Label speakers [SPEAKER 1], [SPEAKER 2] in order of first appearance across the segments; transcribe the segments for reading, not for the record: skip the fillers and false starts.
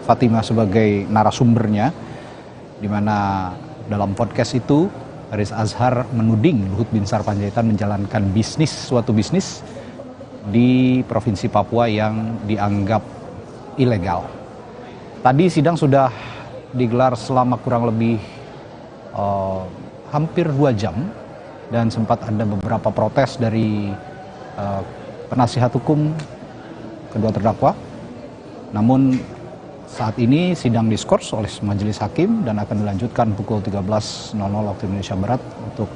[SPEAKER 1] Fatima sebagai narasumbernya, di mana dalam podcast itu Haris Azhar menuding Luhut Binsar Panjaitan menjalankan suatu bisnis di Provinsi Papua yang dianggap ilegal. Tadi sidang sudah digelar selama kurang lebih hampir 2 jam dan sempat ada beberapa protes dari penasihat hukum kedua terdakwa. Namun saat ini sidang diskors oleh majelis hakim dan akan dilanjutkan pukul 13.00 waktu Indonesia Barat untuk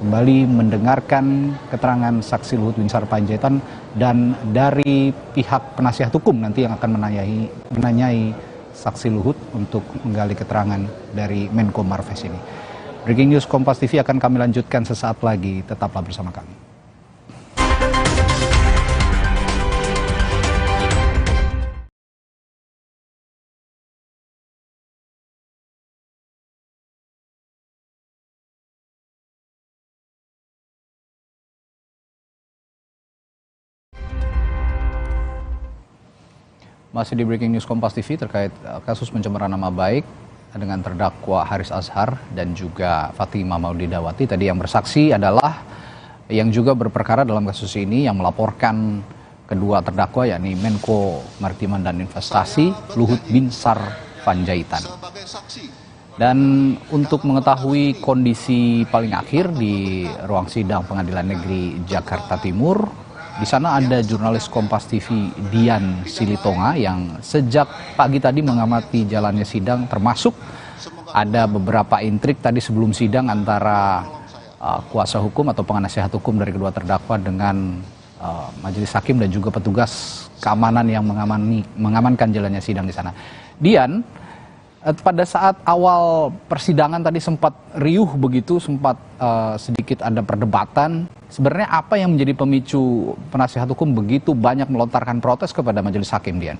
[SPEAKER 1] kembali mendengarkan keterangan saksi Luhut Binsar Panjaitan dan dari pihak penasihat hukum nanti yang akan menanyai saksi Luhut untuk menggali keterangan dari Menko Marves ini. Breaking News Kompas TV akan kami lanjutkan sesaat lagi, tetaplah bersama kami. Masih di Breaking News Kompas TV terkait kasus pencemaran nama baik dengan terdakwa Haris Azhar dan juga Fatima Maulidawati. Tadi yang bersaksi adalah yang juga berperkara dalam kasus ini yang melaporkan kedua terdakwa yakni Menko Maritim dan Investasi Luhut Binsar Panjaitan. Dan untuk mengetahui kondisi paling akhir di ruang sidang Pengadilan Negeri Jakarta Timur, di sana ada jurnalis Kompas TV Dian Silitonga yang sejak pagi tadi mengamati jalannya sidang, termasuk ada beberapa intrik tadi sebelum sidang antara kuasa hukum atau penasihat hukum dari kedua terdakwa dengan majelis hakim dan juga petugas keamanan yang mengamankan jalannya sidang di sana. Dian, pada saat awal persidangan tadi sempat riuh begitu, sempat sedikit ada perdebatan. Sebenarnya apa yang menjadi pemicu penasihat hukum begitu banyak melontarkan protes kepada majelis hakim, Dian?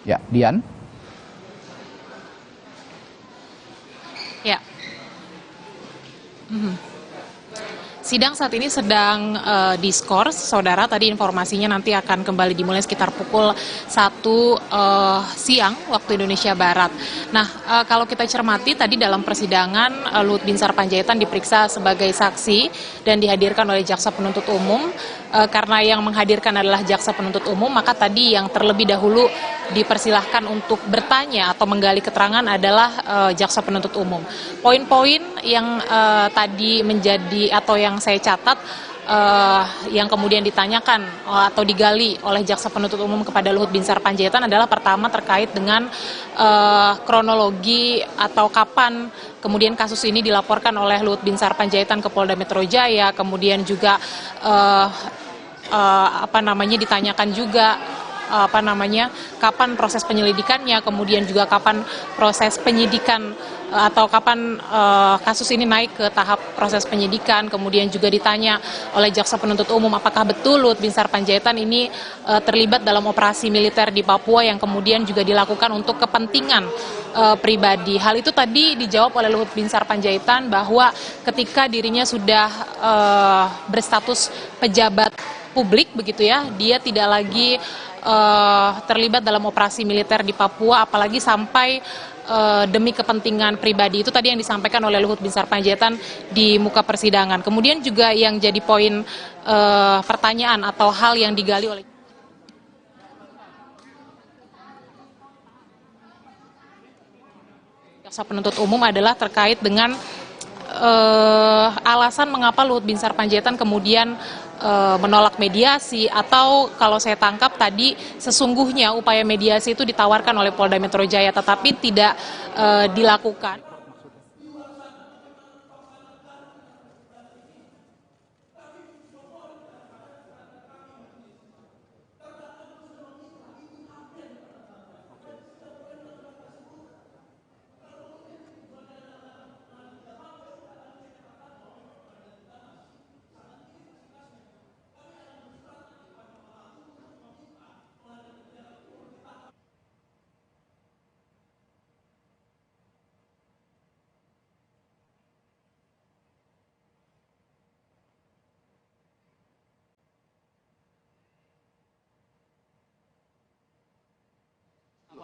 [SPEAKER 1] Ya, Dian.
[SPEAKER 2] Ya. Sidang saat ini sedang diskors, saudara. Tadi informasinya nanti akan kembali dimulai sekitar pukul 1 siang waktu Indonesia Barat. Nah, kalau kita cermati tadi dalam persidangan Luhut Binsar Panjaitan diperiksa sebagai saksi dan dihadirkan oleh jaksa penuntut umum. Karena yang menghadirkan adalah jaksa penuntut umum, maka tadi yang terlebih dahulu dipersilahkan untuk bertanya atau menggali keterangan adalah jaksa penuntut umum. Poin-poin yang tadi menjadi atau yang saya catat yang kemudian ditanyakan atau digali oleh jaksa penuntut umum kepada Luhut Binsar Panjaitan adalah pertama terkait dengan kronologi atau kapan kemudian kasus ini dilaporkan oleh Luhut Binsar Panjaitan ke Polda Metro Jaya, kemudian juga ditanyakan juga kapan proses penyelidikannya, kemudian juga kapan proses penyidikan atau kapan kasus ini naik ke tahap proses penyidikan. Kemudian juga ditanya oleh jaksa penuntut umum apakah betul Luhut Binsar Panjaitan ini terlibat dalam operasi militer di Papua yang kemudian juga dilakukan untuk kepentingan pribadi. Hal itu tadi dijawab oleh Luhut Binsar Panjaitan bahwa ketika dirinya sudah berstatus pejabat publik begitu ya, dia tidak lagi terlibat dalam operasi militer di Papua, apalagi sampai demi kepentingan pribadi. Itu tadi yang disampaikan oleh Luhut Binsar Panjaitan di muka persidangan. Kemudian juga yang jadi poin pertanyaan atau hal yang digali oleh jaksa penuntut umum adalah terkait dengan alasan mengapa Luhut Binsar Panjaitan kemudian menolak mediasi, atau kalau saya tangkap tadi sesungguhnya upaya mediasi itu ditawarkan oleh Polda Metro Jaya tetapi tidak dilakukan.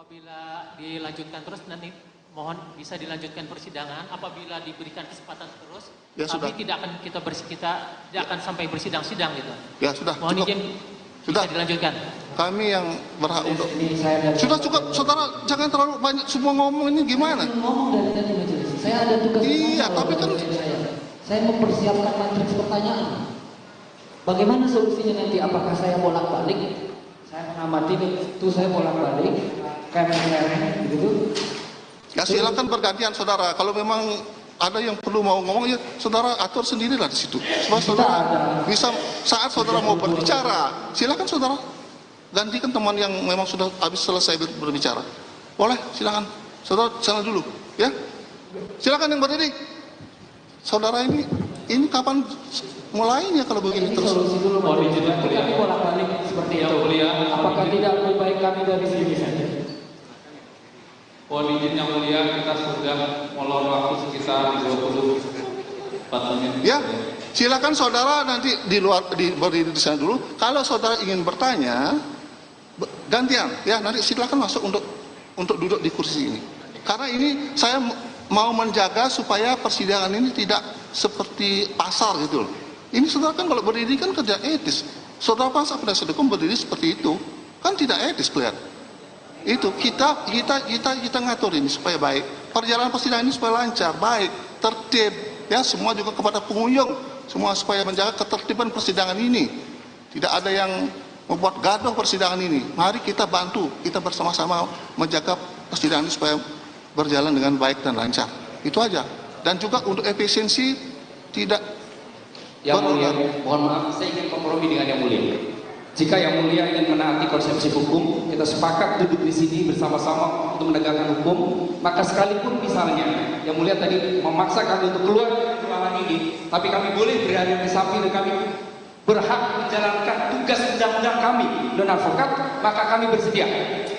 [SPEAKER 3] Apabila dilanjutkan terus nanti mohon bisa dilanjutkan persidangan apabila diberikan kesempatan terus.
[SPEAKER 4] Ya,
[SPEAKER 3] tapi
[SPEAKER 4] sudah.
[SPEAKER 3] tidak akan kita tidak akan sampai bersidang-sidang gitu.
[SPEAKER 4] Ya sudah.
[SPEAKER 3] Mohon
[SPEAKER 4] Cukup.
[SPEAKER 3] izin
[SPEAKER 4] Sudah.
[SPEAKER 3] bisa dilanjutkan.
[SPEAKER 4] Kami yang berhak untuk. Sudah cukup, saudara jangan terlalu banyak semua ngomong ini gimana?
[SPEAKER 5] Ngomong dari tadi majelis. Saya ada tugas.
[SPEAKER 4] Iya, tapi kan
[SPEAKER 5] saya mempersiapkan matriks pertanyaan. Bagaimana solusinya nanti? Apakah saya bolak-balik? Saya mengamati itu saya bolak-balik, kayak gitu.
[SPEAKER 4] ya silakan bergantian saudara. Kalau memang ada yang perlu mau ngomong ya saudara atur sendirilah di situ. Supaya saudara bisa saat saudara mau berbicara, silakan saudara gantikan teman yang memang sudah habis selesai berbicara. Boleh, silakan. Saudara sana dulu, ya. Silakan yang berdiri. Saudara ini kapan mulainya kalau begini
[SPEAKER 5] Ini
[SPEAKER 4] terus?
[SPEAKER 5] solusi dulu. Kami bolak-balik seperti itu. Apakah tidak lebih baik kami dari sini saja?
[SPEAKER 6] Mohon izin yang mulia, kita sudah molor waktu sekitar 24 menit.
[SPEAKER 4] Ya, silakan saudara nanti di luar berdiri di sana dulu. Kalau saudara ingin bertanya, gantian, ya nanti silakan masuk untuk duduk di kursi ini. Karena ini saya mau menjaga supaya persidangan ini tidak seperti pasar gitu loh. Ini saudara kan kalau berdiri kan kerja etis. Saudara pasar penasihat hukum berdiri seperti itu kan tidak etis kelihatan. Itu kita ngatur ini supaya baik. Perjalanan persidangan ini supaya lancar, baik, tertib, ya semua juga kepada pengunjung, semua supaya menjaga ketertiban persidangan ini. Tidak ada yang membuat gaduh persidangan ini. Mari kita bantu, kita bersama-sama menjaga persidangan ini supaya berjalan dengan baik dan lancar. Itu aja. Dan juga untuk efisiensi tidak.
[SPEAKER 7] Yang mulia, mohon maaf, saya ingin kompromi dengan yang mulia. Jika yang mulia ingin menaati konsepsi hukum, kita sepakat duduk di sini bersama-sama untuk menegakkan hukum. Maka sekalipun misalnya yang mulia tadi memaksa kami untuk keluar dari ruangan ini, tapi kami boleh berada di samping dan kami berhak menjalankan tugas undang-undang kami dan advokat, maka kami bersedia.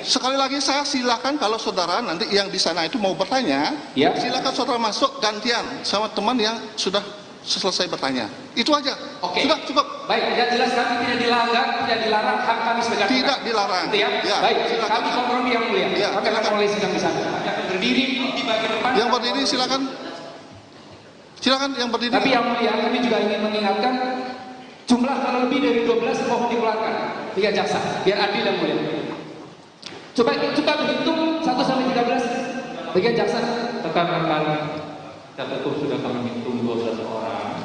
[SPEAKER 4] Sekali lagi saya silakan kalau saudara nanti yang di sana itu mau bertanya,
[SPEAKER 7] ya,
[SPEAKER 4] silakan saudara masuk gantian sama teman yang sudah selesai bertanya. Itu aja.
[SPEAKER 7] Oke.
[SPEAKER 4] Sudah cukup.
[SPEAKER 7] Baik, yang jelas kami tidak dilarang hak kami sebagai advokat.
[SPEAKER 4] Tidak dilarang.
[SPEAKER 7] Gitu ya?
[SPEAKER 4] Ya,
[SPEAKER 7] baik,
[SPEAKER 4] silakan.
[SPEAKER 7] kami kompromi yang mulia.
[SPEAKER 4] Ya,
[SPEAKER 7] kami akan mulai sidang di sana. Kami akan berdiri di bagian depan.
[SPEAKER 4] Yang berdiri silakan. Silakan yang berdiri.
[SPEAKER 7] Tapi yang mulia, kami juga ingin mengingatkan jumlah kalau lebih dari 12 mohon dikeluarkan via jaksa, biar adil dan mulia. Coba berhitung 1 sampai 13 bagian jaksa.
[SPEAKER 6] Rekan-rekan catat sudah kami hitung 12 orang.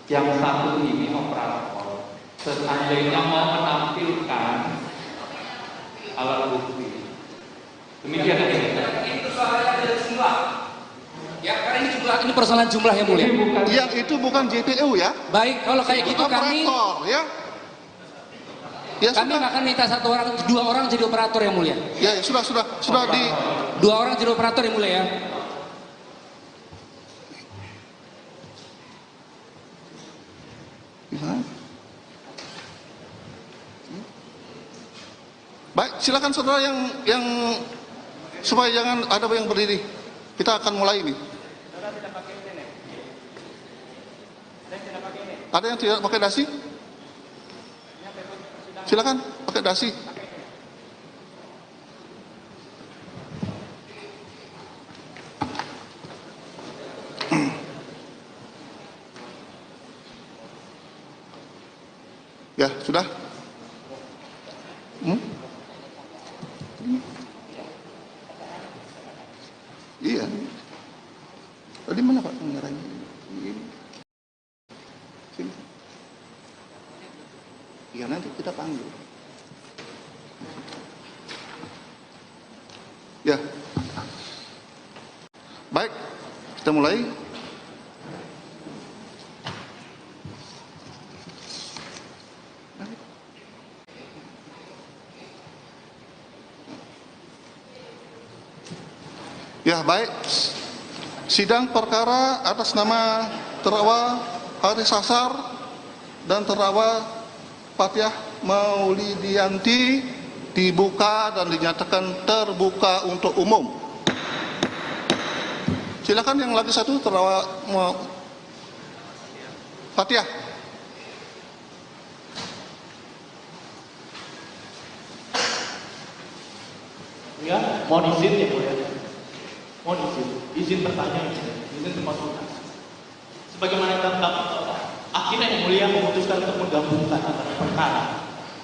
[SPEAKER 6] Yang satu ini operator. Seandainya mau menampilkan alat bukti. Demikian ya.
[SPEAKER 7] Ini persoalan dari jumlah. Ya, karena ini persoalan jumlah yang mulia.
[SPEAKER 4] Yang itu bukan JPU ya.
[SPEAKER 7] Baik, kalau kayak gitu kami
[SPEAKER 4] Operator ya. Ya
[SPEAKER 7] kami
[SPEAKER 4] sudah.
[SPEAKER 7] akan minta 2 orang jadi operator yang mulia.
[SPEAKER 4] Ya, ya sudah di
[SPEAKER 7] 2 orang jadi operator yang mulia ya.
[SPEAKER 4] Baik, silakan saudara yang supaya jangan ada yang berdiri. Kita akan mulai ini. Ada yang tidak pakai dasi? Silakan pakai dasi. Ya, sudah. Iya. Tadi mana Pak pengarahnya? Sini. Ya nanti kita panggil. Ya. Baik, kita mulai. Ya, baik. Sidang perkara atas nama terdakwa Haris Azhar dan terdakwa Fathiah Maulidiyanti dibuka dan dinyatakan terbuka untuk umum. Silakan yang lagi satu terdakwa Fathiah.
[SPEAKER 8] Ya, mohon izin ya mulia. Mohon izin bertanya, izin berkonsultasi. Sebagaimana tentang akhirnya yang mulia memutuskan untuk menggabungkan antara perkara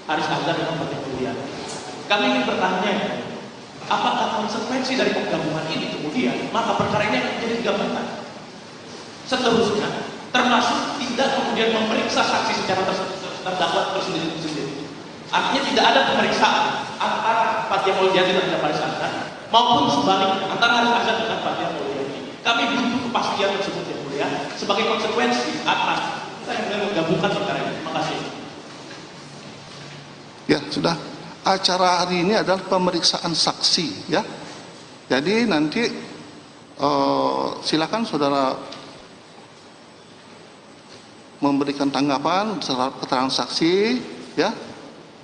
[SPEAKER 8] Haris Azhar dengan Partai Mulia. Kami ingin bertanya, apakah konsekuensi dari penggabungan ini kemudian maka perkara ini akan menjadi digabungkan? Seterusnya, termasuk tidak kemudian memeriksa saksi secara terdakwa tersendiri. Artinya tidak ada pemeriksaan antara Fathia Maulidiyanti dan Haris Azhar maupun sebaliknya antara Haris Azhar dengan Fathia Maulidiyanti. Kami butuh kepastian tersebut yang mulia sebagai konsekuensi atas kita yang menggabungkan perkara ini. Terima kasih.
[SPEAKER 4] Ya, sudah. Acara hari ini adalah pemeriksaan saksi, ya. Jadi nanti silakan saudara memberikan tanggapan terhadap keterangan saksi, ya.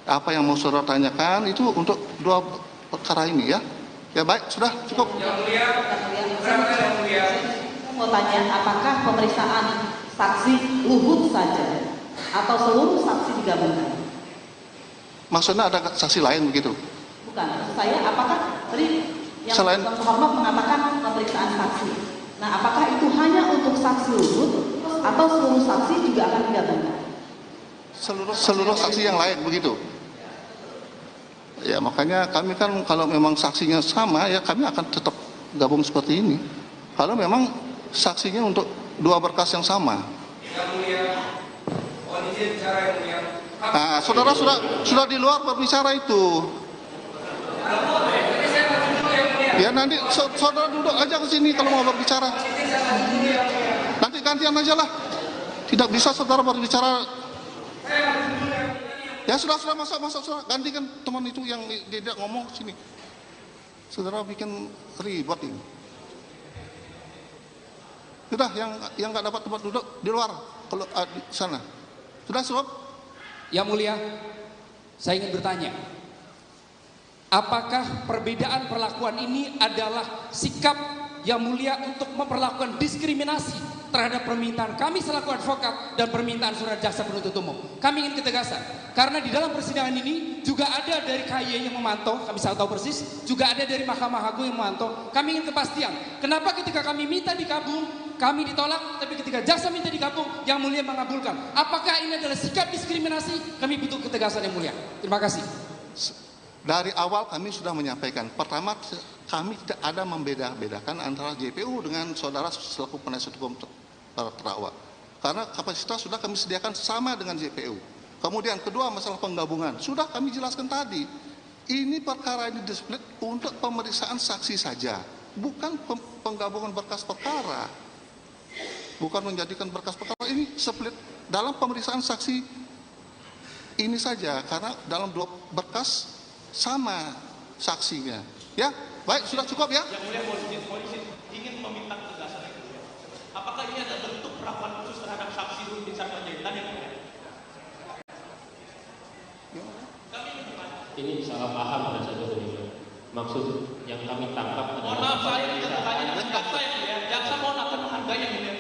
[SPEAKER 4] Apa yang mau saudara tanyakan itu untuk dua perkara ini, ya. Ya baik, sudah cukup.
[SPEAKER 9] Yang mulia, saya mau tanya, apakah pemeriksaan saksi Luhut saja atau seluruh saksi digabungkan?
[SPEAKER 4] Maksudnya ada saksi lain begitu?
[SPEAKER 9] Bukan, maksud saya apakah tadi yang
[SPEAKER 4] selain
[SPEAKER 9] Hormat mengatakan pemeriksaan saksi. Nah, apakah itu hanya untuk saksi Luhut atau seluruh saksi juga akan digabungkan?
[SPEAKER 4] Seluruh saksi yang lain begitu? Ya makanya kami kan kalau memang saksinya sama ya kami akan tetap gabung seperti ini. Kalau memang saksinya untuk dua berkas yang sama.
[SPEAKER 7] Yang mulia, mohon izin bicara yang mulia.
[SPEAKER 4] Nah, saudara sudah di luar berbicara itu. Ya nanti saudara duduk aja ke sini kalau mau berbicara. Nanti gantian aja lah. Tidak bisa saudara berbicara. Ya sudah masuk saudara. Gantikan teman itu yang tidak ngomong sini. Saudara bikin ribet ini. Sudah yang nggak dapat tempat duduk di luar kalau di sana. Sudah sebab.
[SPEAKER 7] Yang mulia, saya ingin bertanya, apakah perbedaan perlakuan ini adalah sikap yang mulia untuk memperlakukan diskriminasi terhadap permintaan kami selaku advokat dan permintaan surat jaksa penuntut umum? Kami ingin ketegasan, karena di dalam persidangan ini juga ada dari KY yang memantau, kami sangat tahu persis, juga ada dari Mahkamah Agung yang memantau. Kami ingin kepastian, kenapa ketika kami minta digabung, kami ditolak, tapi ketika jaksa minta digabung, yang mulia mengabulkan. Apakah ini adalah sikap diskriminasi? Kami butuh ketegasan yang mulia. Terima kasih.
[SPEAKER 4] Dari awal kami sudah menyampaikan, pertama kami tidak ada membeda-bedakan antara JPU dengan saudara selaku penasihat hukum terdakwa. Karena kapasitas sudah kami sediakan sama dengan JPU. Kemudian kedua masalah penggabungan, sudah kami jelaskan tadi. Ini perkara ini di-split untuk pemeriksaan saksi saja, bukan penggabungan berkas perkara. Bukan menjadikan berkas perkara ini split dalam pemeriksaan saksi ini saja, karena dalam dua berkas sama saksinya. Ya, baik, sudah cukup ya.
[SPEAKER 8] Yang mulia polisi ingin meminta ketegasan itu. Apakah ini ada bentuk perlakuan khusus terhadap saksi Luhut bin Sarpanjaitan yang mulia?
[SPEAKER 3] Ini salah paham pada saat itu. Maksud yang kami tangkap adalah.
[SPEAKER 8] Mohon maaf, saya tidak bertanya dengan jaksa yang mulia. Jaksa mohon akan menghargai yang mulia.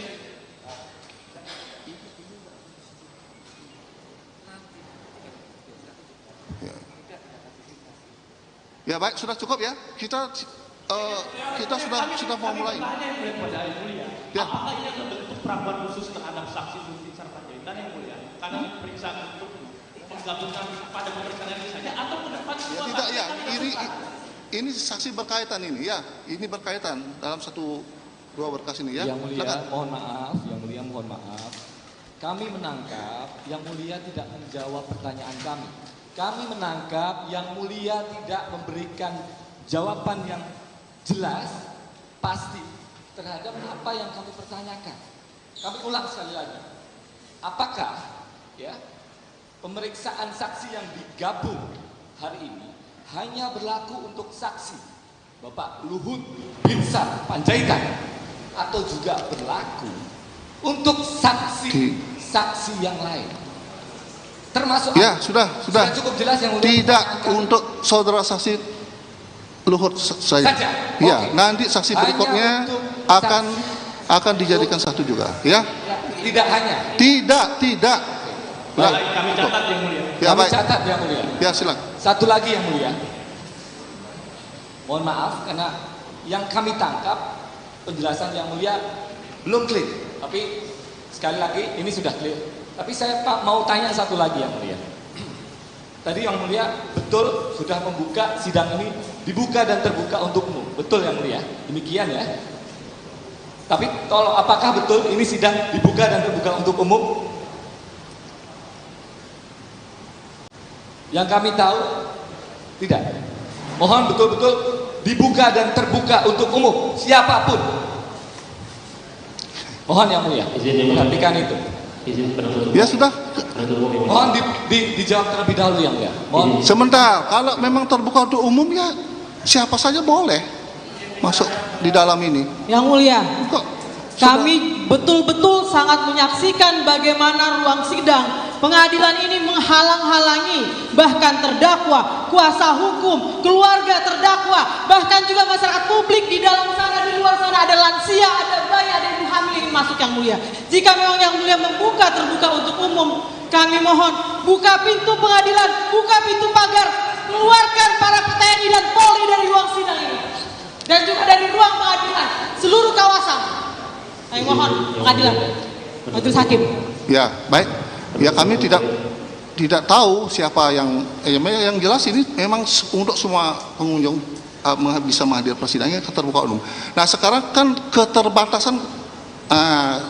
[SPEAKER 4] Ya baik, sudah cukup ya. Kita sudah mau mulai.
[SPEAKER 8] Ya. Apakah ini ada bentuk perlakuan khusus terhadap saksi Luhut bin Sarpanjaitan yang mulia? Karena diperiksa untuk menggabungkan pada pemeriksaan ini saja atau ke depan semua?
[SPEAKER 4] Tidak ya. Ini saksi berkaitan ini ya. Ini berkaitan dalam dua berkas ini ya.
[SPEAKER 5] Yang mulia, mohon maaf. Yang mulia, mohon maaf. Kami menangkap yang mulia tidak menjawab pertanyaan kami. Kami menangkap yang mulia tidak memberikan jawaban yang jelas, pasti terhadap apa yang kami pertanyakan. Kami ulang sekali lagi. Apakah ya pemeriksaan saksi yang digabung hari ini hanya berlaku untuk saksi Bapak Luhut bin Sarpanjaitan atau juga berlaku untuk saksi yang lain? Termasuk
[SPEAKER 4] ya sudah
[SPEAKER 5] cukup jelas yang mulia.
[SPEAKER 4] Tidak untuk saudara saksi Luhut saja. Ya, nanti saksi berikutnya akan dijadikan satu juga, ya.
[SPEAKER 5] Tidak hanya.
[SPEAKER 4] Tidak.
[SPEAKER 8] Baik, kami catat yang mulia.
[SPEAKER 4] Ya,
[SPEAKER 5] kami catat yang mulia.
[SPEAKER 4] Ya, silakan.
[SPEAKER 5] Satu lagi yang mulia.
[SPEAKER 7] Mohon maaf karena yang kami tangkap penjelasan Yang Mulia belum clear. Tapi sekali lagi ini sudah clear. Tapi saya Pak mau tanya satu lagi Yang Mulia. Tadi Yang Mulia betul sudah membuka sidang ini dibuka dan terbuka untuk umum. Betul Yang Mulia. Demikian ya. Tapi tolong apakah betul ini sidang dibuka dan terbuka untuk umum? Yang kami tahu tidak. Mohon betul-betul dibuka dan terbuka untuk umum siapapun. Mohon Yang Mulia perhatikan itu.
[SPEAKER 4] Ya sudah.
[SPEAKER 7] Mohon dijawab terlebih dahulu Yang Mulia. Mohon.
[SPEAKER 4] Sebentar, kalau memang terbuka untuk umum ya siapa saja boleh masuk di dalam ini.
[SPEAKER 9] Yang Mulia,
[SPEAKER 4] Kok
[SPEAKER 9] kami betul-betul sangat menyaksikan bagaimana ruang sidang pengadilan ini menghalang-halangi bahkan terdakwa, kuasa hukum, keluarga terdakwa, bahkan juga masyarakat publik di dalam sana, di luar sana ada lansia, ada bayi, ada ibu hamil ini masuk Yang Mulia. Jika memang Yang Mulia membuka terbuka untuk umum, kami mohon buka pintu pengadilan, buka pintu pagar, keluarkan para TNI dan Polri dari ruang sidang ini dan juga dari ruang pengadilan seluruh kawasan. Kami mohon pengadilan, majelis hakim.
[SPEAKER 4] Ya, baik. Ya kami tidak tahu siapa yang jelas ini memang untuk semua pengunjung bisa menghadiri persidangan terbuka umum. Nah sekarang kan keterbatasan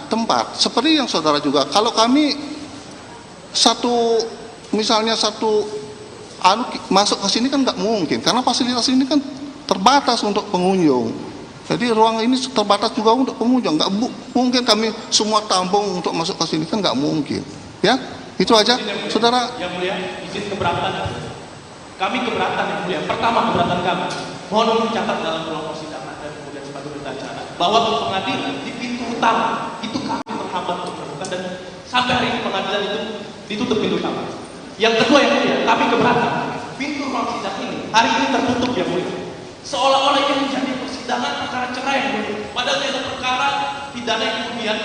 [SPEAKER 4] tempat seperti yang saudara juga. Kalau kami misalnya satu masuk ke sini kan nggak mungkin karena fasilitas ini kan terbatas untuk pengunjung. Jadi ruang ini terbatas juga untuk pengunjung. Nggak mungkin kami semua tampung untuk masuk ke sini kan nggak mungkin. Ya, itu aja, saudara.
[SPEAKER 8] Yang Mulia, izin keberatan. Kami keberatan Yang Mulia. Pertama keberatan kami. Mohon dicatat dalam ruang persidangan dan kemudian sebagai berita acara bahwa pengadilan di pintu utama itu kami terhambat untuk terbuka dan sampai hari ini pengadilan itu ditutup pintu utama. Yang kedua Yang Mulia, kami keberatan pintu ruang sidang ini hari ini tertutup Yang Mulia. Seolah-olah ini menjadi persidangan perkara cerai Yang Mulia. Padahal itu perkara pidana yang kemudian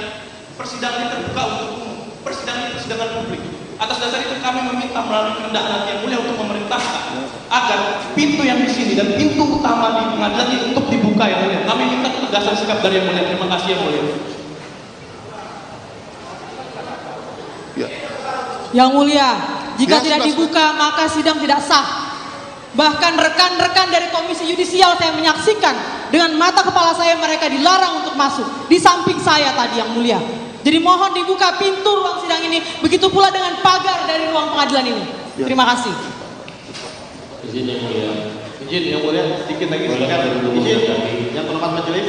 [SPEAKER 8] persidangan ini terbuka untuk umum. Persidangan publik. Atas dasar itu kami meminta melalui kehendak hati Yang Mulia untuk memerintahkan agar pintu yang di sini dan pintu utama di pengadilan ini untuk dibuka Yang Mulia. Kami minta ketegasan sikap dari Yang Mulia. Terima kasih Yang Mulia.
[SPEAKER 4] Ya.
[SPEAKER 9] Yang Mulia, jika
[SPEAKER 4] Ya,
[SPEAKER 9] tidak dibuka maka sidang tidak sah. Bahkan rekan-rekan dari Komisi Yudisial saya menyaksikan dengan mata kepala saya mereka dilarang untuk masuk. Di samping saya tadi Yang Mulia. Jadi mohon dibuka pintu ruang sidang ini, begitu pula dengan pagar dari ruang pengadilan ini.
[SPEAKER 4] Ya.
[SPEAKER 9] Terima kasih.
[SPEAKER 8] Izin Yang Mulia. Izin Yang Mulia, sedikit lagi singkat. Izin yang hormat majelis.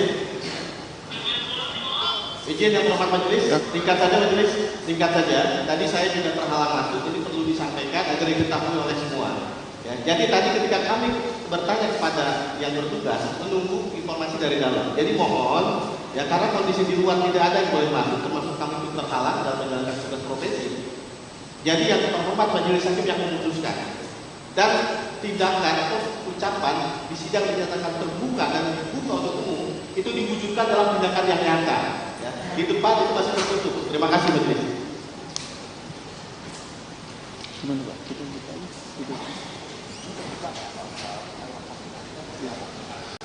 [SPEAKER 8] Izin yang hormat majelis, singkat saja majelis, singkat saja. Tadi saya juga terhalang masuk, ini perlu disampaikan agar diketahui oleh semua. Ya, jadi tadi ketika kami bertanya kepada yang bertugas menunggu informasi dari dalam. Jadi mohon ya karena kondisi di luar tidak ada yang boleh masuk, termasuk kami pun terhalang dalam menjalankan tugas profesi. Jadi yang terhormat majelis hakim yang memutuskan dan tindakan atau ucapan di sidang dinyatakan terbuka dan dibuka untuk umum itu diwujudkan dalam tindakan yang nyata. Ya, di depan itu masih tertutup. Terima kasih majelis.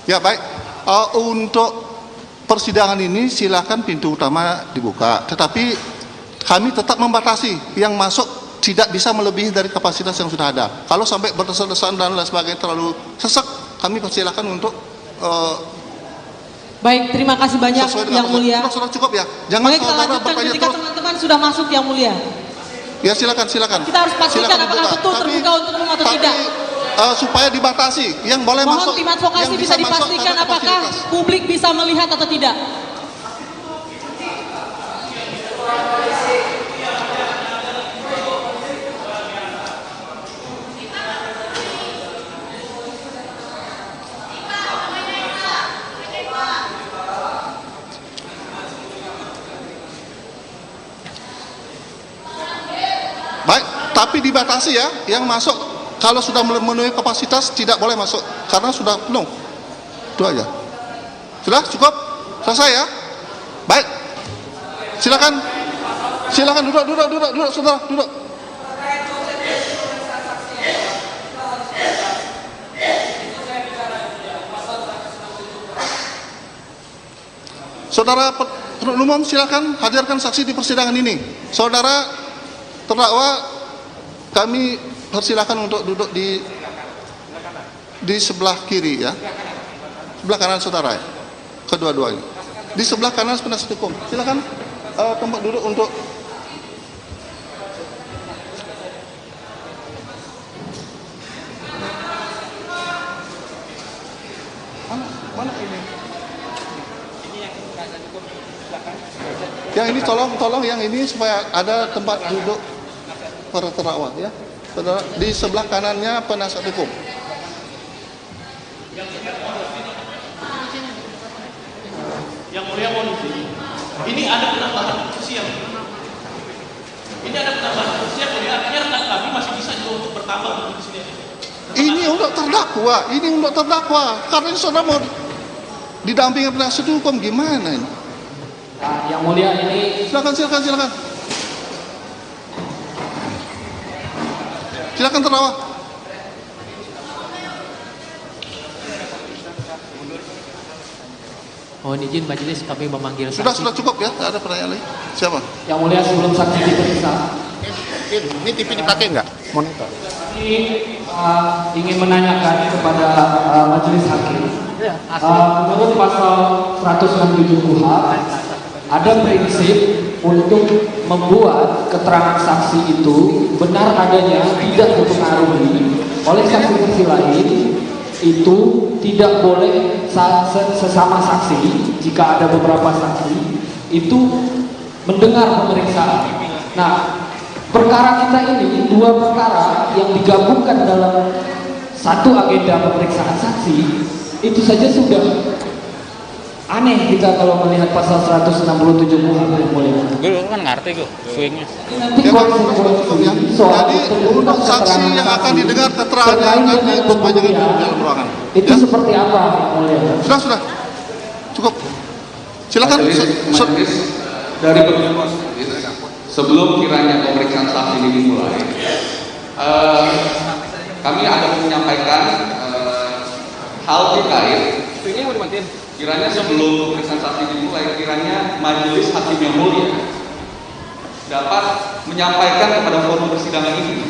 [SPEAKER 4] Ya baik, untuk persidangan ini silakan pintu utama dibuka, tetapi kami tetap membatasi yang masuk tidak bisa melebihi dari kapasitas yang sudah ada. Kalau sampai berdesak-desakan dan lain sebagainya terlalu sesak, kami persilakan untuk
[SPEAKER 9] baik, terima kasih banyak Yang Mulia.
[SPEAKER 4] Sudah cukup ya. Jangan
[SPEAKER 9] baik, kita lanjutkan ketika teman-teman sudah masuk Yang Mulia.
[SPEAKER 4] Ya silakan.
[SPEAKER 9] Kita harus pastikan apakah betul terbuka untuk umum atau tidak.
[SPEAKER 4] Supaya dibatasi, yang boleh
[SPEAKER 9] mohon
[SPEAKER 4] masuk.
[SPEAKER 9] Mohon tim advokasi bisa dipastikan apakah publik bisa melihat atau tidak.
[SPEAKER 4] Baik, tapi dibatasi ya, yang masuk. Kalau sudah memenuhi kapasitas tidak boleh masuk karena sudah penuh. Itu aja. Sudah cukup? Selesai ya? Baik. Silakan. Silakan duduk, saudara, duduk. Saudara penuntut umum silakan hadirkan saksi di persidangan ini. Saudara terdakwa, kami persilakan untuk duduk di sebelah kiri ya, sebelah kanan saudara ya, kedua-duanya. Di sebelah kanan penasihat hukum, silakan tempat duduk untuk mana ini? Yang ini tolong yang ini supaya ada tempat duduk para terdakwa ya. Saudara di sebelah kanannya penasihat hukum.
[SPEAKER 8] Yang mulia mohon izin. Ini ada penambahan kursi yang mulia. Artinya rekan kami masih bisa juga untuk bertambah duduk di sini.
[SPEAKER 4] Ini untuk terdakwa, karena ini saudara mau didampingi penasihat hukum gimana ini?
[SPEAKER 5] Nah, yang mulia ini
[SPEAKER 4] Silakan terdakwa.
[SPEAKER 3] Mohon izin majelis kami memanggil saksi.
[SPEAKER 4] Sudah cukup ya, tidak ada pertanyaan lagi. Siapa?
[SPEAKER 5] yang mulia sebelum saksi diperiksa.
[SPEAKER 4] Ini TV dipakai nggak? Monitor.
[SPEAKER 5] Ini ingin menanyakan kepada majelis hakim. Menurut pasal 167 KUHP ada prinsip untuk membuat keterangan saksi itu benar adanya tidak mempengaruhi oleh saksi-saksi lain, itu tidak boleh sesama saksi jika ada beberapa saksi itu mendengar pemeriksaan. Nah, perkara kita ini dua perkara yang digabungkan dalam satu agenda pemeriksaan saksi, itu saja sudah aneh kita kalau melihat pasal 167 KUHP mulia.
[SPEAKER 10] Gue kan ngerti kok swingnya.
[SPEAKER 5] Nanti konsekuensi soal
[SPEAKER 4] Jadi untuk saksi yang akan didengar keterangannya nanti berpanjangan di dalam ruangan.
[SPEAKER 5] itu seperti apa mulia?
[SPEAKER 4] Sudah cukup. Silakan.
[SPEAKER 7] Majelis dari penuntut sebelum kiranya pemeriksaan saksi ini dimulai, kami ada menyampaikan hal terkait. Kiranya sebelum pemeriksaan saksi dimulai, kiranya majelis hakim yang mulia dapat menyampaikan kepada forum persidangan ini,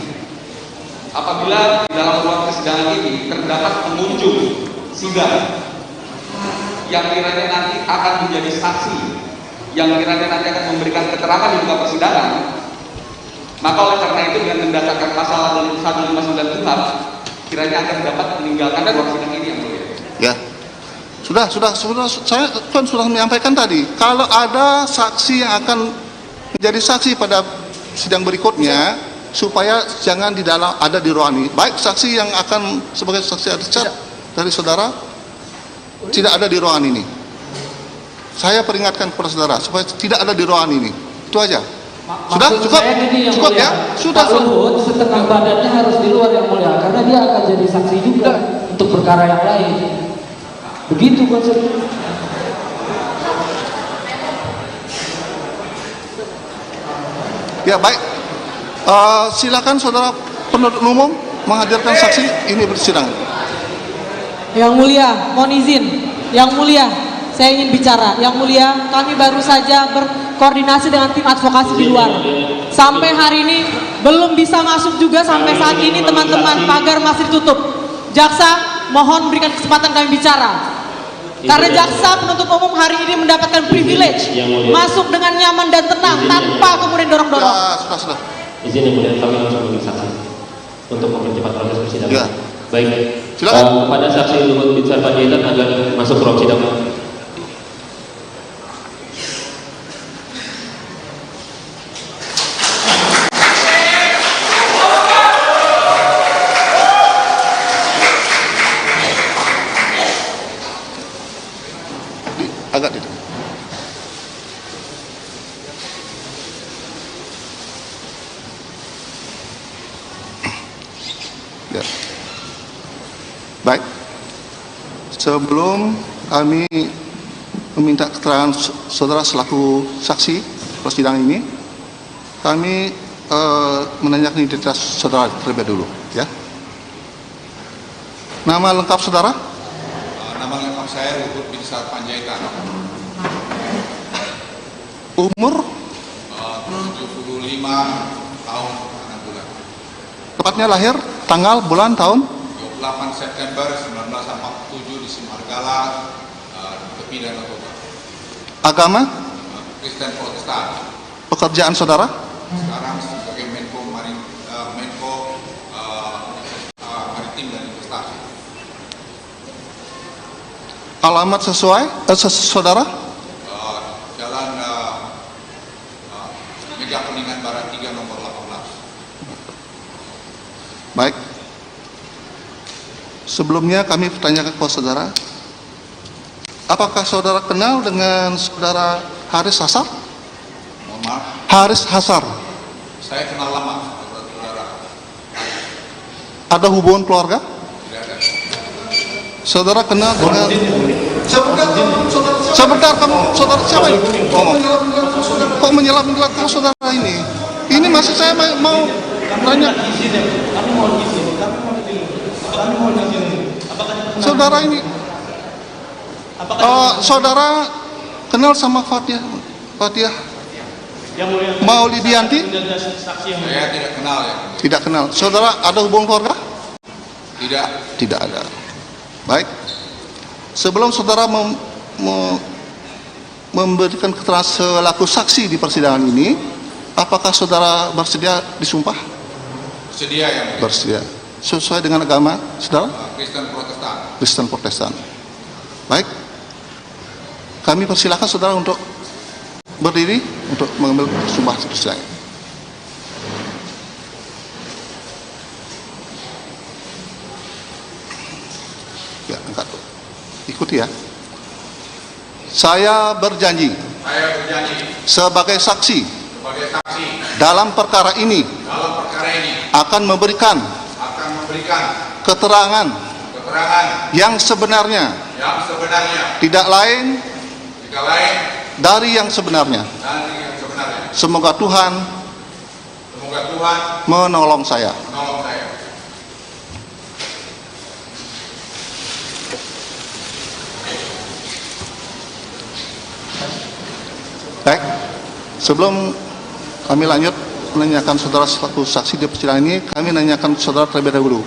[SPEAKER 7] apabila di dalam ruang persidangan ini terdapat pengunjung sidang yang kiranya nanti akan menjadi saksi, yang kiranya nanti akan memberikan keterangan di muka persidangan, maka oleh karena itu dengan mendasarkan pasal 159 KUHP, kiranya akan dapat meninggalkan ruang sidang ini yang mulia.
[SPEAKER 4] Ya. Sudah, saya kan sudah menyampaikan tadi, kalau ada saksi yang akan menjadi saksi pada sidang berikutnya, supaya jangan di dalam, ada di ruang ini. Baik saksi yang akan sebagai saksi Richard dari saudara tidak ada di ruangan ini. Saya peringatkan kepada saudara supaya tidak ada di ruangan ini. Itu aja. Sudah cukup ya. Sudah.
[SPEAKER 5] Pak Luhut setengah badannya harus di luar yang mulia, karena dia akan jadi saksi juga untuk perkara yang lain. Begitu konsepnya.
[SPEAKER 4] Ya baik. Silakan saudara penuntut umum menghadirkan saksi ini persidangan.
[SPEAKER 9] Yang mulia, mohon izin. Yang mulia, saya ingin bicara. Yang mulia, kami baru saja berkoordinasi dengan tim advokasi di luar. Sampai hari ini belum bisa masuk juga, sampai saat ini teman-teman, pagar masih tutup. Jaksa, mohon berikan kesempatan kami bicara. Karena jaksa penuntut umum hari ini mendapatkan privilege masuk dengan nyaman dan tenang tanpa kemudian dorong-dorong.
[SPEAKER 4] Ya, sudah.
[SPEAKER 10] Izin yang mulia, kami langsung meminta saksi untuk mempercepat proses persidangan.
[SPEAKER 4] Ya.
[SPEAKER 10] Baik.
[SPEAKER 4] Silakan.
[SPEAKER 10] Kepada saksi Luhut Binsar Panjaitan agar masuk ke ruang sidang.
[SPEAKER 4] Agak di ya. Baik. Sebelum kami meminta keterangan saudara selaku saksi persidangan ini, kami menanyakan identitas saudara terlebih dulu, ya. Nama lengkap saudara?
[SPEAKER 11] Nama lengkap saya Luhut Binsar Panjaitan.
[SPEAKER 4] Umur?
[SPEAKER 11] 75 tahun 6 bulan.
[SPEAKER 4] Tepatnya lahir, tanggal, bulan, tahun?
[SPEAKER 11] 28 September 1947 di Simargala, tepi Danau Toba.
[SPEAKER 4] Agama?
[SPEAKER 11] Kristen Protestan.
[SPEAKER 4] Pekerjaan saudara?
[SPEAKER 11] Sekarang sebagai Menko Maritim dan Investasi.
[SPEAKER 4] Alamat sesuai saudara?
[SPEAKER 11] Jalan Mega Kuningan Barat 3 nomor 18.
[SPEAKER 4] Baik. Sebelumnya kami bertanyakan kepada saudara, apakah saudara kenal dengan saudara Haris Hasar?
[SPEAKER 11] Mohon maaf.
[SPEAKER 4] Haris Hasar.
[SPEAKER 11] Saya kenal lama, saudara.
[SPEAKER 4] Ada hubungan keluarga?
[SPEAKER 11] Tidak ada.
[SPEAKER 4] Saudara kenal dengan... Sebentar, kamu saudara siapa ini? Kok menyelap-nyelap saudara ini? Ini masih saya mau tanya. Saudara ini, saudara kenal sama Fatihah Maulidianti?
[SPEAKER 11] Saya tidak kenal ya.
[SPEAKER 4] Tidak kenal. Saudara ada hubungan keluarga?
[SPEAKER 11] Tidak.
[SPEAKER 4] Tidak ada. Baik. Sebelum saudara memberikan keterangan selaku saksi di persidangan ini, apakah saudara bersedia disumpah?
[SPEAKER 11] Bersedia ya.
[SPEAKER 4] Bersedia. Sesuai dengan agama saudara?
[SPEAKER 11] Kristen Protestan.
[SPEAKER 4] Kristen Protestan. Baik. Kami persilakan saudara untuk berdiri untuk mengambil sumpah persidangan. Ya, angkat. Ikuti ya. Saya berjanji. Sebagai saksi. Dalam perkara ini. Akan memberikan. Keterangan. Yang sebenarnya. Tidak lain. Dari yang sebenarnya. Semoga Tuhan. Menolong saya. Baik, sebelum kami lanjut menanyakan saudara selaku saksi di persidangan ini, kami nanyakan saudara terlebih dahulu.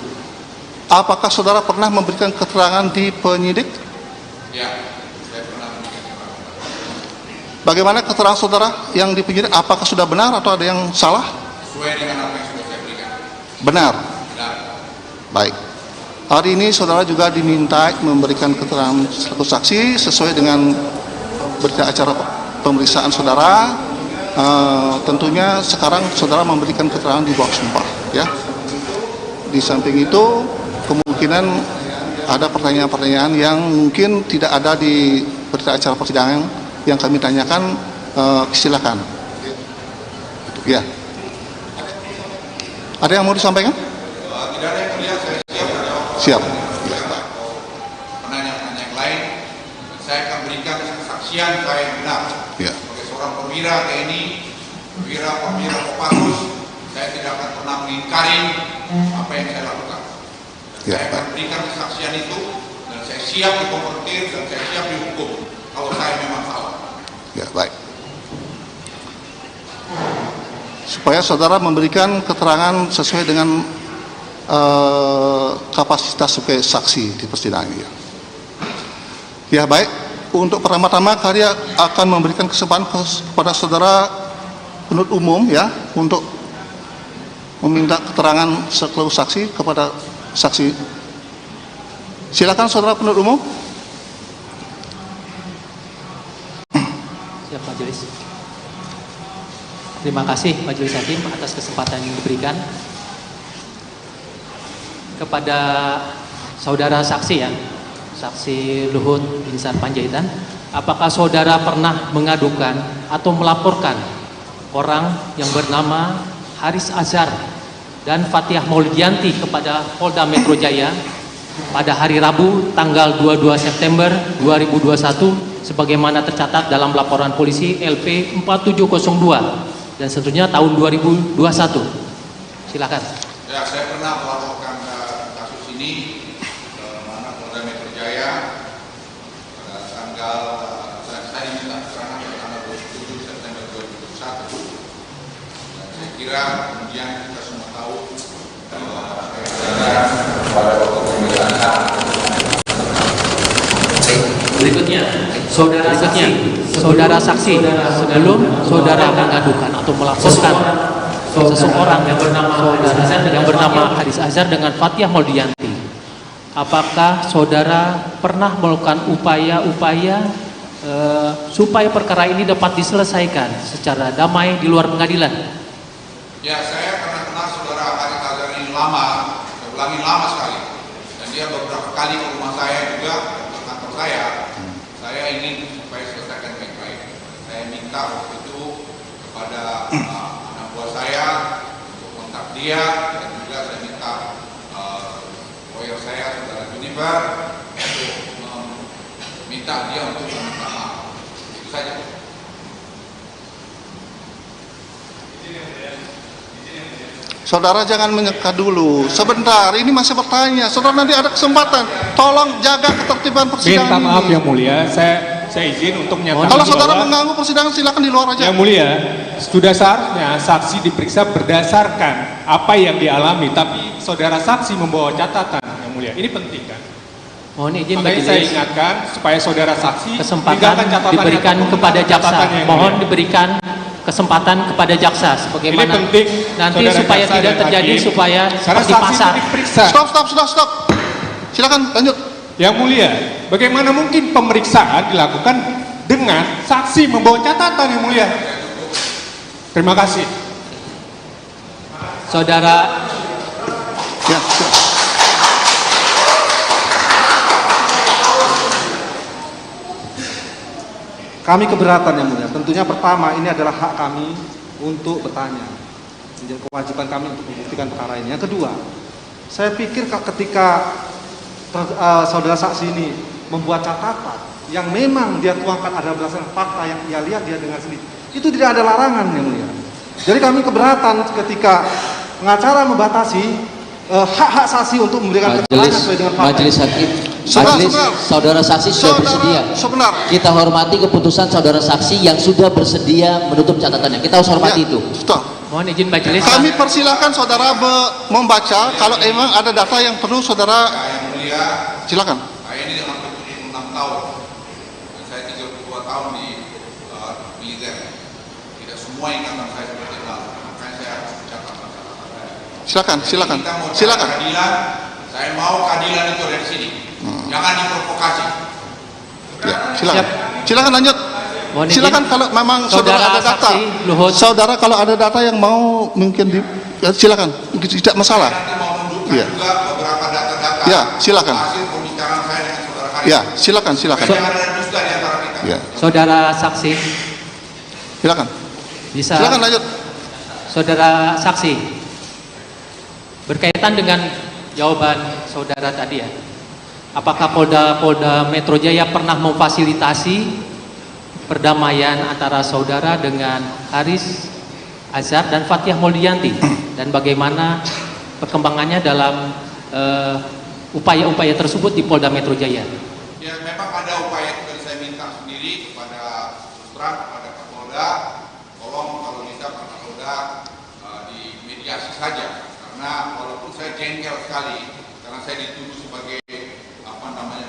[SPEAKER 4] Apakah saudara pernah memberikan keterangan di penyidik?
[SPEAKER 11] Ya, saya pernah memberikan keterangan.
[SPEAKER 4] Bagaimana keterangan saudara yang di penyidik? Apakah sudah benar atau ada yang salah?
[SPEAKER 11] Sesuai dengan apa yang sudah saya berikan.
[SPEAKER 4] Benar.
[SPEAKER 11] Benar.
[SPEAKER 4] Baik. Hari ini saudara juga diminta memberikan keterangan selaku saksi sesuai dengan berita acara pemeriksaan saudara. Tentunya sekarang saudara memberikan keterangan di bawah sumpah, ya. Di samping itu kemungkinan ada pertanyaan-pertanyaan yang mungkin tidak ada di berita acara persidangan yang kami tanyakan. Silakan. Ya. Ada yang mau disampaikan?
[SPEAKER 11] Tidak ada yang melihat, saya siap menjawab.
[SPEAKER 4] Siap.
[SPEAKER 11] Pertanyaan yang lain, saya akan berikan kesaksian saya yang benar.
[SPEAKER 4] Ya.
[SPEAKER 11] Sebagai seorang perwira TNI, perwira Kopassus, saya tidak akan pernah mengingkari apa yang saya lakukan.
[SPEAKER 4] Ya,
[SPEAKER 11] saya akan berikan kesaksian itu dan saya siap dikonfrontir dan saya siap dihukum kalau saya memang salah.
[SPEAKER 4] Ya, baik. Supaya saudara memberikan keterangan sesuai dengan kapasitas sebagai saksi di persidangan ini. Ya, baik. Untuk pertama-tama kami akan memberikan kesempatan kepada saudara penuntut umum, ya, untuk meminta keterangan selaku saksi kepada saksi. Silakan saudara penuntut umum.
[SPEAKER 3] Siap majelis. Terima kasih majelis hakim atas kesempatan yang diberikan kepada saudara saksi, ya, saksi Luhut Binsar Panjaitan. Apakah saudara pernah mengadukan atau melaporkan orang yang bernama Haris Azhar dan Fatihah Maulidianti kepada Polda Metro Jaya pada hari Rabu tanggal 22 September 2021 sebagaimana tercatat dalam laporan polisi LP 4702 dan seterusnya tahun 2021. Silakan.
[SPEAKER 11] Ya, saya pernah melaporkan kasus ini ke mana Polda Metro Jaya pada tanggal saya diminta keterangan pada tanggal 27 September kira kemudian kita semua tahu pada waktu pemeriksaan.
[SPEAKER 3] Berikutnya, saudara saksi sebelum saudara mengadukan atau melaporkan seseorang yang bernama Haris Azhar dengan Fathiyah Maulidiyanti, apakah saudara pernah melakukan upaya-upaya supaya perkara ini dapat diselesaikan secara damai di luar pengadilan?
[SPEAKER 11] Ya, saya karena kenal saudara Haris Azhar ini lama, saya ulangi lama sekali, dan dia beberapa kali ke rumah saya juga, ke kantor saya ingin supaya selesaikan baik-baik. Saya minta waktu itu kepada anak buah saya untuk kontak dia, dan juga saya minta lawyer saya, saudara Juniper, untuk minta dia untuk meminta maaf. Itu saja.
[SPEAKER 4] Saudara jangan menyeka dulu. Sebentar, ini masih bertanya. Saudara nanti ada kesempatan. Tolong jaga ketertiban persidangan.
[SPEAKER 12] Minta maaf yang mulia, saya izin untuk menyatakan.
[SPEAKER 4] Kalau saudara mengganggu persidangan silakan di luar aja.
[SPEAKER 12] Yang mulia, sudah seharusnya saksi diperiksa berdasarkan apa yang dialami, tapi saudara saksi membawa catatan yang mulia. Ini penting kan?
[SPEAKER 3] Mohon izin
[SPEAKER 12] Makanya saya ingatkan supaya saudara saksi
[SPEAKER 3] kesempatan diberikan kepada jaksa. Mohon diberikan kesempatan kepada jaksa sebagaimana
[SPEAKER 12] ini penting,
[SPEAKER 3] nanti supaya tidak terjadi hakim, supaya seperti pasar.
[SPEAKER 4] Stop. Silakan lanjut.
[SPEAKER 12] Yang mulia, bagaimana mungkin pemeriksaan dilakukan dengan saksi membawa catatan yang mulia? Terima kasih.
[SPEAKER 3] Saudara.
[SPEAKER 4] Ya.
[SPEAKER 13] Kami keberatan yang mulia. Tentunya pertama ini adalah hak kami untuk bertanya. Menjadi kewajiban kami untuk membuktikan perkara ini. Yang kedua, saya pikir ketika saudara saksi ini membuat catatan yang memang dia tuangkan ada berdasarkan fakta yang ia lihat dia dengan sendiri, itu tidak ada larangan yang mulia. Jadi kami keberatan ketika pengacara membatasi hak-hak saksi untuk memberikan keterangan sesuai dengan fakta.
[SPEAKER 5] Majelis hakim, saudara saksi sudah bersedia. Kita hormati keputusan saudara saksi yang sudah bersedia menutup catatannya. Kita harus hormati itu.
[SPEAKER 3] Mohon izin majelis.
[SPEAKER 4] Kami persilahkan saudara membaca. Kalau emang ada data yang perlu saudara, silakan.
[SPEAKER 11] Saya ini hampir 76 tahun. Saya 32 tahun di militer. Tidak semua ingatan saya seperti itu. Makanya saya catatan.
[SPEAKER 4] Silakan.
[SPEAKER 11] Keadilan, saya mau keadilan itu dari sini. Jangan diprovokasi.
[SPEAKER 4] Ya, silakan lanjut. Silakan kalau memang saudara ada data. Saudara kalau ada data yang mau mungkin silakan. Tidak masalah. Iya.
[SPEAKER 11] Juga beberapa data-data.
[SPEAKER 4] Ya, silakan.
[SPEAKER 11] Hasil pembicaraan saya dengan saudara Haris.
[SPEAKER 4] Ya, silakan.
[SPEAKER 11] Jangan ada dusta di antara kita.
[SPEAKER 4] Ya.
[SPEAKER 3] Saudara saksi.
[SPEAKER 4] Silakan. Silakan lanjut.
[SPEAKER 3] Saudara saksi. Berkaitan dengan jawaban saudara tadi ya, apakah Polda Metro Jaya pernah memfasilitasi perdamaian antara saudara dengan Haris Azhar dan Fathiyah Maulidiyanti, dan bagaimana perkembangannya dalam upaya-upaya tersebut di Polda Metro Jaya?
[SPEAKER 11] Ya, memang ada upaya yang saya minta sendiri kepada Sutra, kepada Kapolda, tolong kalau bisa Pak Kapolda di mediasi saja. Karena walaupun saya jengkel sekali karena saya dituduh sebagai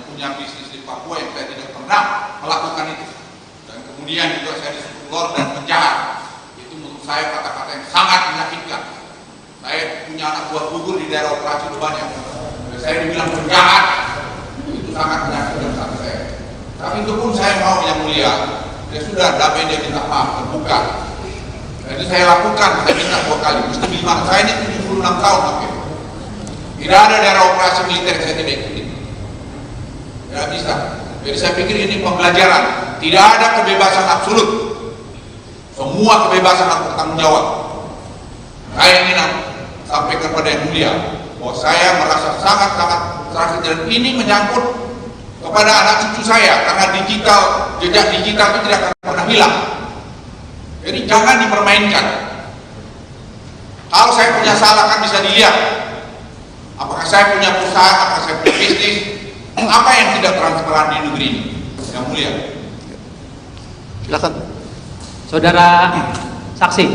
[SPEAKER 11] punya bisnis di Papua yang saya tidak pernah melakukan itu, dan kemudian juga saya disebut lord dan penjahat, itu menurut saya kata-kata yang sangat menyakitkan. Saya punya anak buah gugur di daerah operasi banyak, dan saya dibilang penjahat, itu sangat menyakitkan sama saya. Tapi itu pun saya mau yang mulia, ya sudah damai dia minta maaf terbuka. Jadi saya lakukan, saya minta 2 kali, mesti gimana? Saya ini 76 tahun, oke. Tidak ada daerah operasi militer yang saya tidak ikuti. Tidak bisa. Jadi saya pikir ini pembelajaran. Tidak ada kebebasan absolut. Semua kebebasan harus bertanggung jawab. Saya ingin sampaikan kepada yang mulia bahwa saya merasa sangat-sangat sakit, dan ini menyangkut kepada anak cucu saya, karena jejak digital itu tidak akan pernah hilang. Jadi jangan dipermainkan. Kalau saya punya salah kan bisa dilihat. Apakah saya punya perusahaan, apakah saya punya bisnis, apa yang tidak transparan di negeri ini? Yang mulia.
[SPEAKER 4] Silakan.
[SPEAKER 3] Saudara saksi,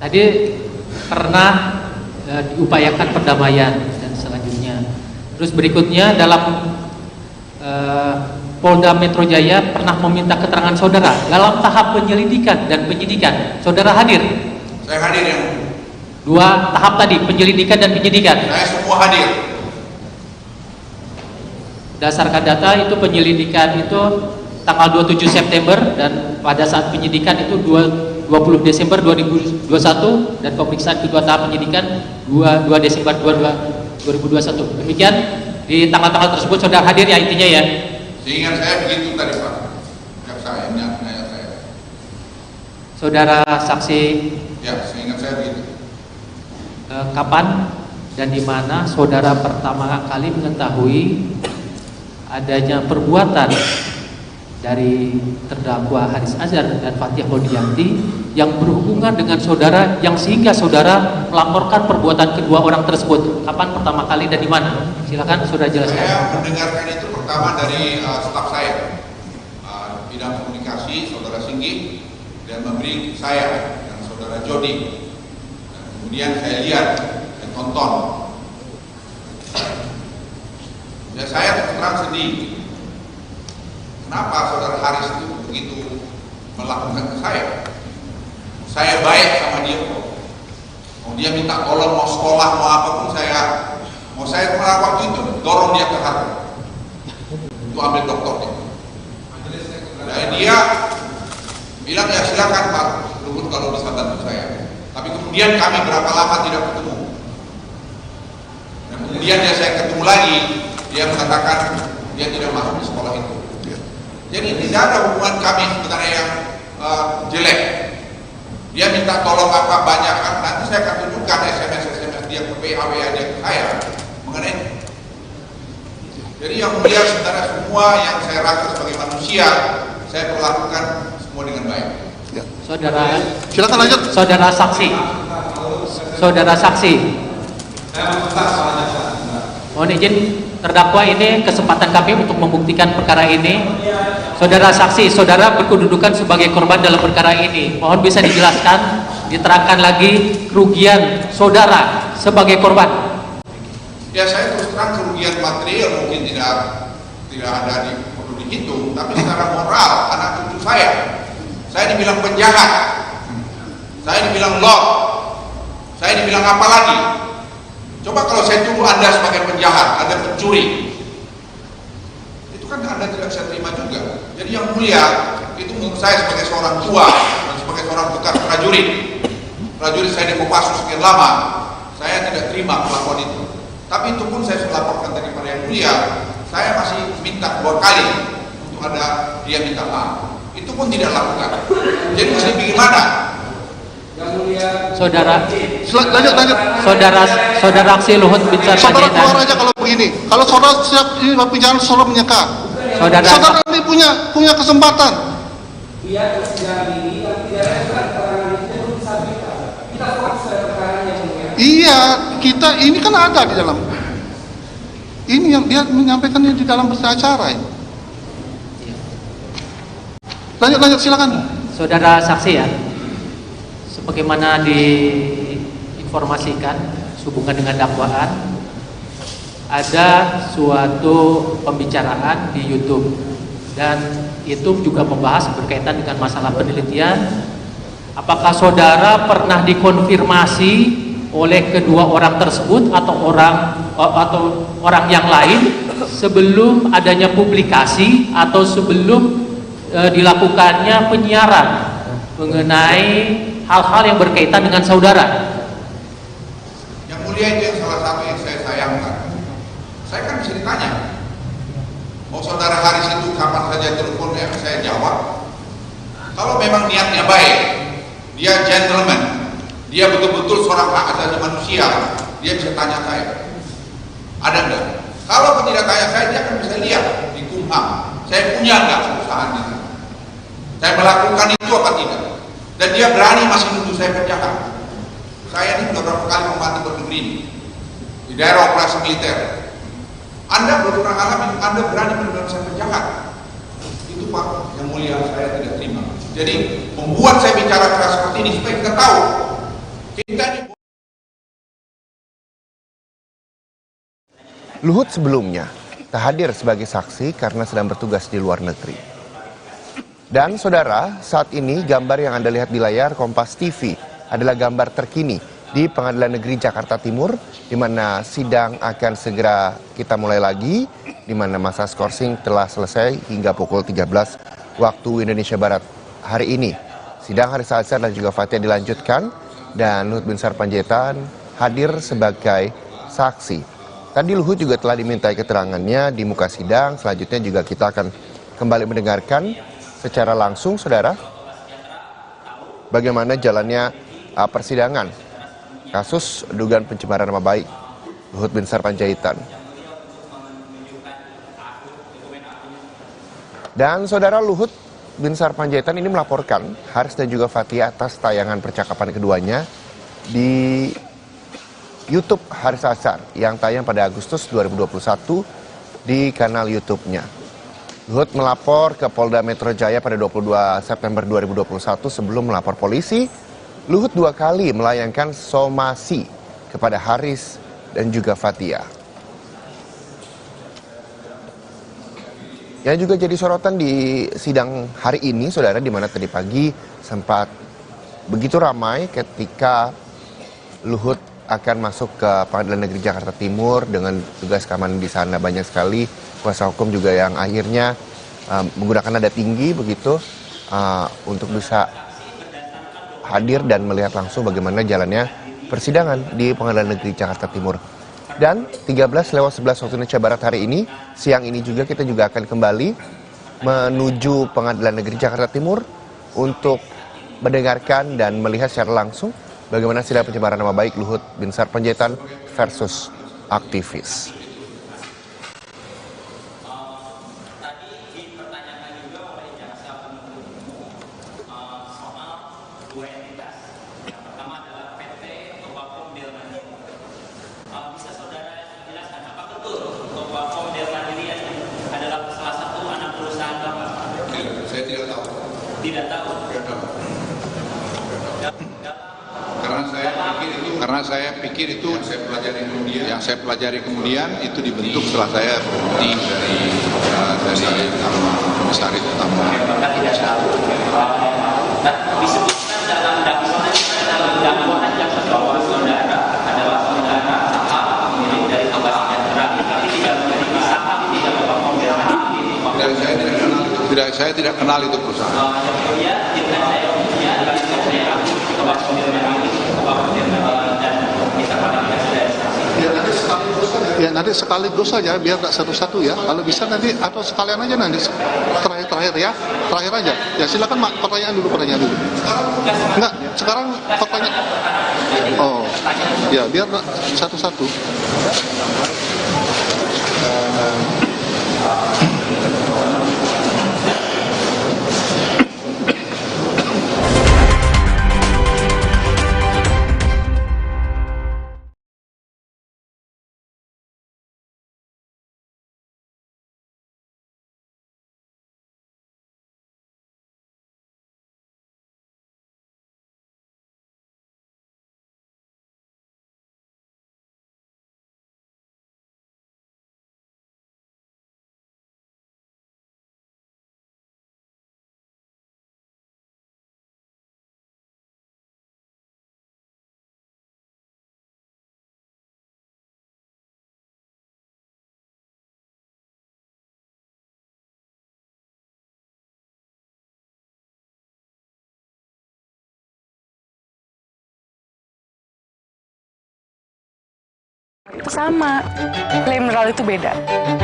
[SPEAKER 3] Tadi pernah diupayakan perdamaian dan selanjutnya. Terus berikutnya dalam Polda Metro Jaya pernah meminta keterangan saudara dalam tahap penyelidikan dan penyidikan. Saudara hadir?
[SPEAKER 11] Saya hadir yang
[SPEAKER 3] dua tahap tadi, penyelidikan dan penyidikan.
[SPEAKER 11] Saya semua hadir.
[SPEAKER 3] Berdasarkan data itu penyelidikan itu tanggal 27 September dan pada saat penyidikan itu 20 Desember 2021 dan pemeriksaan kedua tahap penyidikan 2 Desember 2021. Demikian di tanggal-tanggal tersebut saudara hadir ya intinya ya.
[SPEAKER 11] Seingat saya begitu tadi Pak. Jaksa yang nanya saya.
[SPEAKER 3] Saudara saksi.
[SPEAKER 11] Ya, seingat saya begitu.
[SPEAKER 3] Kapan dan di mana saudara pertama kali mengetahui adanya perbuatan dari terdakwa Haris Azhar dan Fathiyah Laudiyanti yang berhubungan dengan saudara yang sehingga saudara melaporkan perbuatan kedua orang tersebut? Kapan pertama kali dan di mana? Silakan saudara jelaskan.
[SPEAKER 11] Saya mendengarkan itu pertama dari staf saya, bidang komunikasi saudara Singgi, dan memberi saya dan saudara Jody. Dan kemudian saya lihat dan tonton. Ya saya terus sedih. Kenapa saudara Haris itu begitu melakukan ke saya? Saya baik sama dia kok. Mau dia minta tolong, mau sekolah, mau apapun saya waktu itu dorong dia ke Harvard. Itu ambil doktornya. Dan dia bilang ya silakan Pak Luhut kalau bisa bantu saya. Tapi kemudian kami berapa lama tidak ketemu. Dan kemudian saya ketemu lagi, dia mengatakan dia tidak masuk di sekolah itu. Jadi tidak ada hubungan kami sebenarnya yang jelek. Dia minta tolong apa banyak kan, nanti saya akan tunjukkan SMS dia ke WA dia ke saya mengenai. Jadi yang mulia sebenarnya semua yang saya rasa sebagai manusia saya perlakukan semua dengan baik.
[SPEAKER 4] Ya.
[SPEAKER 3] Saudara,
[SPEAKER 4] silakan lanjut.
[SPEAKER 3] Saudara saksi. Saudara saksi. Mohon izin terdakwa ini kesempatan kami untuk membuktikan perkara ini. Saudara saksi, saudara berkedudukan sebagai korban dalam perkara ini. Mohon bisa dijelaskan, diterangkan lagi kerugian saudara sebagai korban.
[SPEAKER 11] Ya saya terus terang kerugian material mungkin tidak ada perlu dihitung, tapi secara moral anak cucu saya dibilang penjahat, saya dibilang lot, saya dibilang apa lagi? Coba kalau saya tuduh Anda sebagai penjahat, Anda pencuri, itu kan Anda tidak bisa terima juga. Jadi yang mulia, itu menurut saya sebagai seorang tua dan sebagai seorang bekas prajurit saya di Kopassus sekian lama, saya tidak terima perlakuan itu. Tapi itu pun saya sudah laporkan tadi pada yang mulia, saya masih minta 2 kali untuk ada dia minta maaf. Itu pun tidak lakukan. Jadi mesti bagaimana?
[SPEAKER 7] Yang mulia,
[SPEAKER 3] saudara,
[SPEAKER 4] lanjut.
[SPEAKER 3] Saudara aksi Luhut Binsar Panjaitan.
[SPEAKER 4] Saudara keluar aja kalau begini. Kalau saudara siap ini bicara saudara menyeka. Saudara ini punya kesempatan.
[SPEAKER 7] Iya, persidangan ini tidak ada keterangan itu belum disampaikan. Kita fokus pada perkara yang mulia.
[SPEAKER 4] Iya, kita ini kan ada di dalam. Ini yang dia menyampaikannya di dalam acara ya. Lanjut silakan.
[SPEAKER 3] Saudara saksi ya. Sebagaimana diinformasikan sehubungan dengan dakwaan, ada suatu pembicaraan di YouTube dan itu juga membahas berkaitan dengan masalah penelitian. Apakah saudara pernah dikonfirmasi oleh kedua orang tersebut atau orang yang lain sebelum adanya publikasi atau sebelum dilakukannya penyiaran mengenai hal-hal yang berkaitan dengan saudara?
[SPEAKER 11] Yang mulia itu yang salah satu yang saya sayangkan. Saya kan bisa ditanya, mau saudara Haris itu kapan saja telepon yang saya jawab. Kalau memang niatnya baik, dia gentleman, dia betul-betul seorang hak asasi manusia, dia bisa tanya saya. Ada enggak? Kalau tidak tanya saya, dia akan bisa lihat di Kumham. Saya punya enggak perusahaan itu? Saya melakukan itu apa tidak? Dan dia berani masih menuduh saya penjahat. Saya ini sudah berapa kali membantu bernegeri ini di daerah operasi militer. Anda belum pernah alami, Anda berani menuduh saya penjahat. Itu Pak, yang mulia saya tidak terima. Jadi membuat saya bicara keras seperti ini supaya kita tahu
[SPEAKER 14] Luhut sebelumnya tak hadir sebagai saksi karena sedang bertugas di luar negeri. Dan saudara, saat ini gambar yang Anda lihat di layar Kompas TV adalah gambar terkini di Pengadilan Negeri Jakarta Timur, di mana sidang akan segera kita mulai lagi, di mana masa skorsing telah selesai hingga pukul 13 waktu Indonesia Barat hari ini. Sidang Haris Azhar dan juga Fathia dilanjutkan dan Luhut Binsar Panjaitan hadir sebagai saksi. Tadi Luhut juga telah dimintai keterangannya di muka sidang. Selanjutnya juga kita akan kembali mendengarkan secara langsung, saudara, bagaimana jalannya persidangan kasus dugaan pencemaran nama baik Luhut Binsar Panjaitan. Dan saudara, Luhut Binsar Panjaitan ini melaporkan Haris dan juga Fathia atas tayangan percakapan keduanya di YouTube Haris Azhar yang tayang pada Agustus 2021 di kanal YouTube-nya. Luhut melapor ke Polda Metro Jaya pada 22 September 2021 sebelum melapor polisi. Luhut 2 kali melayangkan somasi kepada Haris dan juga Fathia. Yang juga jadi sorotan di sidang hari ini, saudara, di mana tadi pagi sempat begitu ramai ketika Luhut akan masuk ke Pengadilan Negeri Jakarta Timur dengan tugas keamanan di sana. Banyak sekali kuasa hukum juga yang akhirnya menggunakan nada tinggi begitu untuk bisa hadir dan melihat langsung bagaimana jalannya persidangan di Pengadilan Negeri Jakarta Timur. Dan 13:11 waktu Indonesia Barat hari ini, siang ini juga kita juga akan kembali menuju Pengadilan Negeri Jakarta Timur untuk mendengarkan dan melihat secara langsung bagaimana sidang pencemaran nama baik Luhut Binsar Panjaitan versus aktivis.
[SPEAKER 11] Karena saya pikir itu yang saya pelajari kemudian itu dibentuk setelah saya berhenti dari komisaris utama.
[SPEAKER 5] Disebutkan dalam dakwaan yang bahwa saudara adalah saudara saham milik dari Abbas Sejahtera, tapi tidak memiliki saham tidak Bapak Pembela.
[SPEAKER 11] Saya tidak kenal itu perusahaan.
[SPEAKER 4] Ya nanti sekaligus saja biar tak satu-satu ya. Kalau bisa nanti atau sekalian aja nanti terakhir ya. Terakhir aja. Ya silakan Mak, pertanyaan dulu. Enggak, sekarang pertanyaan. Oh. Ya, biar satu-satu.
[SPEAKER 15] Itu sama. Le mineral itu beda.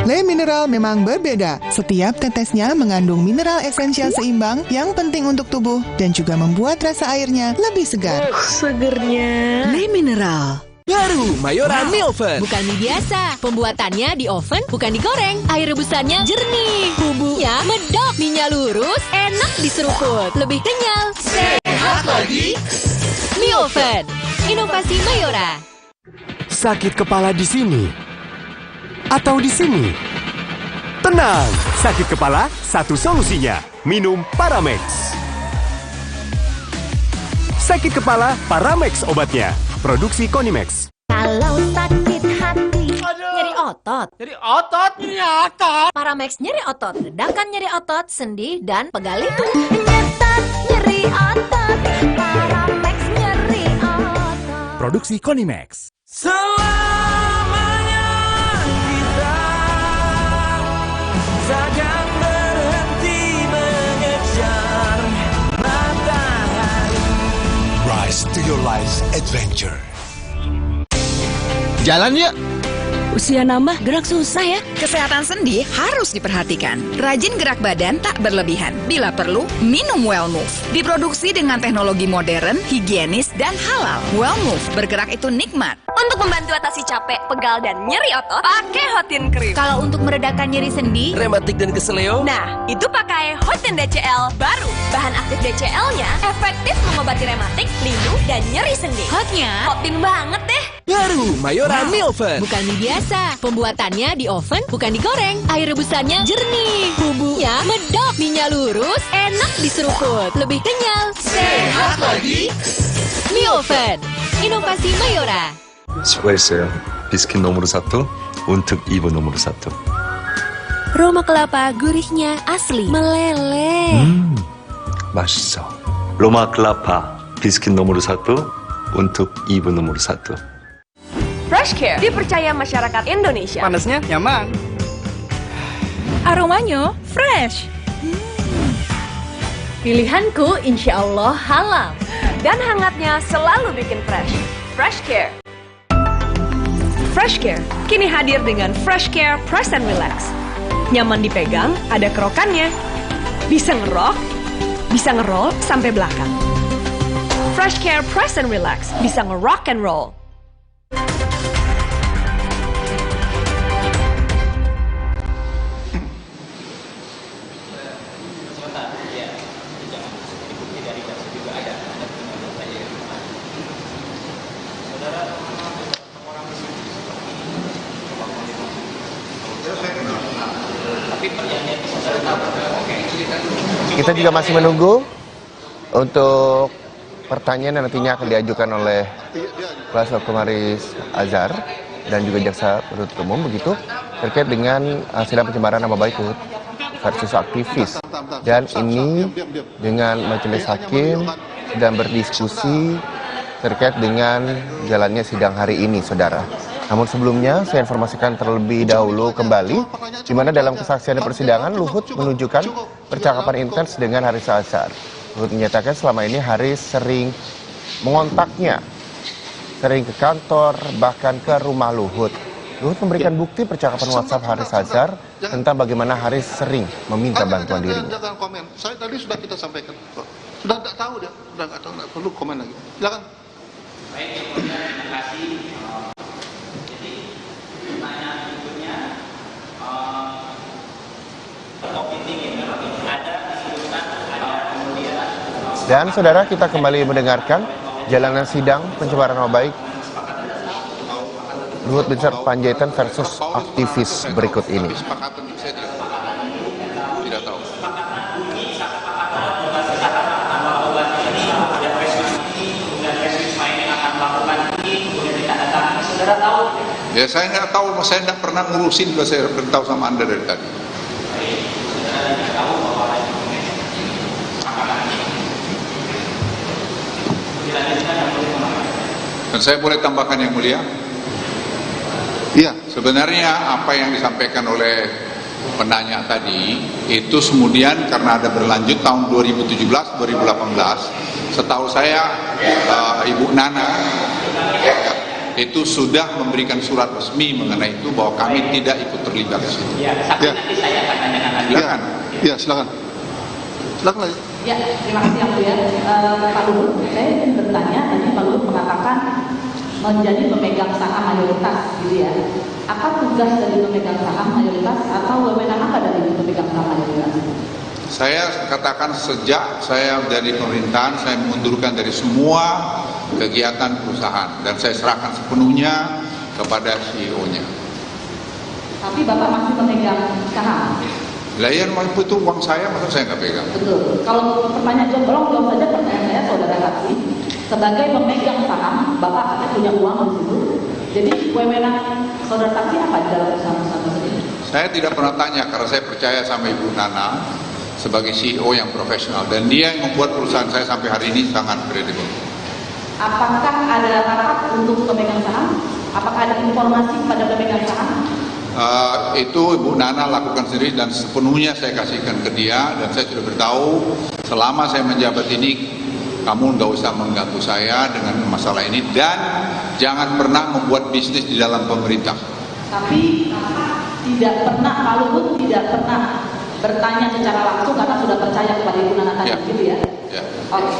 [SPEAKER 16] Le mineral memang berbeda. Setiap tetesnya mengandung mineral esensial seimbang yang penting untuk tubuh dan juga membuat rasa airnya lebih segar.
[SPEAKER 15] Segernya.
[SPEAKER 17] Le mineral.
[SPEAKER 18] Baru Mayora mie oven.
[SPEAKER 17] Bukan mie biasa. Pembuatannya di oven, bukan digoreng. Air rebusannya jernih. Bumbunya medok. Mie-nya lurus, enak diseruput. Lebih kenyal. Sehat lagi. Mie oven. Inovasi Mayora.
[SPEAKER 18] Sakit kepala di sini atau di sini? Tenang, sakit kepala satu solusinya. Minum Paramex. Sakit kepala, Paramex obatnya. Produksi Konimex.
[SPEAKER 17] Kalau sakit hati, nyeri otot, Paramex nyeri otot, redakan nyeri otot, sendi, dan pegal itu. Nyeri otot, Paramex nyeri otot.
[SPEAKER 18] Produksi Konimex.
[SPEAKER 19] Selamanya kita takkan berhenti mengejar matahari.
[SPEAKER 20] Rise to your life's adventure.
[SPEAKER 21] Jalan yuk.
[SPEAKER 22] Usia nambah, gerak susah ya. Kesehatan sendi harus diperhatikan. Rajin gerak badan tak berlebihan. Bila perlu, minum Wellmove. Diproduksi dengan teknologi modern, higienis, dan halal. Wellmove, bergerak itu nikmat.
[SPEAKER 17] Untuk membantu atasi capek, pegal, dan nyeri otot, pakai Hotin Cream. Kalau untuk meredakan nyeri sendi,
[SPEAKER 21] Rematik dan keseleo.
[SPEAKER 17] nah, itu pakai Hotin DCL baru. Bahan aktif DCL-nya efektif mengobati rematik, linu, dan nyeri sendi. Hotnya, Hotin banget deh.
[SPEAKER 21] Baru Mayora Mie Oven.
[SPEAKER 17] Bukan mie biasa. Pembuatannya di oven, bukan digoreng. Air rebusannya jernih. Bumbunya medok. Mie-nya lurus, enak diseruput. Lebih kenyal. Sehat lagi. Mie Oven. Inovasi Mayora.
[SPEAKER 23] 수고했어요. 비스킷 nomor 1 untuk ibu nomor 1.
[SPEAKER 17] Roma kelapa gurihnya asli, meleleh.
[SPEAKER 23] 맛있어. 로마 클라파 비스킷 nomor 1 untuk ibu nomor 1.
[SPEAKER 17] Fresh Care dipercaya masyarakat Indonesia.
[SPEAKER 21] Panasnya nyaman.
[SPEAKER 22] Aromanya fresh.
[SPEAKER 17] Pilihanku insya Allah halal. Dan hangatnya selalu bikin fresh. Fresh Care. Fresh Care kini hadir dengan Fresh Care Press and Relax. Nyaman dipegang, ada kerokannya. Bisa ngerok, bisa ngeroll sampai belakang. Fresh Care Press and Relax bisa ngerock and roll.
[SPEAKER 14] Kita juga masih menunggu untuk pertanyaan yang nantinya akan diajukan oleh Kuasa Hukum Haris Azhar dan juga Jaksa Penuntut Umum begitu terkait dengan sidang pencemaran nama baik Luhut versus aktivis. Dan ini dengan majelis hakim sedang berdiskusi terkait dengan jalannya sidang hari ini, saudara. Namun sebelumnya saya informasikan terlebih dahulu kembali di mana dalam kesaksian di persidangan Luhut menunjukkan percakapan intens dengan Haris Azhar. Luhut menyatakan selama ini Haris sering mengontaknya, sering ke kantor, bahkan ke rumah Luhut. Luhut memberikan bukti percakapan WhatsApp Haris Azhar tentang bagaimana Haris sering meminta bantuan dirinya.
[SPEAKER 4] Jangan komen. Saya tadi sudah kita sampaikan. Sudah tidak tahu dia, sudah nggak tahu, nggak perlu komen lagi. Silakan.
[SPEAKER 3] Baik, terima kasih. Jadi pertanyaan berikutnya, kopi dingin ada disebutkan ada kemudian.
[SPEAKER 14] Dan saudara, kita kembali mendengarkan jalanan sidang pencemaran nama baik Luhut Binsar Panjaitan versus aktivis berikut ini.
[SPEAKER 4] Tidak tahu. Ya saya nggak tahu, saya nggak pernah ngurusin, kalau saya beritahu sama Anda dari tadi. Dan saya boleh tambahkan yang mulia? Iya, sebenarnya apa yang disampaikan oleh penanya tadi itu kemudian karena ada berlanjut tahun 2017-2018, setahu saya Ibu Nana itu sudah memberikan surat resmi mengenai itu bahwa kami tidak ikut terlibat di situ.
[SPEAKER 3] Ya, tapi nanti saya akan tanyakan lagi.
[SPEAKER 4] Silakan. Ya, silakan. Silakan lagi.
[SPEAKER 24] Ya, terima kasih yang mulia. Pak Luhut, saya ingin bertanya, tadi Pak Luhut mengatakan menjadi pemegang saham mayoritas, gitu ya. Apa tugas dari pemegang saham mayoritas atau wewenang apa dari pemegang saham mayoritas?
[SPEAKER 4] Saya katakan sejak saya dari pemerintahan, saya mengundurkan dari semua kegiatan perusahaan dan saya serahkan sepenuhnya kepada CEO-nya.
[SPEAKER 24] Tapi Bapak masih pemegang saham?
[SPEAKER 4] Layan itu uang saya, masa saya nggak pegang?
[SPEAKER 24] Betul. Kalau pertanyaan jawab, tolong jawab saja pertanyaan saya, saudara saksi. sebagai pemegang saham, Bapak katanya punya uang di situ. Jadi wewenang saudara saksi apa di dalam perusahaan tersebut?
[SPEAKER 11] Saya tidak pernah tanya karena saya percaya sama Ibu Nana sebagai CEO yang profesional dan dia yang membuat perusahaan saya sampai hari ini sangat kredibel.
[SPEAKER 24] Apakah ada rapat untuk pemegang saham? Apakah ada informasi pada pemegang saham?
[SPEAKER 11] Itu Ibu Nana lakukan sendiri dan sepenuhnya saya kasihkan ke dia dan saya sudah beritahu selama saya menjabat ini kamu nggak usah mengganggu saya dengan masalah ini dan jangan pernah membuat bisnis di dalam pemerintah.
[SPEAKER 24] Tapi tidak pernah, Pak Luhut tidak pernah bertanya secara langsung karena sudah percaya kepada Ibu Nana tadi, gitu ya?
[SPEAKER 11] Ya.
[SPEAKER 24] Oke.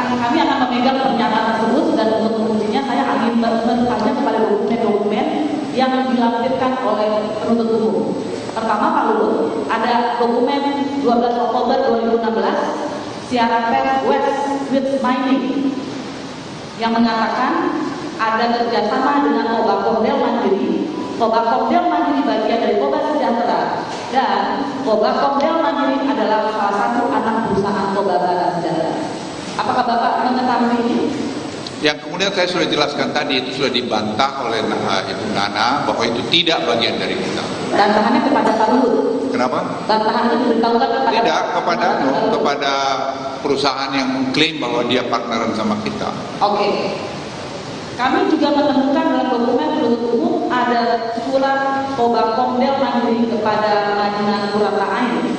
[SPEAKER 24] Kami akan memegang pernyataan tersebut dan untuk mengujinya saya ingin bertanya kepada dokumen-dokumen yang dilampirkan oleh penuntut umum. Pertama, Pak Luhut, ada dokumen 12 Oktober 2016 siaran pers West with Mining yang mengatakan ada kerjasama dengan Kobakomdel Mandiri. Kobakomdel Mandiri bagian dari Koba Sejahtera dan Kobakomdel Mandiri adalah salah satu anak perusahaan Koba Sejahtera. Apakah Bapak mengetahui ini?
[SPEAKER 11] Yang kemudian saya sudah jelaskan tadi itu sudah dibantah oleh Ibu Nana bahwa itu tidak bagian dari kita.
[SPEAKER 24] Bantahannya kepada Pak Luhut.
[SPEAKER 11] Kenapa?
[SPEAKER 24] Bantahan itu diberitahukan kepada
[SPEAKER 11] tidak kepada perusahaan yang mengklaim bahwa dia partneran sama kita.
[SPEAKER 24] Oke. Kami juga menemukan dalam dokumen penuntut umum ada surat Kobakomdel Mandiri kepada Madinah Surata Ain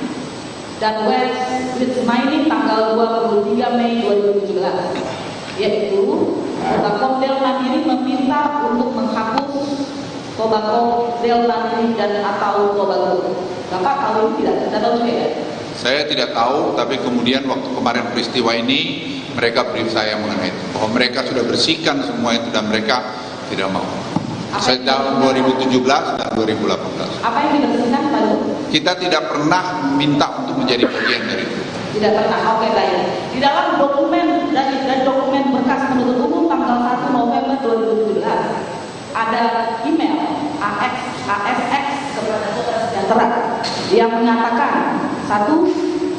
[SPEAKER 24] dan West with Mining tanggal 23 Mei 2017, yaitu Kobakomdel Mandiri meminta untuk menghapus Kobakomdel Mandiri dan atau Kobago. Bapak tahu ini tidak tahu juga ya?
[SPEAKER 11] Saya tidak tahu, tapi kemudian waktu kemarin peristiwa ini mereka brief saya mengenai itu bahwa mereka sudah bersihkan semua itu dan mereka tidak mau. Saya tahun 2017 dan 2018.
[SPEAKER 24] Apa yang dibersihkan Pak Luhut?
[SPEAKER 11] Kita tidak pernah minta untuk menjadi bagian dari itu.
[SPEAKER 24] Tidak pernah. Oke, baik. Di dalam dokumen dari dokumen berkas penuntut umum tanggal 1 November 2017 ada email ASX kepada Koba Sejahtera yang mengatakan satu,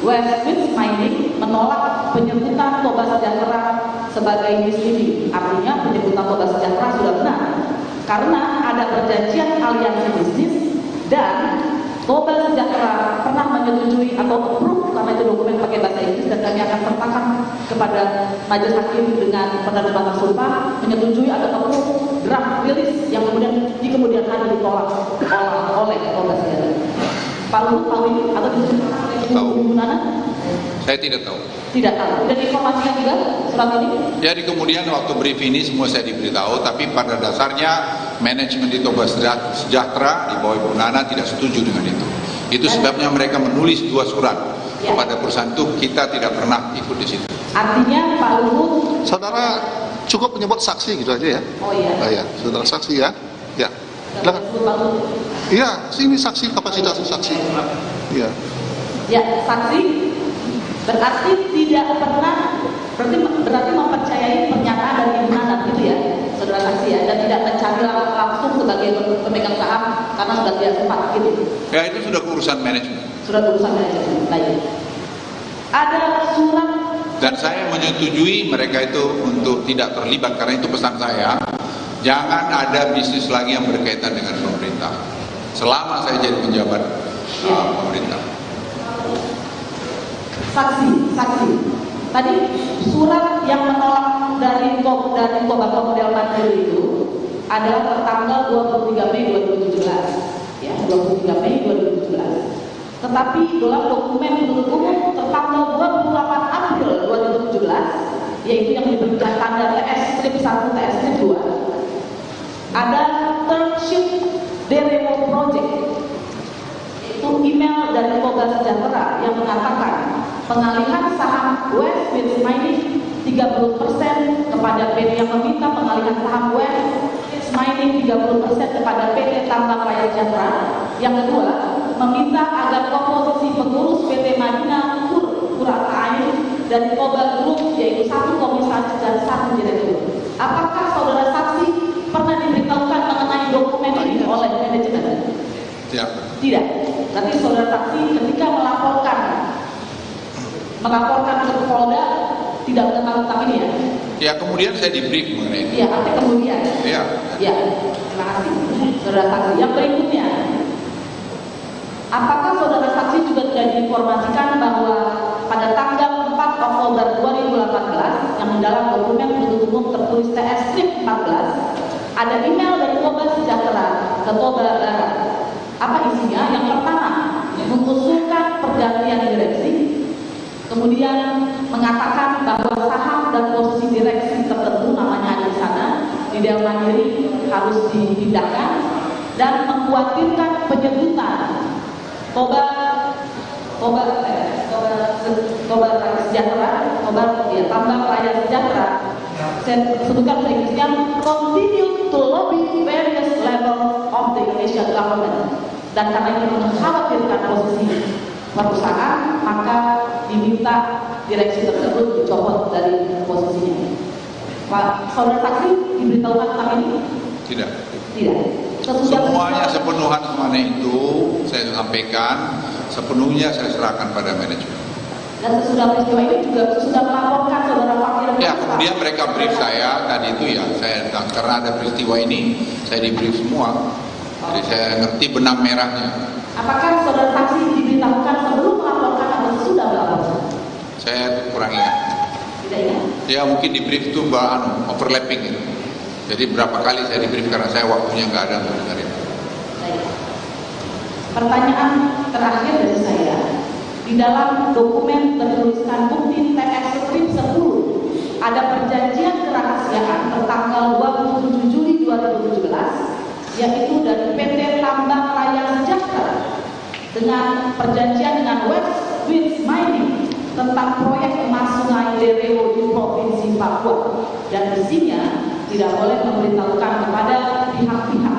[SPEAKER 24] West with Mining menolak penyebutan Koba Sejahtera sebagai misleading. Artinya penyebutan Koba Sejahtera sudah benar karena ada perjanjian aliansi bisnis dan Koba Sejahtera pernah menyetujui atau approve karena itu dokumen pakai bahasa Inggris dan kami akan sertakan kepada majelis hakim dengan penerbitan sumpah menyetujui atau approve draft rilis yang kemudian di kemudian hari ditolak oleh Koba Sejahtera. Pak Luhut tahu ini atau diceritakan oleh Ibu Nana?
[SPEAKER 11] Saya tidak tahu.
[SPEAKER 24] Tidak tahu. Dan informasinya juga surat ini?
[SPEAKER 11] Jadi kemudian waktu brief ini semua saya diberitahu, tapi pada dasarnya manajemen di Koba Sejahtera di bawah Ibu Nana tidak setuju dengan itu. Itu sebabnya mereka menulis 2 surat kepada perusahaan itu, kita tidak pernah ikut di situ.
[SPEAKER 24] Artinya Pak Luhut,
[SPEAKER 4] saudara cukup menyebut saksi gitu aja ya?
[SPEAKER 24] Oh iya.
[SPEAKER 4] Ya, saudara saksi ya? Ya. Iya, sini saksi, kapasitas saksi. Iya.
[SPEAKER 24] Ya, saksi berarti tidak pernah, berarti mempercayai pernyataan dari Ibu Nana gitu ya, saudara saksi ya, dan tidak mencari langsung sebagai pemegang saham karena sudah tidak sempat gitu.
[SPEAKER 11] Ya, itu sudah urusan manajemen.
[SPEAKER 24] Sudah urusan manajemen, baik. Ada surat.
[SPEAKER 11] Dan saya menyetujui mereka itu untuk tidak terlibat karena itu pesan saya. Jangan ada bisnis lagi yang berkaitan dengan pemerintah selama saya jadi penjabat pemerintah.
[SPEAKER 24] Saksi. Tadi surat yang menolak dari Kobakomdel Mandiri itu adalah tertanggal 23 Mei 2017. Ya, 23 Mei 2017. Tetapi dalam dokumen penuntut umum tertanggal 28 April 2017, yaitu yang diberikan tanda TS strip 1, TS strip 2. Ada term sheet demo project, yaitu email dari Koba Sejahtera yang mengatakan pengalihan saham West with Mining 30% kepada PT yang meminta pengalihan saham West with Mining 30% kepada PT Tambang Raya Sejahtera. Yang kedua, meminta agar komposisi pengurus PT Madinah Surata Ain dan Koba Group yaitu 1 komisaris dan 1 direktur. Apakah saudara saksi pernah diberitahukan mengenai dokumen ini oleh manajemen? Tidak. Berarti saudara saksi ketika melaporkan ke Polda tidak mengetahui tentang ini ya?
[SPEAKER 11] Ya kemudian saya di brief mengenai itu.
[SPEAKER 24] Iya, artinya kemudian.
[SPEAKER 11] Iya.
[SPEAKER 24] Ya, terima kasih. Saudara saksi. Yang berikutnya, apakah saudara saksi juga tidak diinformasikan bahwa pada tanggal 4 Oktober 2018 yang dalam dokumen penuntut umum tertulis TS-14 ada email dari Toba Sejahtera ke Toba Barat. Apa isinya? Yang pertama, mengusulkan pergantian direksi, kemudian mengatakan bahwa saham dan posisi direksi tertentu namanya di sana di Dewan Mandiri harus dipindahkan dan mengkhawatirkan penyebutan Toba Sejahtera, Tambang Raya Sejahtera. Saya sebutkan selanjutnya, continue to lobby various level of the Indonesian government. Dan karena ini mengkhawatirkan posisi perusahaan, maka diminta direksi tersebut dicopot dari posisinya. Pak, saudara saksi diberitahukan tentang ini?
[SPEAKER 11] Tidak.
[SPEAKER 24] Tidak.
[SPEAKER 11] Semuanya sepenuhnya itu saya sampaikan, sepenuhnya saya serahkan pada manajemen.
[SPEAKER 24] Dan sesudah peristiwa ini juga sudah melaporkan saudara Fakir.
[SPEAKER 11] Ya, kemudian mereka brief saya tadi itu ya, saya karena ada peristiwa ini, saya di brief semua. Jadi saya ngerti benang merahnya.
[SPEAKER 24] Apakah saudara saksi diberitahukan sebelum melaporkan atau sesudah melaporkan?
[SPEAKER 11] Saya kurang ingat.
[SPEAKER 24] Tidak ingat?
[SPEAKER 11] Ya mungkin di brief itu overlapping gitu. Jadi berapa kali saya di brief karena saya waktunya nggak ada untuk dengerin.
[SPEAKER 24] Baik. Pertanyaan terakhir dari saya. Di dalam dokumen bertuliskan bukti TS strip 10 ada perjanjian kerahasiaan tertanggal 27 Juli 2017 yaitu dari PT Tambang Raya Sejahtera dengan perjanjian dengan West Winds Mining tentang proyek emas Sungai Derewo di Provinsi Papua, dan isinya tidak boleh memberitahukan kepada pihak-pihak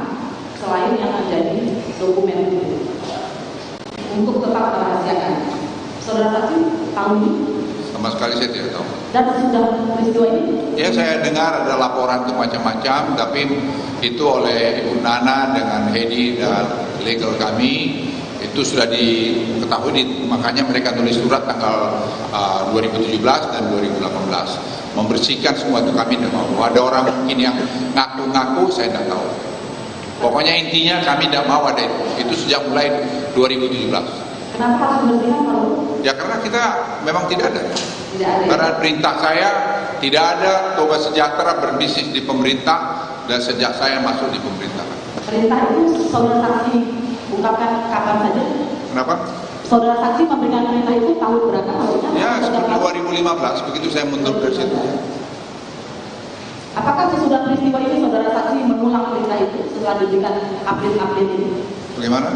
[SPEAKER 24] selain yang menjadi dokumen itu untuk tetap dirahasiakan. Saudara saksi tahu ini?
[SPEAKER 11] Sama sekali saya tidak tahu.
[SPEAKER 24] Dan sudah peristiwa ini?
[SPEAKER 11] Ya saya dengar ada laporan itu macam-macam, tapi itu oleh Ibu Nana dengan Hedi dan legal kami itu sudah diketahui, makanya mereka tulis surat tanggal 2017 dan 2018 membersihkan semua itu. Kami tidak mau. Ada orang mungkin yang ngaku-ngaku, saya tidak tahu. Pokoknya intinya kami tidak mau ada itu sejak mulai 2017.
[SPEAKER 24] Kenapa harus membersihkan kalau?
[SPEAKER 11] Ya karena kita memang tidak ada.
[SPEAKER 24] Tidak ada.
[SPEAKER 11] Karena perintah saya tidak ada Toba Sejahtera berbisnis di pemerintah dan sejak saya masuk di pemerintahan.
[SPEAKER 24] Perintah itu saudara saksi ungkapkan kapan saja?
[SPEAKER 11] Kenapa?
[SPEAKER 24] Saudara saksi memberikan perintah itu tahun berapa tahunnya?
[SPEAKER 11] Ya seperti 2015 begitu saya mundur dari situ.
[SPEAKER 24] Apakah sesudah peristiwa ini saudara saksi mengulang perintah itu setelah diberikan update ini?
[SPEAKER 11] Bagaimana?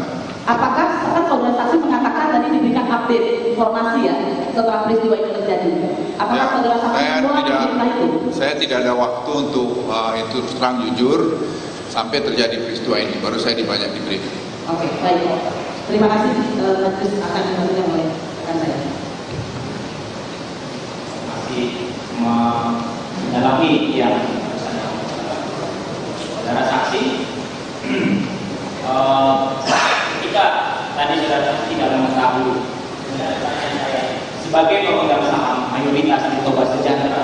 [SPEAKER 24] Apakah kan saudara saksi mengatakan tadi diberikan update informasi ya setelah peristiwa ini terjadi? Apakah
[SPEAKER 11] Ya,
[SPEAKER 24] saudara saksi mengulang perintah itu?
[SPEAKER 11] saya tidak ada waktu untuk itu terus terang jujur sampai terjadi peristiwa ini. Baru saya banyak di brief.
[SPEAKER 24] Oke, baik. Terima kasih. Majelis akan dilanjutkan oleh rekan saya.
[SPEAKER 10] Masih mendalami yang saudara saksi. Ketika tadi saudara saksi tidak mengetahui, sebagai pemegang saham mayoritas di Toba Sejahtera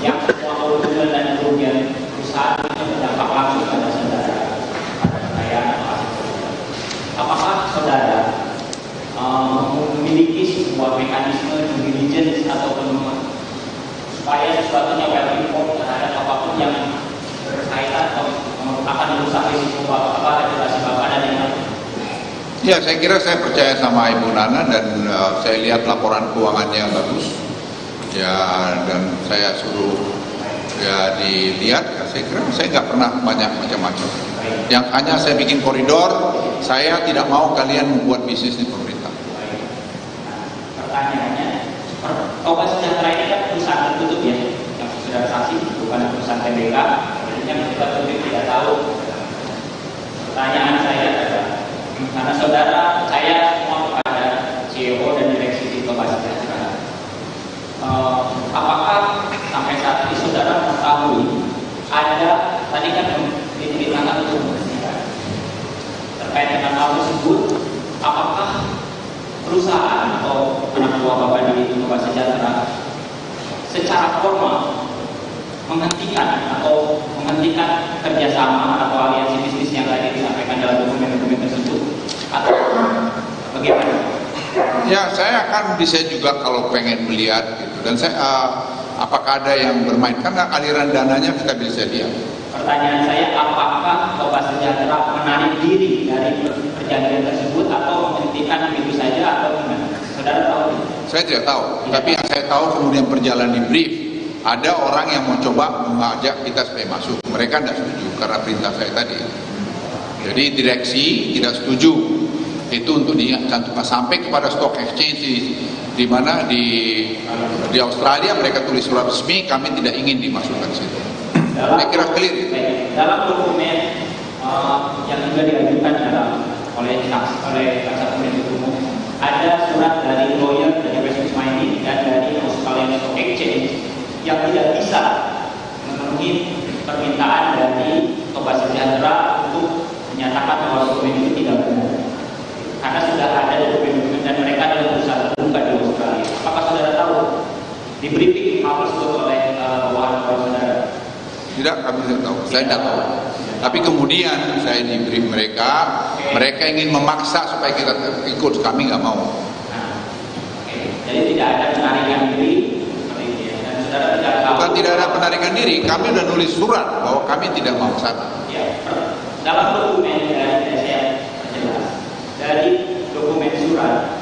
[SPEAKER 10] yang semua keuntungan dan kerugian perusahaan itu berdampak langsung pada saudara, pada kekayaan atau aset saudara. Apakah saudara memiliki sebuah mekanisme due diligence atau supaya sesuatunya well informed terhadap apapun yang berkaitan atau akan merusak risiko reputasi Bapak dan yang lain?
[SPEAKER 11] Ya, saya kira saya percaya sama Ibu Nana dan saya lihat laporan keuangannya bagus. Ya, dan saya suruh ya dilihat. Ya, saya kira saya nggak pernah banyak macam-macam. Yang hanya saya bikin koridor, saya tidak mau kalian membuat bisnis di pemerintah.
[SPEAKER 10] Pertanyaannya, Toba Sejahtera ini kan perusahaan tertutup ya, yang sudah saksi, bukan perusahaan TBK, yang kita tutup tidak tahu. Pertanyaan saya adalah, karena saudara saya semua kepada CEO dan direksi di Toba Sejahtera, apakah sampai saat ini saudara mengetahui ada tadi kan diceritakan untuk membersihkan terkait dengan hal tersebut, apakah perusahaan atau anak buah Bapak di Toba Sejahtera secara formal menghentikan kerjasama atau aliansi bisnis yang tadi disampaikan dalam dokumen-dokumen tersebut, atau bagaimana?
[SPEAKER 11] Ya, saya bisa juga kalau pengen melihat gitu. Dan saya apakah ada yang bermain, karena aliran dananya kita bisa lihat.
[SPEAKER 10] Pertanyaan saya, apakah Toba Sejahtera menarik diri dari perjanjian tersebut atau menghentikan begitu saja atau gimana? Saudara tahu?
[SPEAKER 11] Saya tidak tahu, tapi yang saya tahu kemudian berjalan di brief, ada orang yang mau coba mengajak kita supaya masuk. Mereka tidak setuju karena perintah saya tadi. Jadi direksi tidak setuju. Itu untuk dicantumkan sampai kepada stock exchange di mana di Australia mereka tulis surat resmi, kami tidak ingin dimasukkan situ. Saya kira clear.
[SPEAKER 10] Dalam dokumen yang juga diajukan oleh jaksa penuntut umum, ada surat dari lawyer dari Westminster Mining dan dari Australian Stock Exchange yang tidak bisa memenuhi permintaan dari Toba Sejahtera untuk menyatakan bahwa dokumen itu tidak benar. Karena sudah ada dokumen-dokumen dan mereka adalah perusahaan terbuka di Australia. Apakah saudara tahu di briefing hal tersebut oleh bawahan saudara?
[SPEAKER 11] Tidak, kami tidak tahu. Saya tidak tahu. Tapi kemudian saya di brief mereka, mereka ingin memaksa supaya kita ikut. Kami nggak mau.
[SPEAKER 10] Jadi tidak ada penarikan diri seperti itu ya. Dan saudara tidak tahu.
[SPEAKER 11] Bukan tidak ada penarikan diri, kami sudah nulis surat bahwa kami tidak mau sana.
[SPEAKER 10] Ya, dalam dokumen saya jelas dari dokumen surat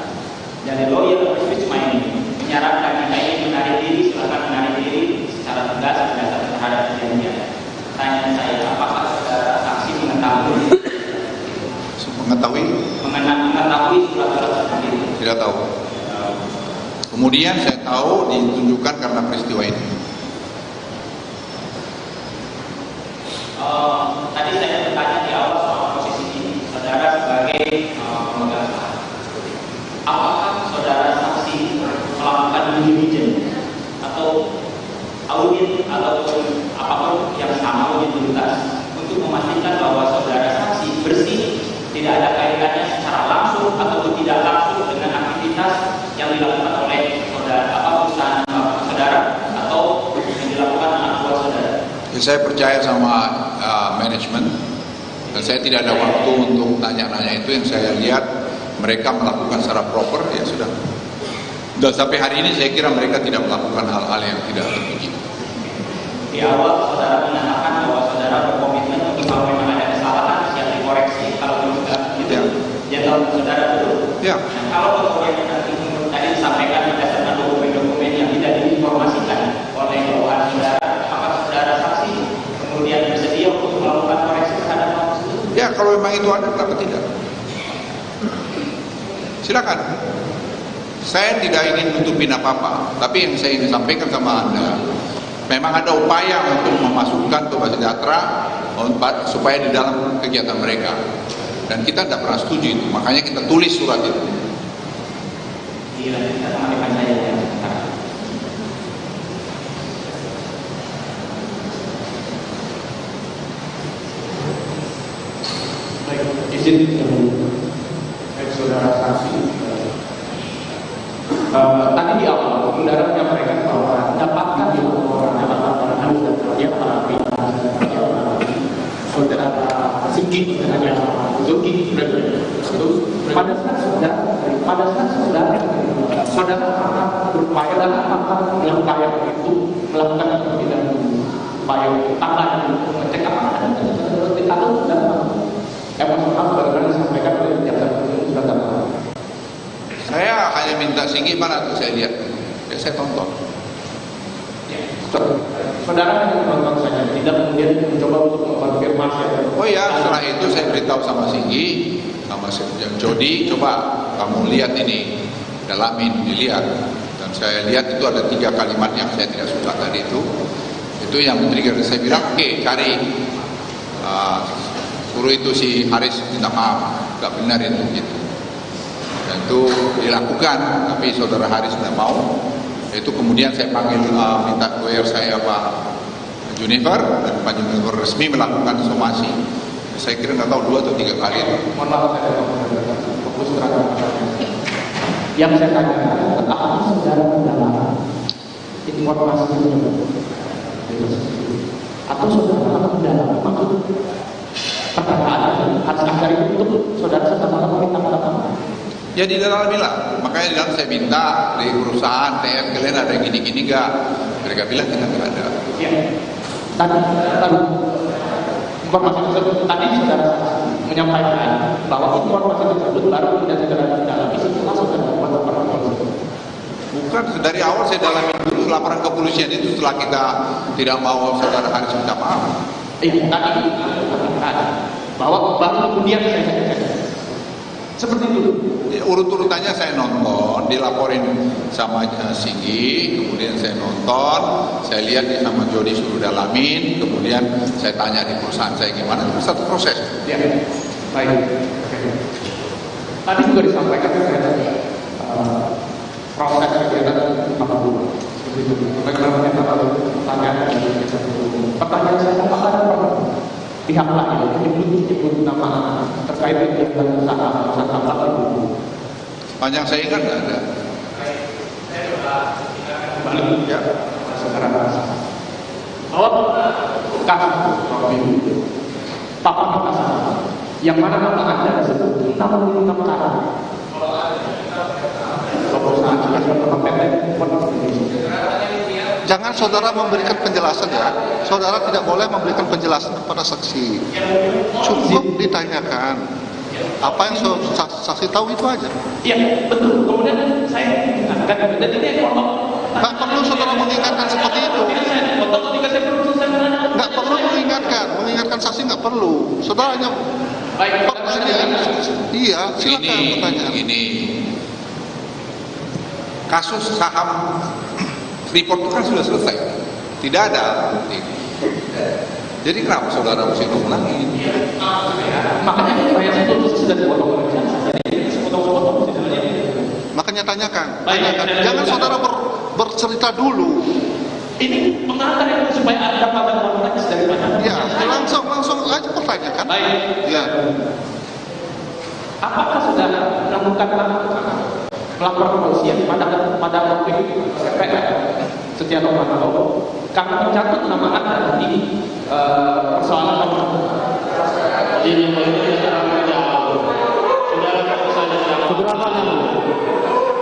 [SPEAKER 10] dari lawyer Westminster Mining menyarankan kita ingin menarik diri, silakan menarik diri secara tegas berdasarkan terhadap perjanjian. Pertanyaan saya, apakah saudara saksi mengetahui surat-surat seperti itu?
[SPEAKER 11] Tidak tahu. Kemudian saya tahu ditunjukkan karena peristiwa ini.
[SPEAKER 10] Tadi saya bertanya di awal soal posisi ini, saudara sebagai pemegang saham. Apakah saudara saksi melakukan due diligence atau audit ataupun apapun yang sama audit tuntas untuk memastikan bahwa saudara saksi bersih, tidak ada kaitannya secara langsung ataupun tidak langsung dengan aktivitas yang dilakukan oleh perusahaan saudara atau yang dilakukan anak buah saudara?
[SPEAKER 11] Saya percaya sama manajemen dan saya tidak ada waktu untuk tanya-nanya itu. Yang saya lihat mereka melakukan secara proper, ya sudah. Dan sampai hari ini saya kira mereka tidak melakukan hal-hal yang tidak terpuji.
[SPEAKER 10] Di awal saudara menyatakan bahwa saudara berkomitmen untuk kalau memang ada kesalahan siap dikoreksi, kalau juga itu jenderal saudara dulu.
[SPEAKER 11] Ya.
[SPEAKER 10] Nah, kalau dokumen tadi disampaikan berdasarkan dokumen-dokumen yang tidak diinformasikan oleh bawahan saudara, apakah saudara saksi kemudian bersedia untuk melakukan koreksi terhadap hal tersebut?
[SPEAKER 11] Ya, kalau memang itu ada, kenapa tidak? Silakan. Saya tidak ingin nutupin apa-apa, tapi yang saya ingin sampaikan sama Anda, memang ada upaya untuk memasukkan Toba Sejahtera supaya di dalam kegiatan mereka, dan kita tidak pernah setuju itu, makanya kita tulis surat itu.
[SPEAKER 10] Kita teman-teman saya yang
[SPEAKER 1] baik, izin saudara saksi. Tadi di awal saudara menyampaikan bahwa dapatkan saudara Singgi dengan yang Zulki pada saat saudara berupaya dalam upaya itu melakukan tidak upaya tambahan untuk mencegah atau emosional bagaimana disampaikan oleh jaksa penuntut umum.
[SPEAKER 11] Saya hanya minta Singgi mana tuh saya lihat, ya saya tonton.
[SPEAKER 1] Saudara hanya menonton saja, tidak kemudian mencoba untuk mengkonfirmasi.
[SPEAKER 11] Oh ya, setelah itu saya beritahu sama Singgi, sama Jody, coba kamu lihat ini, dalamin, dilihat. Dan saya lihat itu ada 3 kalimat yang saya tidak suka tadi itu yang men-trigger. Saya bilang, oke, cari, suruh itu si Haris minta maaf, gak benar itu gitu. Dan itu dilakukan, tapi saudara Haris tidak mau. Itu kemudian saya panggil minta lawyer saya Pak Junifer, dan Pak Junifer resmi melakukan somasi. Saya kira nggak tahu 2 atau 3 kali.
[SPEAKER 1] Mohon maaf saya fokus terhadap yang saya tanyakan, apakah saudara mendalam
[SPEAKER 24] informasi atau saudara akan mendalami maksud perkataan hadis akbar itu untuk saudara serta-merta meminta apa?
[SPEAKER 11] Ya di dalam bilang, makanya di dalam saya minta di perusahaan TN kalian ada yang gini-gini enggak? Mereka bilang kita nggak ada.
[SPEAKER 24] Ya. Tadi informasi tersebut tadi saudara menyampaikan bahwa informasi tersebut baru tidak saudara dalami setelah saudara membuat laporan polisi.
[SPEAKER 11] Bukan, dari awal saya dalami dulu laporan kepolisian itu setelah kita tidak mau saudara Haris minta maaf.
[SPEAKER 24] Tadi bahwa baru kemudian saya seperti itu.
[SPEAKER 11] Ya, urut-urutannya saya nonton, dilaporin sama Singgi, kemudian saya nonton, saya lihat dia sama Jody suruh dalamin, kemudian saya tanya di perusahaan saya gimana, itu satu proses.
[SPEAKER 24] Ya, baik. Tadi juga disampaikan proses kegiatan 40. Bagaimana pertanyaan saya, apakah ada pihak lain menyebut nama terkait dengan usaha tambak itu?
[SPEAKER 11] Panjang saya ingat nggak ada.
[SPEAKER 24] Kembali ya, saudara. Bahwa kasus papan kasus yang mana nama Anda disebut 66 kali.
[SPEAKER 4] Jangan saudara memberikan penjelasan ya. Saudara tidak boleh memberikan penjelasan kepada saksi. Cukup ditanyakan. Apa yang saksi tahu itu aja.
[SPEAKER 24] Iya, betul. Kemudian saya ingatkan, dan ini
[SPEAKER 4] nggak perlu saudara mengingatkan seperti itu. Nggak perlu mengingatkan saksi nggak perlu. Saudara hanya pertanyaan. Iya, silakan pertanyaan.
[SPEAKER 11] Ini kasus saham Freeport itu kan sudah selesai, tidak ada. Jadi kenapa saudara mesti ulangi?
[SPEAKER 24] Makanya saya sudah dipotong.
[SPEAKER 4] Makanya tanyakan. Jangan saudara bercerita dulu.
[SPEAKER 24] Ini mengantar supaya ada konteks dari mana?
[SPEAKER 4] Ya, langsung aja pertanyakan.
[SPEAKER 24] Baik.
[SPEAKER 4] Ya.
[SPEAKER 24] Apakah saudara menemukan melapor kepolisian pada waktu itu CPR Setia Novanto karena mencatut nama Anda di persoalan ini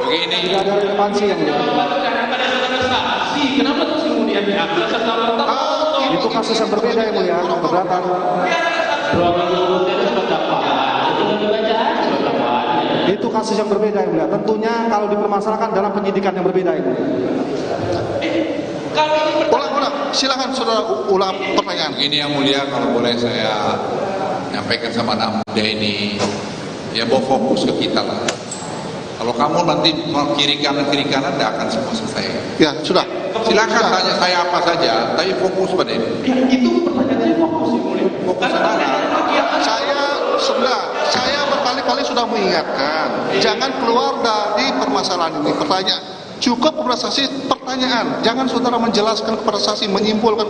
[SPEAKER 13] begini tidak ada relevansi yang
[SPEAKER 24] kenapa terus kemudian diambil serta-merta
[SPEAKER 13] itu kasus yang berbeda yang mulia keberatan itu kasus yang berbeda yang mulia tentunya kalau dipermasalahkan dalam penyidikan yang berbeda yang mulia.
[SPEAKER 4] Ulang, silakan saudara ulang pertanyaan.
[SPEAKER 11] Ini yang mulia, kalau boleh saya nyampaikan sama anak muda ini, ya bawa fokus ke kita lah. Kalau kamu nanti mau kiri kanan tidak akan semua selesai.
[SPEAKER 4] Ya sudah.
[SPEAKER 11] Silakan tanya saya apa saja, tapi fokus pada ini.
[SPEAKER 24] Ya, itu pertanyaan saya fokus ya mulia.
[SPEAKER 11] Fokus mana?
[SPEAKER 4] Saya berkali-kali sudah mengingatkan, jangan keluar dari permasalahan ini. Pertanyaan. Cukup kepada saksi pertanyaan, jangan saudara menjelaskan kepada saksi, menyimpulkan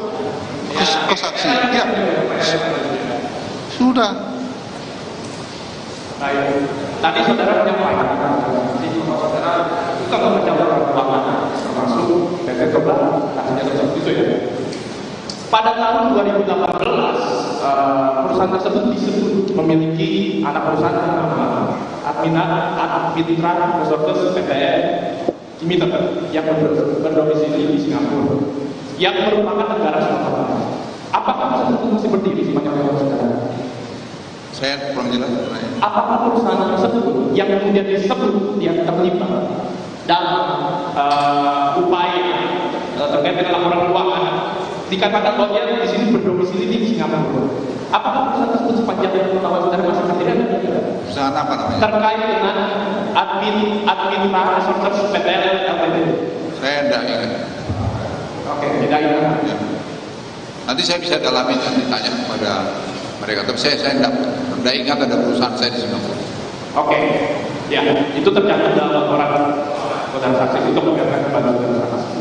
[SPEAKER 4] ke saksi. Ya, sudah.
[SPEAKER 24] Baik. Tadi saudara menyampaikan, saudara bukan menjawab keuangan, termasuk PT Toba, kasusnya tersebut itu ya. Pada tahun 2018, perusahaan tersebut disebut memiliki anak perusahaan bernama Admitra Resources PTN Limited yang berdomisili di Singapura, yang merupakan negara swasta. Apakah perusahaan itu masih berdiri sepanjang waktu sekarang?
[SPEAKER 11] Saya kurang jelas.
[SPEAKER 24] Apakah perusahaan tersebut yang kemudian disebut yang terlibat dalam upaya terkait dengan laporan keuangan dikatakan bahwa dia di sini berdomisili di Singapura? Apakah perusahaan tersebut sepanjang tahun saudara masih berdiri?
[SPEAKER 11] Perusahaan apa namanya?
[SPEAKER 24] Terkait dengan Admitra Resources PTN Ltd.
[SPEAKER 11] Saya tidak ingat.
[SPEAKER 24] Oke, tidak ingat.
[SPEAKER 11] Ya. Nanti saya bisa dalamin dan ditanya kepada mereka. Tapi saya tidak ingat ada perusahaan saya di Singapura.
[SPEAKER 24] Oke, ya itu tercatat dalam laporan saudara saksi itu mengajarkan kepada saudara saksi.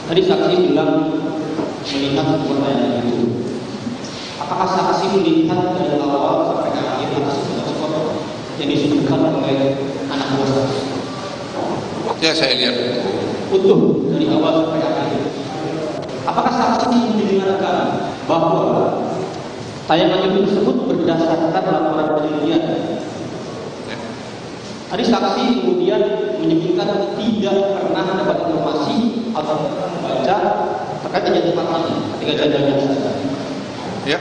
[SPEAKER 5] Tadi saksi bilang melihat pertanyaan itu. Apakah saksi melihat dari awal sampai akhir
[SPEAKER 3] yang disebutkan oleh anak buah.
[SPEAKER 11] Ya saya lihat.
[SPEAKER 3] Utuh dari awal sampai akhir. Apakah saksi mendengarkan bahwa tayangan YouTube tersebut berdasarkan laporan penelitian? Tadi saksi kemudian menyebutkan tidak pernah dapat informasi atau membaca terkait kejadian ini ketika jalannya saja.
[SPEAKER 11] Ya.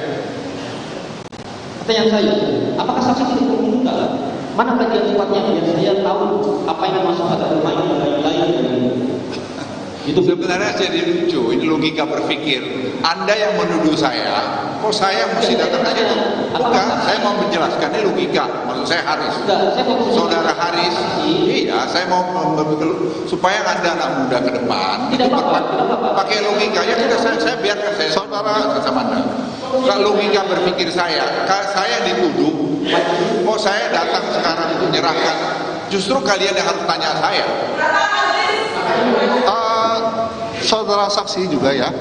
[SPEAKER 3] Pertanyaan saya, apakah saksi tidak meminta mana kajian sifatnya biar saya tahu apa yang masuk pada pemain dan lain-lain dari
[SPEAKER 11] itu sebenarnya jadi lucu, ini logika berpikir. Anda yang menuduh saya, kok saya mesti datang aja tuh? Bukan, saya mau menjelaskan ini logika. Maksud saya Haris, saudara Haris. Iya, saya mau supaya Anda anak muda ke depan itu pakai logika. Ya kita saya biarkan saya saudara sama Anda. Kalau logika berpikir saya dituduh, kok saya datang sekarang menyerahkan? Justru kalian yang harus tanya saya.
[SPEAKER 4] Saudara saksi juga ya,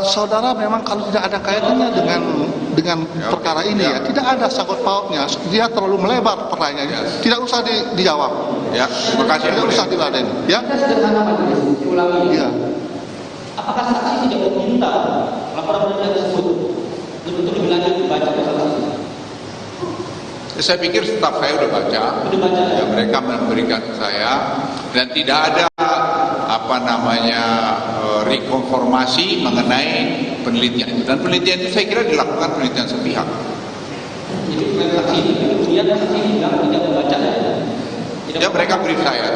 [SPEAKER 4] saudara memang kalau tidak ada kaitannya dengan perkara ini ya, tidak ada sangkut pautnya, dia terlalu melebar pertanyaannya, tidak usah dijawab.
[SPEAKER 11] Ya, terima kasih.
[SPEAKER 4] Tidak usah diladen. Ya.
[SPEAKER 3] Ya. Apakah saksi tidak meminta laporan penelitian tersebut untuk lebih lanjut dibaca oleh saksi?
[SPEAKER 11] Saya pikir staf saya udah baca. Ya, mereka memberikan ke saya dan tidak ada rekonfirmasi mengenai penelitian itu, dan penelitian itu saya kira dilakukan penelitian sepihak.
[SPEAKER 3] Jadi saksi kemudian saksi bilang tidak membaca.
[SPEAKER 11] Ya mereka brief saya,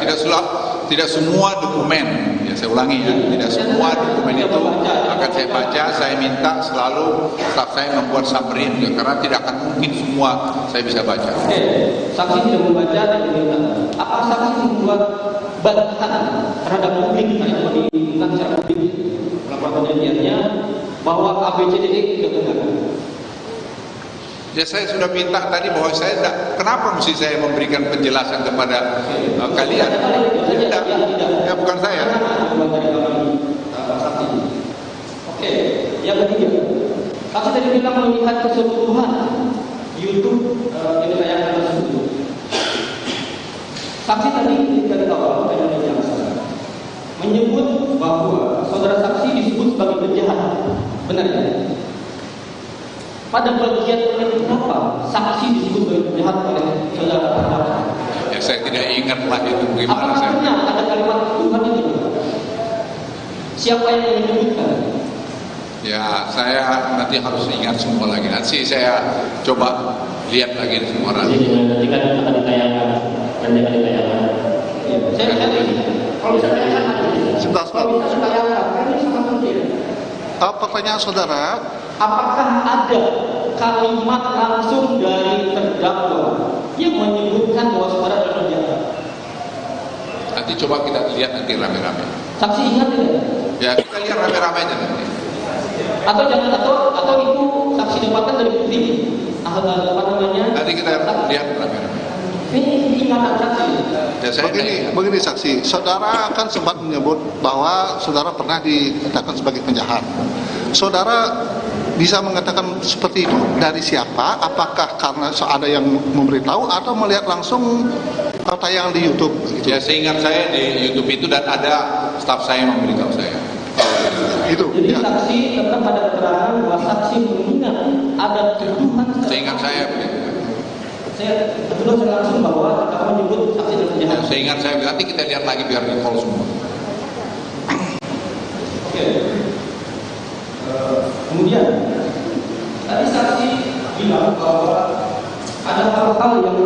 [SPEAKER 11] tidak semua dokumen, ya saya ulangi ya, tidak semua dokumen itu akan saya baca. Saya minta selalu staf saya membuat summary juga, karena tidak akan mungkin semua saya bisa baca.
[SPEAKER 3] Oke, saksi tidak membaca dan diminta. Apa saksi membuat bantahan terhadap publik yang diminta secara publik laporan penelitiannya bahwa ABCDE tidak benar?
[SPEAKER 11] Ya saya sudah minta tadi bahwa saya tidak, kenapa mesti saya memberikan penjelasan kepada kalian? Tidak, ya bukan saya.
[SPEAKER 3] Oke, yang ketiga, saksi tadi bilang melihat keseluruhan YouTube yang ditayangkan tersebut. Saksi tadi dari awal menyebut bahwa saudara saksi disebut sebagai penjahat, benar ya? Pada bagian berapa saksi disebut sebagai penjahat oleh saudara terdakwa?
[SPEAKER 11] Ya saya tidak ingat lah itu bagaimana.
[SPEAKER 3] Apakah ada kalimat Tuhan itu? Siapa yang menyebutkan?
[SPEAKER 11] Ya saya nanti harus ingat semua lagi. Nanti saya coba lihat lagi semua orang.
[SPEAKER 10] Jadi ketika akan ditayangkan, nanti akan ditayangkan.
[SPEAKER 3] Saya kalau bisa tayangkan,
[SPEAKER 4] sebentar.
[SPEAKER 3] Kalau bisa tayangkan, ini sangat penting.
[SPEAKER 4] Pertanyaan saudara,
[SPEAKER 3] apakah ada kalimat langsung dari terdakwa yang menyebutkan bahwa saudara adalah penjahat?
[SPEAKER 11] Nanti coba kita lihat nanti rame-rame.
[SPEAKER 3] Saksi ingat tidak?
[SPEAKER 11] Ya kita lihat rame-rame aja nanti.
[SPEAKER 3] Atau jangan atau itu saksi dapatkan dari bukti? Apa namanya?
[SPEAKER 11] Nanti kita lihat rame-rame.
[SPEAKER 3] Ini ingatan saksi.
[SPEAKER 11] Ya,
[SPEAKER 4] begini saksi, saudara kan sempat menyebut bahwa saudara pernah dikatakan sebagai penjahat. Saudara bisa mengatakan seperti itu dari siapa? Apakah karena ada yang memberitahu atau melihat langsung tayangan di YouTube? Gitu?
[SPEAKER 11] Ya seingat saya di YouTube itu dan ada staf saya yang memberitahu saya.
[SPEAKER 4] Itu.
[SPEAKER 3] Jadi
[SPEAKER 4] ya.
[SPEAKER 3] saksi tetap ada keterangan bahwa saksi mengingat ada tuduhan.
[SPEAKER 11] Seingat saya begitu.
[SPEAKER 3] Saya langsung bahwa terdakwa menyebut saksi dan penjahat.
[SPEAKER 11] Ya, seingat saya nanti kita lihat lagi biar recall semua.
[SPEAKER 3] Oke. Kemudian tadi saksi bilang bahwa ada hal-hal yang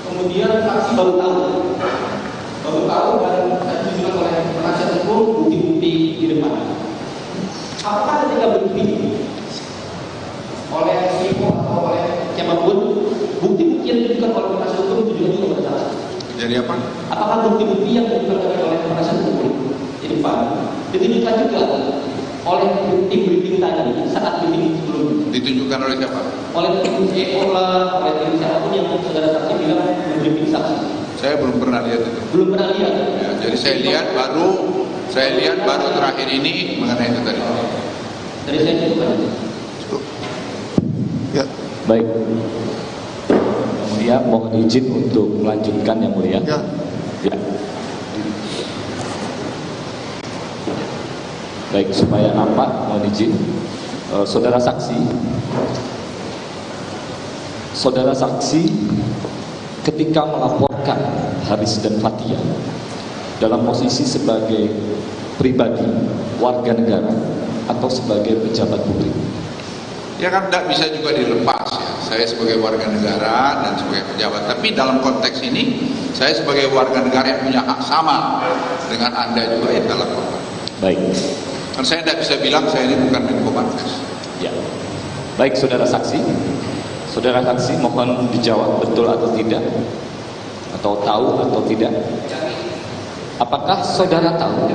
[SPEAKER 3] kemudian saksi baru tahu dan ditunjukkan oleh penasihat hukum bukti-bukti di depan. Apakah ketika bukti oleh Sipo atau oleh siapapun bukti-bukti yang ditunjukkan oleh penasihat hukum ditunjukkan juga kepada saksi?
[SPEAKER 11] Jadi apa?
[SPEAKER 3] Apakah bukti-bukti yang ditunjukkan oleh penasihat hukum di depan ditunjukkan juga oleh tim briefing tadi saat briefing sebelumnya?
[SPEAKER 11] Ditunjukkan oleh siapa?
[SPEAKER 3] Oleh tim CEO lah, oleh tim siapapun yang saudara saksi bilang briefing saksi.
[SPEAKER 11] Saya belum pernah lihat itu.
[SPEAKER 3] Belum pernah lihat.
[SPEAKER 11] Ya, jadi saya lihat baru terakhir ini mengenai itu tadi.
[SPEAKER 3] Dari saya cukup aja.
[SPEAKER 4] Ya.
[SPEAKER 10] Baik.
[SPEAKER 2] Siap, mohon izin untuk melanjutkan yang mulia.
[SPEAKER 4] Ya.
[SPEAKER 2] Ya. Baik, supaya nampak, mohon izin. Saudara saksi ketika melaporkan Haris dan Fathia dalam posisi sebagai pribadi, warga negara, atau sebagai pejabat publik.
[SPEAKER 11] Ya kan tidak bisa juga dilepas ya. Saya sebagai warga negara dan sebagai pejabat. Tapi dalam konteks ini, saya sebagai warga negara yang punya hak sama dengan Anda juga yang dalam konteks.
[SPEAKER 2] Baik.
[SPEAKER 11] Dan saya tidak bisa bilang saya ini bukan Menko Marves.
[SPEAKER 2] Ya. Baik, saudara saksi. Saudara saksi mohon dijawab betul atau tidak, atau tahu atau tidak. Apakah saudara tahu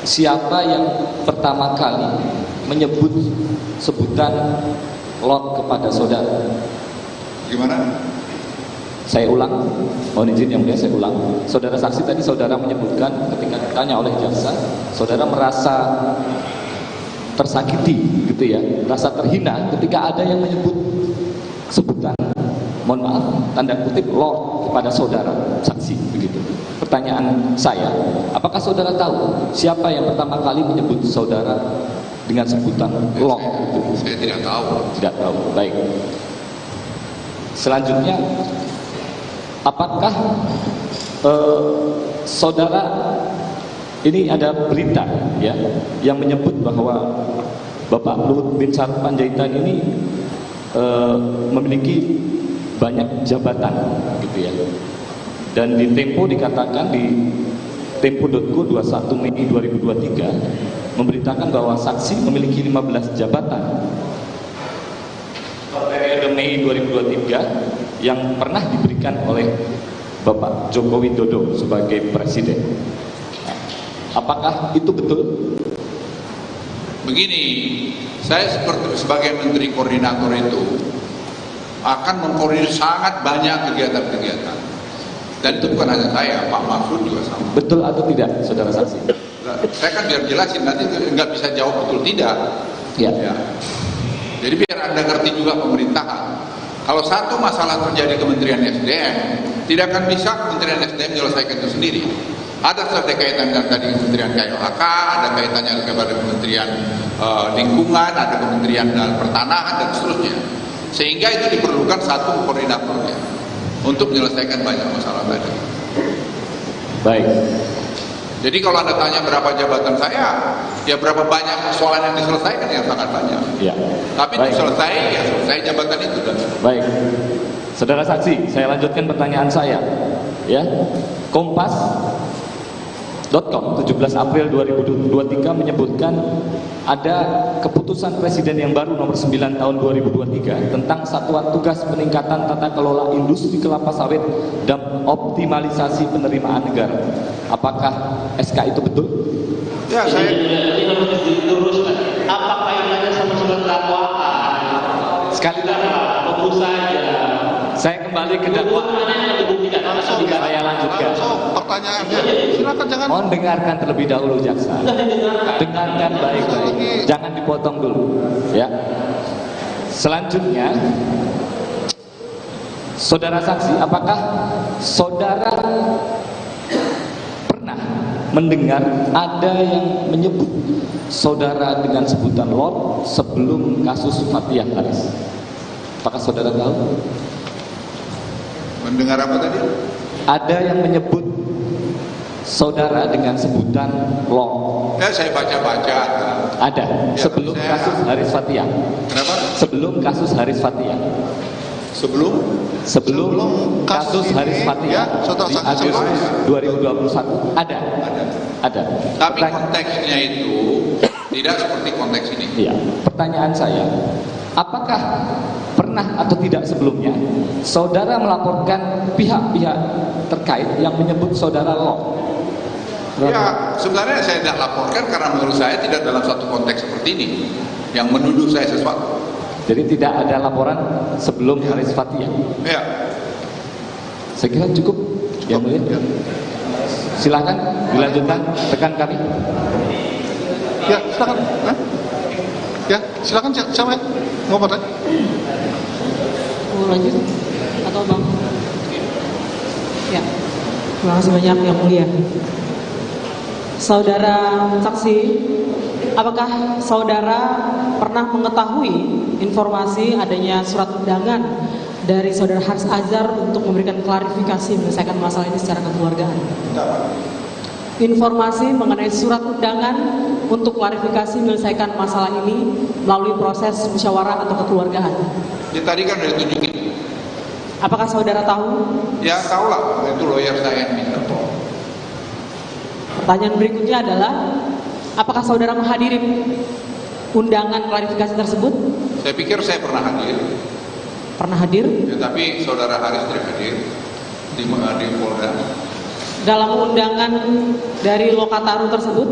[SPEAKER 2] siapa yang pertama kali menyebut sebutan Lord kepada saudara?
[SPEAKER 11] Gimana?
[SPEAKER 2] Saya ulang, mohon izin yang mulia, saya ulang. Saudara saksi tadi saudara menyebutkan ketika ditanya oleh jaksa, saudara merasa tersakiti gitu ya, merasa terhina ketika ada yang menyebut sebutan, mohon maaf, tanda kutip Lord kepada saudara saksi begitu. Pertanyaan saya, apakah saudara tahu siapa yang pertama kali menyebut saudara dengan sebutan Lord?
[SPEAKER 11] Saya tidak tahu.
[SPEAKER 2] Tidak tahu. Baik. Selanjutnya, apakah saudara, ini ada berita ya yang menyebut bahwa Bapak Luhut Binsar Panjaitan ini memiliki banyak jabatan gitu ya. Dan di Tempo dikatakan, di tempo.co 21 Mei 2023 memberitakan bahwa saksi memiliki 15 jabatan periode Mei 2023 yang pernah diberikan oleh Bapak Joko Widodo sebagai presiden. Apakah itu betul?
[SPEAKER 11] Begini, saya sebagai menteri koordinator itu akan mengkoordinir sangat banyak kegiatan-kegiatan. Dan itu bukan hanya saya, Pak Mahfud juga sama.
[SPEAKER 2] Betul atau tidak, saudara saksi?
[SPEAKER 11] Saya kan biar jelasin, nanti nggak bisa jawab betul tidak.
[SPEAKER 2] Ya.
[SPEAKER 11] Jadi biar Anda ngerti juga pemerintahan. Kalau satu masalah terjadi Kementerian SDM, tidak akan bisa Kementerian SDM menyelesaikan itu sendiri. Ada sesuatu kaitan dengan tadi Kementerian KLHK, ada kaitannya kepada Kementerian Lingkungan, ada Kementerian Pertanahan dan seterusnya. Sehingga itu diperlukan satu koordinatornya untuk menyelesaikan banyak masalah tadi.
[SPEAKER 2] Baik.
[SPEAKER 11] Jadi kalau Anda tanya berapa jabatan saya, ya berapa banyak persoalan yang diselesaikan, yang sangat banyak.
[SPEAKER 2] Ya.
[SPEAKER 11] Tapi itu selesai, ya selesai jabatan itu.
[SPEAKER 2] Baik. Saudara saksi, saya lanjutkan pertanyaan saya. Ya. Kompas.com 17 April 2023 menyebutkan ada keputusan Presiden yang baru nomor 9 tahun 2023 tentang Satuan Tugas Peningkatan Tata Kelola Industri Kelapa Sawit dan Optimalisasi Penerimaan Negara. Apakah SK itu betul?
[SPEAKER 11] Ya, saya
[SPEAKER 1] diluruskan. Apa kaitannya sama surat dakwaan?
[SPEAKER 2] Sekali lagi,
[SPEAKER 1] tunggu saja.
[SPEAKER 2] Saya kembali ke dakwaan. Saya lanjutkan.
[SPEAKER 4] Pertanyaannya, silakan jangan.
[SPEAKER 2] Mohon dengarkan terlebih dahulu jaksa. Dengarkan baik-baik. Jangan dipotong dulu, ya. Selanjutnya, saudara saksi, apakah saudara pernah mendengar ada yang menyebut saudara dengan sebutan Lord sebelum kasus Fathia Haris? Apakah saudara tahu?
[SPEAKER 11] Mendengar apa tadi?
[SPEAKER 2] Ada yang menyebut saudara dengan sebutan Lord.
[SPEAKER 11] Ya, saya baca-baca.
[SPEAKER 2] Ada. Sebelum kasus Haris Fathia.
[SPEAKER 11] Kenapa?
[SPEAKER 2] Sebelum kasus Haris Fathia. Sebelum kasus Haris Fathia di Agustus 2021 ada.
[SPEAKER 11] Tapi konteksnya itu tidak seperti konteks ini.
[SPEAKER 2] Iya. Pertanyaan saya, apakah pernah atau tidak sebelumnya saudara melaporkan pihak-pihak terkait yang menyebut saudara Lord?
[SPEAKER 11] Ya, sebenarnya saya tidak laporkan karena menurut saya tidak dalam satu konteks seperti ini yang menuduh saya sesuatu.
[SPEAKER 2] Jadi tidak ada laporan sebelum Haris Fathia.
[SPEAKER 11] Ya.
[SPEAKER 2] Saya kira cukup. Ya, mulia. Silakan dilanjutkan rekan kami.
[SPEAKER 4] Ya, silakan. Ya, silakan siapa ya? Mau bertanya?
[SPEAKER 24] Mau lanjut atau Bang?
[SPEAKER 6] Ya, terima kasih banyak Yang Mulia. Saudara saksi, apakah saudara pernah mengetahui informasi adanya surat undangan dari saudara Haris Azhar untuk memberikan klarifikasi menyelesaikan masalah ini secara kekeluargaan? Informasi mengenai surat undangan untuk klarifikasi menyelesaikan masalah ini melalui proses musyawarah atau kekeluargaan.
[SPEAKER 11] Ya tadi kan udah ditunjukin.
[SPEAKER 6] Apakah saudara tahu?
[SPEAKER 11] Ya tahu lah, itu lawyer saya yang minta.
[SPEAKER 6] Pertanyaan berikutnya adalah, apakah saudara menghadiri undangan klarifikasi tersebut?
[SPEAKER 11] Saya pikir saya pernah hadir.
[SPEAKER 6] Pernah hadir?
[SPEAKER 11] Ya, tapi saudara Haris tidak hadir di Polda.
[SPEAKER 6] Dalam undangan dari Lokataru tersebut,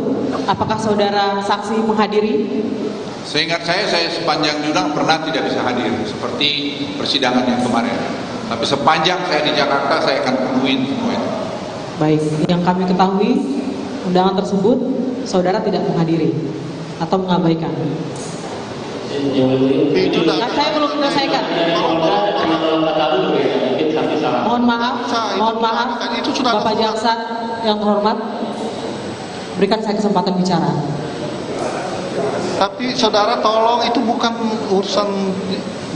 [SPEAKER 6] apakah saudara saksi menghadiri?
[SPEAKER 11] Seingat saya sepanjang jurnal pernah tidak bisa hadir, seperti persidangan yang kemarin. Tapi sepanjang saya di Jakarta, saya akan penuhin semua itu.
[SPEAKER 6] Baik, yang kami ketahui, undangan tersebut saudara tidak menghadiri atau mengabaikan. Nah, saya belum selesaikan. Mohon maaf, Bapak Jaksa yang terhormat, berikan saya kesempatan bicara.
[SPEAKER 4] Tapi saudara tolong, itu bukan urusan,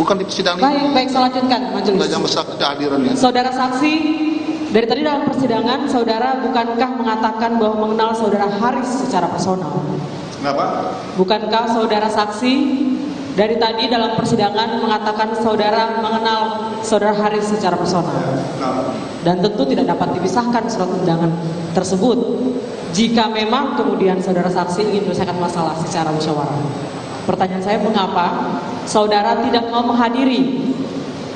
[SPEAKER 4] bukan di persidangan.
[SPEAKER 6] Baik, saya lanjutkan majelis.
[SPEAKER 4] Sudah jam besar kehadirannya.
[SPEAKER 6] Saudara saksi, dari tadi dalam persidangan, saudara bukankah mengatakan bahwa mengenal saudara Haris secara personal?
[SPEAKER 11] Kenapa?
[SPEAKER 6] Bukankah saudara saksi dari tadi dalam persidangan mengatakan saudara mengenal saudara Haris secara personal? Dan tentu tidak dapat dipisahkan surat undangan tersebut jika memang kemudian saudara saksi ingin menyelesaikan masalah secara musyawarah. Pertanyaan saya, mengapa saudara tidak mau menghadiri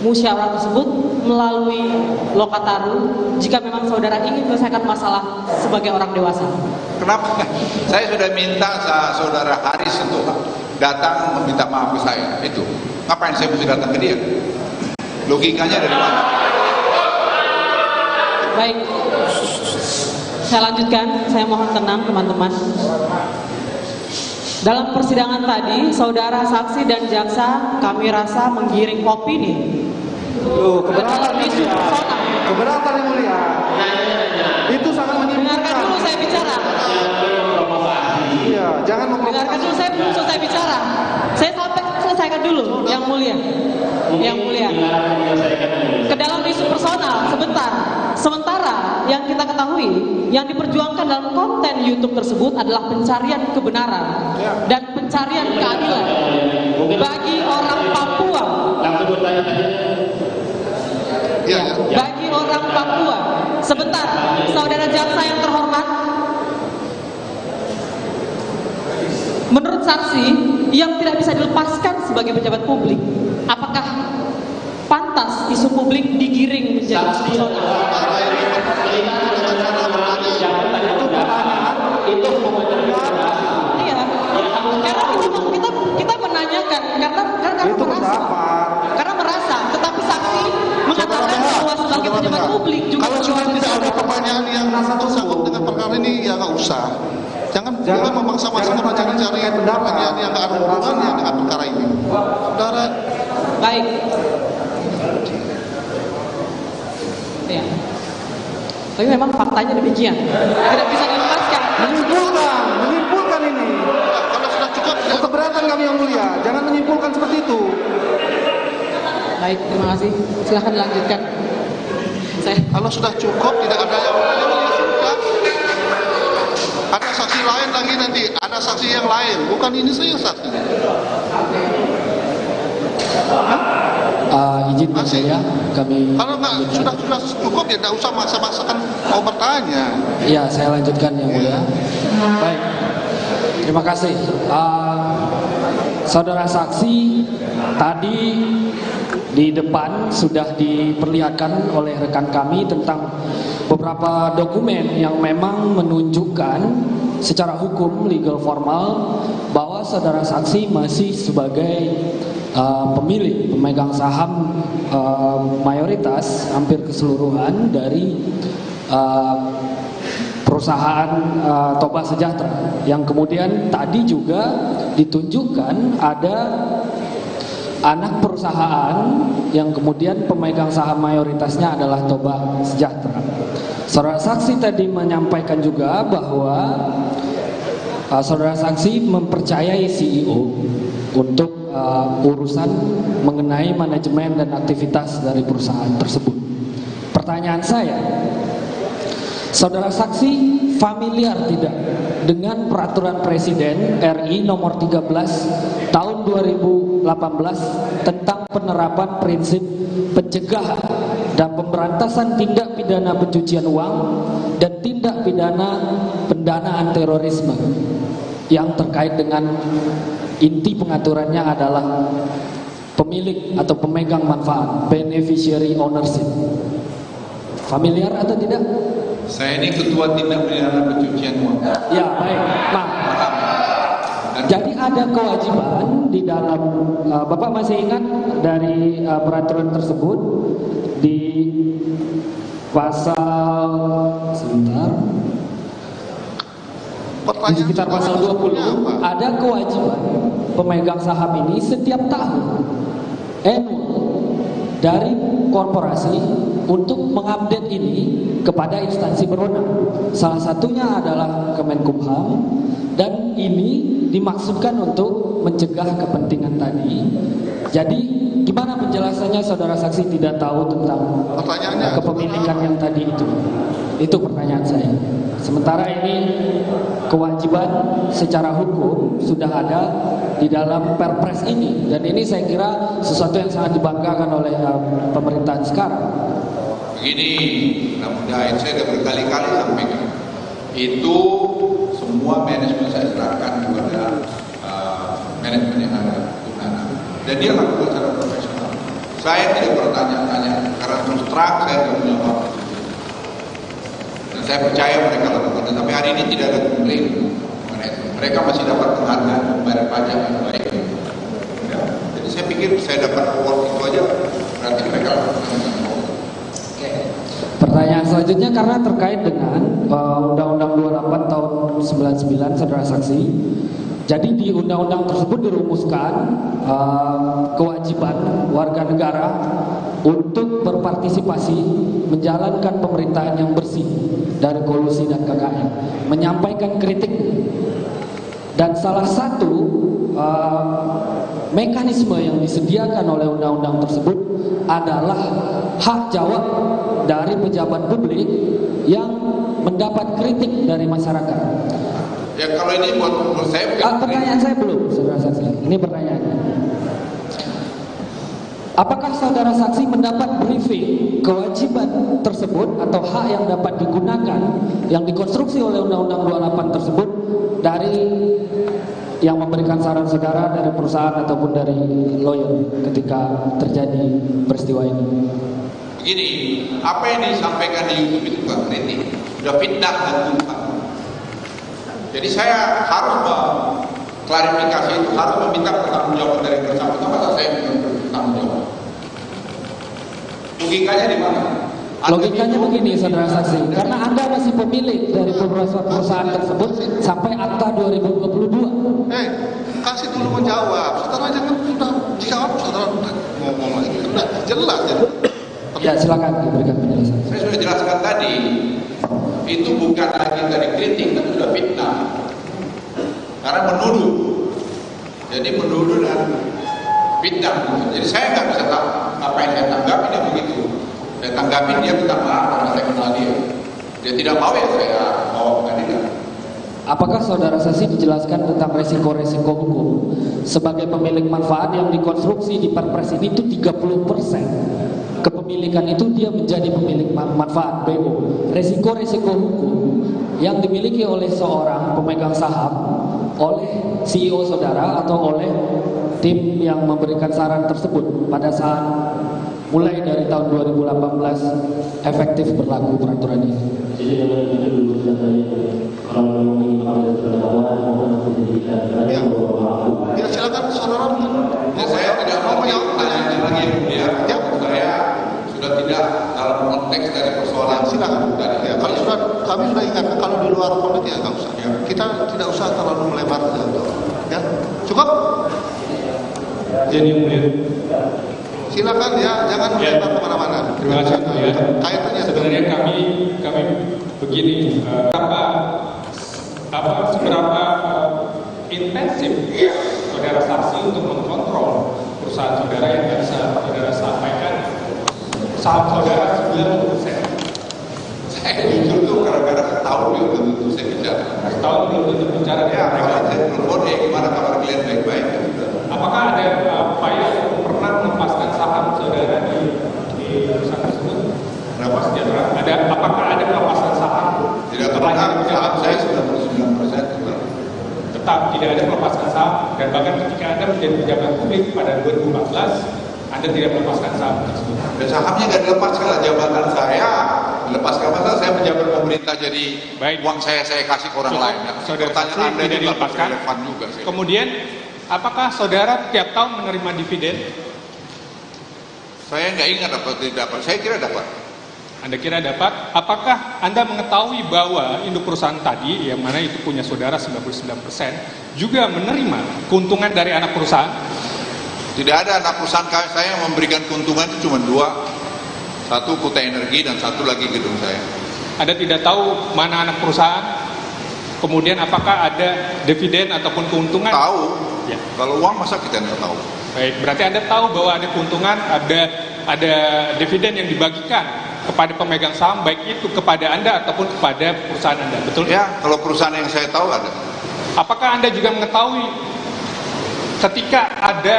[SPEAKER 6] musyawarah tersebut melalui Lokataru jika memang saudara ingin menyelesaikan masalah sebagai orang dewasa?
[SPEAKER 11] Kenapa? Saya sudah minta saudara Haris untuk datang meminta maaf ke saya. Itu ngapain saya mesti datang ke dia? Logikanya dari mana?
[SPEAKER 6] Baik, saya lanjutkan. Saya mohon tenang teman-teman. Dalam persidangan tadi, saudara saksi dan jaksa kami rasa menggiring opini.
[SPEAKER 13] Keberatan Yang Mulia. Itu sangat menyimpulkan.
[SPEAKER 6] Dengarkan dulu saya bicara.
[SPEAKER 13] Iya, jangan
[SPEAKER 6] dengarkan dulu, saya belum selesai bicara. Saya sampai selesaikan dulu, Yang Mulia. Yang Mulia. Ke dalam isu personal sebentar. Sementara yang kita ketahui, yang diperjuangkan dalam konten YouTube tersebut adalah pencarian kebenaran dan pencarian keadilan bagi orang Papua. Bagi orang Papua. Sebentar, saudara jaksa yang terhormat. Menurut saksi yang tidak bisa dilepaskan sebagai pejabat publik, apakah pantas isu publik digiring menjadi isu personal? Iya, karena kita menanyakan karena merasa, tetapi saksi mengatakan bahwa sebagai pejabat publik juga
[SPEAKER 4] kalau sudah tidak ada pertanyaan yang tersangkut dengan perkara ini, ya nggak usah. Jangan memaksa-maksa mencari-cari pertanyaan yang nggak ada hubungannya dengan perkara ini. Saudara.
[SPEAKER 6] Baik. Ya. Tapi memang faktanya demikian. Tidak bisa dilepaskan.
[SPEAKER 13] Menyimpulkan ini.
[SPEAKER 4] Kalau sudah cukup.
[SPEAKER 13] Keberatan kami Yang Mulia. Jangan menyimpulkan seperti itu.
[SPEAKER 6] Baik, terima kasih. Silahkan dilanjutkan.
[SPEAKER 4] Kalau sudah cukup, tidak ada yang ya sudah. Ada saksi lain lagi nanti, ada saksi yang lain, bukan ini saya saksi.
[SPEAKER 8] Izin saya, kami.
[SPEAKER 4] Kalau sudah cukup ya tidak usah maksa-maksakan mau bertanya.
[SPEAKER 8] Iya, saya lanjutkan Yang Mulia. Baik, terima kasih. Saudara saksi tadi di depan sudah diperlihatkan oleh rekan kami tentang beberapa dokumen yang memang menunjukkan secara hukum legal formal bahwa saudara saksi masih sebagai pemegang saham mayoritas hampir keseluruhan dari perusahaan Toba Sejahtera, yang kemudian tadi juga ditunjukkan ada anak perusahaan yang kemudian pemegang saham mayoritasnya adalah Toba Sejahtera. Saudara saksi tadi menyampaikan juga bahwa saudara saksi mempercayai CEO untuk urusan mengenai manajemen dan aktivitas dari perusahaan tersebut. Pertanyaan saya, saudara saksi familiar tidak dengan peraturan Presiden RI nomor 13 tahun 2018 tentang penerapan prinsip pencegahan dan pemberantasan tindak pidana pencucian uang dan tindak pidana pendanaan terorisme yang terkait dengan inti pengaturannya adalah pemilik atau pemegang manfaat, beneficiary ownership. Familiar atau tidak?
[SPEAKER 11] Saya ini ketua tindak pidana pencucian uang.
[SPEAKER 8] Ya, baik. Nah, jadi ada kewajiban di dalam Bapak masih ingat dari peraturan tersebut di pasal di sekitar pasal 20 ada kewajiban pemegang saham ini setiap tahun dari korporasi untuk mengupdate ini kepada instansi berwenang. Salah satunya adalah Kemenkumham, dan ini dimaksudkan untuk mencegah kepentingan tadi. Jadi gimana penjelasannya saudara saksi tidak tahu tentang kepemilikan yang tadi itu? Itu pertanyaan saya. Sementara ini kewajiban secara hukum sudah ada di dalam Perpres ini, dan ini saya kira sesuatu yang sangat dibanggakan oleh pemerintahan sekarang.
[SPEAKER 11] Begini, mudah-mudahan saya sudah berkali-kali sampaikan, itu semua manajemen saya serahkan kepada manajemen yang ada di sana, dan dia lakukan secara profesional. Saya tidak bertanya-tanya karena terus terang saya tidak punya waktu. Dan saya percaya mereka lakukan, tapi hari ini tidak ada komplain. Mereka masih dapat penghargaan membayar pajak yang baik. Ya. Jadi saya pikir saya dapat award itu aja, berarti mereka lakukan.
[SPEAKER 8] Pertanyaan selanjutnya karena terkait dengan Undang-Undang 28 tahun 99 saudara saksi. Jadi di undang-undang tersebut dirumuskan kewajiban warga negara untuk berpartisipasi menjalankan pemerintahan yang bersih dari kolusi dan KKN, menyampaikan kritik, dan salah satu mekanisme yang disediakan oleh undang-undang tersebut adalah hak jawab dari pejabat publik yang mendapat kritik dari masyarakat.
[SPEAKER 11] Ya kalau ini buat saya bukan
[SPEAKER 8] pertanyaan saya belum, saudara saksi. Ini pertanyaannya. Apakah saudara saksi mendapat briefing kewajiban tersebut atau hak yang dapat digunakan yang dikonstruksi oleh Undang-Undang 28 tersebut dari yang memberikan saran saudara dari perusahaan ataupun dari lawyer ketika terjadi peristiwa ini?
[SPEAKER 11] Begini, apa yang disampaikan di YouTube itu bukan kritik, sudah fitnah dan tumpah. Jadi saya harus klarifikasi itu, harus meminta pertanggungjawaban dari bersangkutan, masa saya minta pertanggungjawab. Logikanya di mana?
[SPEAKER 8] Logikanya begini saudara saksi, karena Anda masih pemilik dari beberapa perusahaan tersebut sampai akta 2022.
[SPEAKER 4] Kasih dulu menjawab. Saudara jangan sudah dijawab, saudara ngomong lagi. Sudah jelas ya.
[SPEAKER 8] Ya silakan diberikan penjelasan.
[SPEAKER 11] Saya sudah jelaskan tadi, itu bukan lagi dari kritik, tapi sudah fitnah. Karena menuduh. Jadi menuduh dan fitnah. Jadi saya nggak bisa tahu apa yang saya tanggapi dia begitu. Saya tanggapi dia minta maaf karena saya kenal dia. Dia tidak mau ya saya bawa pengadilan.
[SPEAKER 8] Apakah saudara saksi dijelaskan tentang resiko-resiko hukum sebagai pemilik manfaat yang dikonstruksi di Perpres ini itu 30% kepemilikan itu dia menjadi pemilik manfaat BO. Resiko-resiko hukum yang dimiliki oleh seorang pemegang saham, oleh CEO saudara atau oleh tim yang memberikan saran tersebut pada saat mulai dari tahun 2018 efektif berlaku peraturan ini.
[SPEAKER 7] Jadi dengan itu dulu tadi kalau ingin ada terdakwa mohon dijadikan saya bahwa
[SPEAKER 4] ya silakan saudara.
[SPEAKER 11] Ya, saya tidak mau menjawab pertanyaan lagi ya. Ya, saya sudah tidak dalam konteks dari persoalan.
[SPEAKER 4] Silakan. Ya, kalau sudah kami sudah ingatkan kalau di luar konteks ya nggak usah. Ya. Kita tidak usah terlalu melebar ya. Cukup?
[SPEAKER 1] Jadi mulia.
[SPEAKER 4] Silakan ya, jangan melebar kemana-mana.
[SPEAKER 1] Terima kasih ya.
[SPEAKER 4] Kaitannya
[SPEAKER 1] sebenarnya kami begini, seberapa intensif saudara saksi untuk mengkontrol perusahaan saudara yang bisa saudara sampaikan saham saudara 90%.
[SPEAKER 11] Saya jujur tuh gara-gara setahun belum tentu saya bicara.
[SPEAKER 1] Setahun belum tentu bicara.
[SPEAKER 11] Ya, kalau saya telepon ya gimana kabar kalian baik-baik.
[SPEAKER 1] Apakah ada upaya pernah melepaskan saham saudara di perusahaan tersebut?
[SPEAKER 11] Berapa?
[SPEAKER 1] Ada, apakah ada pelepasan saham?
[SPEAKER 11] Tidak pernah, saham saya sudah 99%.
[SPEAKER 1] Tetap tidak ada melepaskan saham, dan bahkan ketika Anda menjadi pejabat publik pada 2014, Anda tidak melepaskan saham tersebut.
[SPEAKER 11] Dan sahamnya nggak dilepaskan lah, jabatan saya dilepaskan, masa saya pejabat pemerintah jadi uang saya kasih ke orang lain.
[SPEAKER 1] Saudara saksi
[SPEAKER 11] Anda
[SPEAKER 1] tidak
[SPEAKER 11] itu
[SPEAKER 1] dilepaskan.
[SPEAKER 11] relevan juga sih.
[SPEAKER 1] Kemudian, apakah saudara tiap tahun menerima dividen?
[SPEAKER 11] Saya nggak ingat dapat tidak dapat. Saya kira dapat.
[SPEAKER 1] Anda kira dapat? Apakah Anda mengetahui bahwa induk perusahaan tadi, yang mana itu punya saudara 99%, juga menerima keuntungan dari anak perusahaan?
[SPEAKER 11] Tidak ada anak perusahaan saya yang memberikan keuntungan itu cuma 2. Satu Kuta Energi dan satu lagi gedung saya.
[SPEAKER 1] Anda tidak tahu mana anak perusahaan? Kemudian apakah ada dividen ataupun keuntungan?
[SPEAKER 11] Tahu.
[SPEAKER 1] Ya.
[SPEAKER 11] Kalau uang masa kita nggak tahu?
[SPEAKER 1] Baik, berarti Anda tahu bahwa ada keuntungan, ada dividen yang dibagikan kepada pemegang saham, baik itu kepada Anda ataupun kepada perusahaan Anda, betul?
[SPEAKER 11] Ya, kalau perusahaan yang saya tahu ada.
[SPEAKER 1] Apakah Anda juga mengetahui ketika ada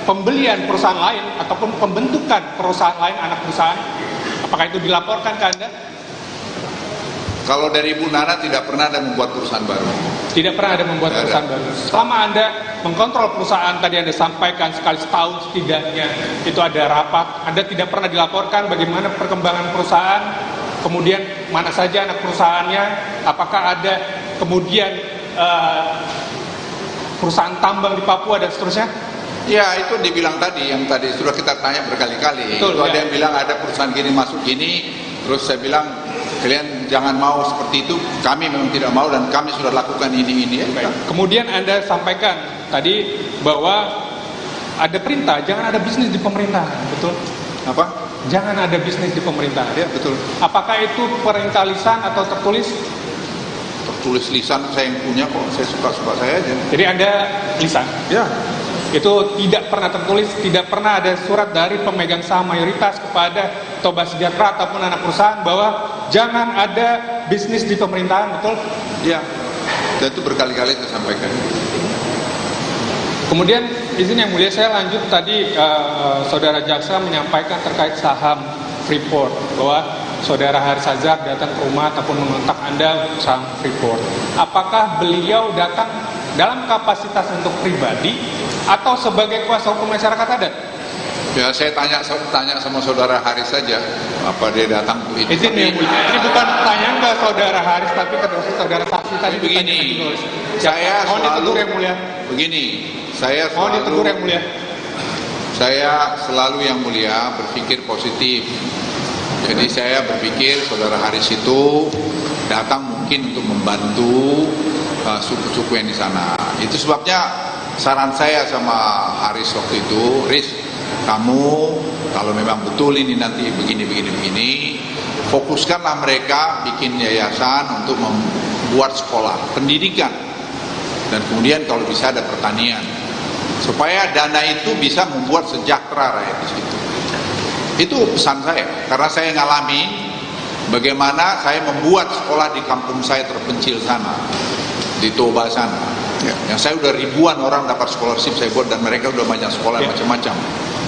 [SPEAKER 1] pembelian perusahaan lain ataupun pembentukan perusahaan lain, anak perusahaan, apakah itu dilaporkan ke Anda?
[SPEAKER 11] Kalau dari Ibu Nana tidak pernah ada membuat perusahaan baru.
[SPEAKER 1] Tidak pernah ada membuat perusahaan baru. Selama Anda mengkontrol perusahaan tadi Anda sampaikan sekali setahun setidaknya itu ada rapat, Anda tidak pernah dilaporkan bagaimana perkembangan perusahaan, kemudian mana saja anak perusahaannya, apakah ada kemudian perusahaan tambang di Papua dan seterusnya?
[SPEAKER 11] Ya, itu dibilang tadi, yang tadi sudah kita tanya berkali-kali.
[SPEAKER 1] Betul,
[SPEAKER 11] itu
[SPEAKER 1] ya.
[SPEAKER 11] Ada yang bilang ada perusahaan gini masuk gini, terus saya bilang kalian jangan mau seperti itu, kami memang tidak mau dan kami sudah lakukan ini ya.
[SPEAKER 1] Kemudian Anda sampaikan tadi bahwa ada perintah jangan ada bisnis di pemerintahan, betul?
[SPEAKER 11] Apa?
[SPEAKER 1] Jangan ada bisnis di pemerintahan.
[SPEAKER 11] Ya, betul.
[SPEAKER 1] Apakah itu perintah lisan atau tertulis?
[SPEAKER 11] Tertulis lisan saya yang punya kok, saya suka-suka saya aja.
[SPEAKER 1] Jadi Anda lisan?
[SPEAKER 11] Ya.
[SPEAKER 1] Itu tidak pernah tertulis, tidak pernah ada surat dari pemegang saham mayoritas kepada Toba Sejahtera ataupun anak perusahaan bahwa jangan ada bisnis di pemerintahan, betul?
[SPEAKER 11] Ya, dan itu berkali-kali saya sampaikan.
[SPEAKER 1] Kemudian izin yang mulia saya lanjut tadi saudara jaksa menyampaikan terkait saham Freeport bahwa saudara Haris Azhar datang ke rumah ataupun mengontak Anda saham Freeport. Apakah beliau datang dalam kapasitas untuk pribadi atau sebagai kuasa hukum masyarakat adat?
[SPEAKER 11] Ya, saya tanya sama saudara Haris saja, apa dia datang untuk itu.
[SPEAKER 1] Izin yang mulia, ini bukan pertanyaan ke saudara Haris, tapi ke saudara saksi tadi.
[SPEAKER 11] Begini, saya selalu
[SPEAKER 1] yang mulia.
[SPEAKER 11] Begini, saya selalu,
[SPEAKER 1] mohon ditegur yang mulia.
[SPEAKER 11] Saya selalu yang mulia berpikir positif. Jadi saya berpikir saudara Haris itu datang mungkin untuk membantu suku-suku yang di sana. Itu sebabnya saran saya sama Haris waktu itu, Riz, kamu kalau memang betul ini nanti begini, fokuskanlah mereka bikin yayasan untuk membuat sekolah pendidikan, dan kemudian kalau bisa ada pertanian, supaya dana itu bisa membuat sejahtera rakyat di situ. Itu pesan saya, karena saya ngalami bagaimana saya membuat sekolah di kampung saya terpencil sana, di Toba sana. Yang saya udah ribuan orang dapat scholarship saya buat, dan mereka udah banyak sekolah macam-macam.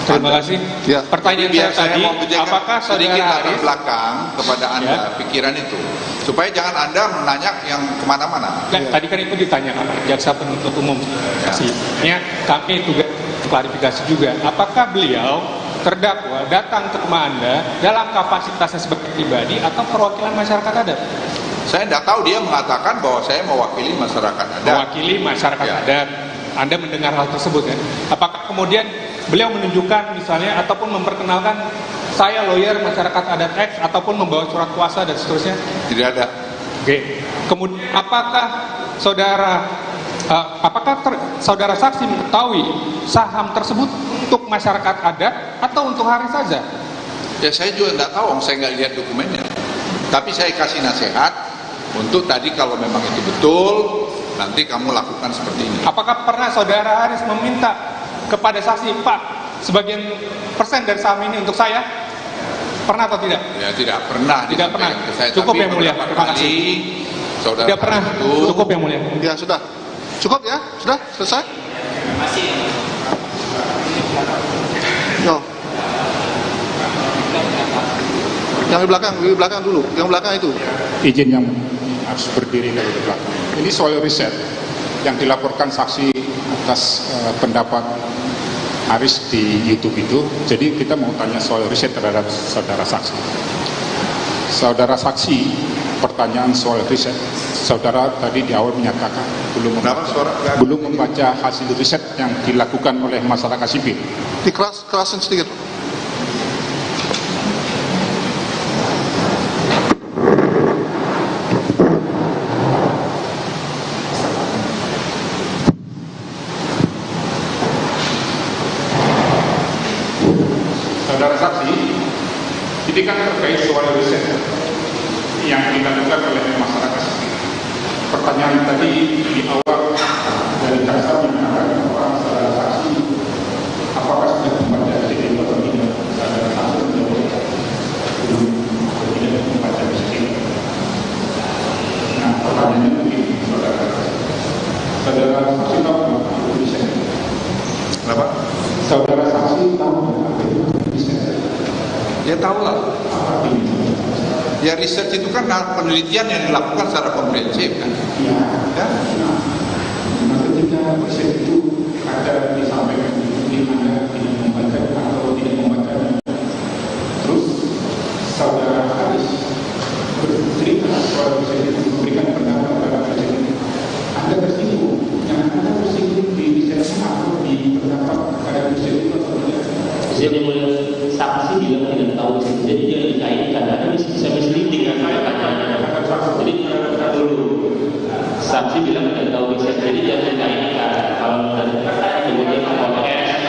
[SPEAKER 1] Terima kasih.
[SPEAKER 11] Ya.
[SPEAKER 1] Pertanyaan saya tadi,
[SPEAKER 11] mau apakah sedikit latar belakang kepada Anda pikiran itu, supaya jangan Anda menanya yang kemana-mana.
[SPEAKER 1] Tadi kan itu ditanyakan jaksa penuntut umum. Ini kami juga klarifikasi juga. Apakah beliau terdakwa datang ke rumah Anda dalam kapasitasnya sebagai pribadi atau perwakilan masyarakat adat?
[SPEAKER 11] Saya tidak tahu, dia mengatakan bahwa saya mewakili masyarakat adat.
[SPEAKER 1] Mewakili masyarakat adat. Anda mendengar hal tersebut kan? Apakah kemudian beliau menunjukkan misalnya ataupun memperkenalkan saya lawyer masyarakat adat X ataupun membawa surat kuasa dan seterusnya?
[SPEAKER 11] Tidak ada.
[SPEAKER 1] Oke. Kemudian apakah saudara apakah saudara saksi mengetahui saham tersebut untuk masyarakat adat atau untuk Haris saja?
[SPEAKER 11] Ya saya juga tidak tahu, saya nggak lihat dokumennya. Tapi saya kasih nasihat untuk tadi kalau memang itu betul, nanti kamu lakukan seperti ini.
[SPEAKER 1] Apakah pernah saudara Haris meminta kepada saksi, Pak, sebagian persen dari saham ini untuk saya? Pernah atau tidak?
[SPEAKER 11] Ya tidak pernah.
[SPEAKER 1] Tidak pernah.
[SPEAKER 11] Ke saya.
[SPEAKER 1] Cukup
[SPEAKER 11] tapi
[SPEAKER 1] yang mulia. Terima kasih.
[SPEAKER 11] Saudara
[SPEAKER 1] tidak pernah.
[SPEAKER 11] Itu,
[SPEAKER 1] cukup yang mulia.
[SPEAKER 4] Ya sudah. Cukup ya? Sudah? Selesai? Yo. Yang di belakang dulu. Yang belakang itu.
[SPEAKER 9] Izin yang harus berdiri dari belakang. Ini soal riset yang dilaporkan saksi atas pendapat Haris di YouTube itu. Jadi kita mau tanya soal riset terhadap saudara saksi. Saudara saksi, pertanyaan soal riset. Saudara tadi di awal menyatakan belum membaca hasil riset yang dilakukan oleh masyarakat sipil.
[SPEAKER 4] Dikerasin sedikit.
[SPEAKER 9] Saudara saksi, ini kan terkait soal riset yang dilakukan oleh masyarakat sipil. Pertanyaan tadi di awal dari jaksa menyatakan bahwa saudara saksi apakah sudah membaca riset atau tidak? Saudara saksi belum membaca riset. Nah, pertanyaannya begini, saudara saksi tahu apa riset?
[SPEAKER 11] Kenapa?
[SPEAKER 9] Saudara saksi tahu
[SPEAKER 11] ya tahu lah. Ya riset itu kan penelitian yang dilakukan secara komprehensif kan.
[SPEAKER 9] Ya. Nah, ketika riset itu ada disampaikan di mana tidak membaca atau tidak membaca, terus saudara Haris bercerita soal riset itu, memberikan pendapat terhadap riset itu. Anda tersinggung, yang Anda tersinggung di riset atau di pendapat terhadap riset itu atau tidak?
[SPEAKER 7] Jadi saksi bilang tidak tahu, jadi jangan dikaitkan karena bisa misleading kan pertanyaannya. Jadi dulu saksi bilang tidak tahu riset, jadi jangan dikaitkan. Kalau ada pertanyaan kemudian podcast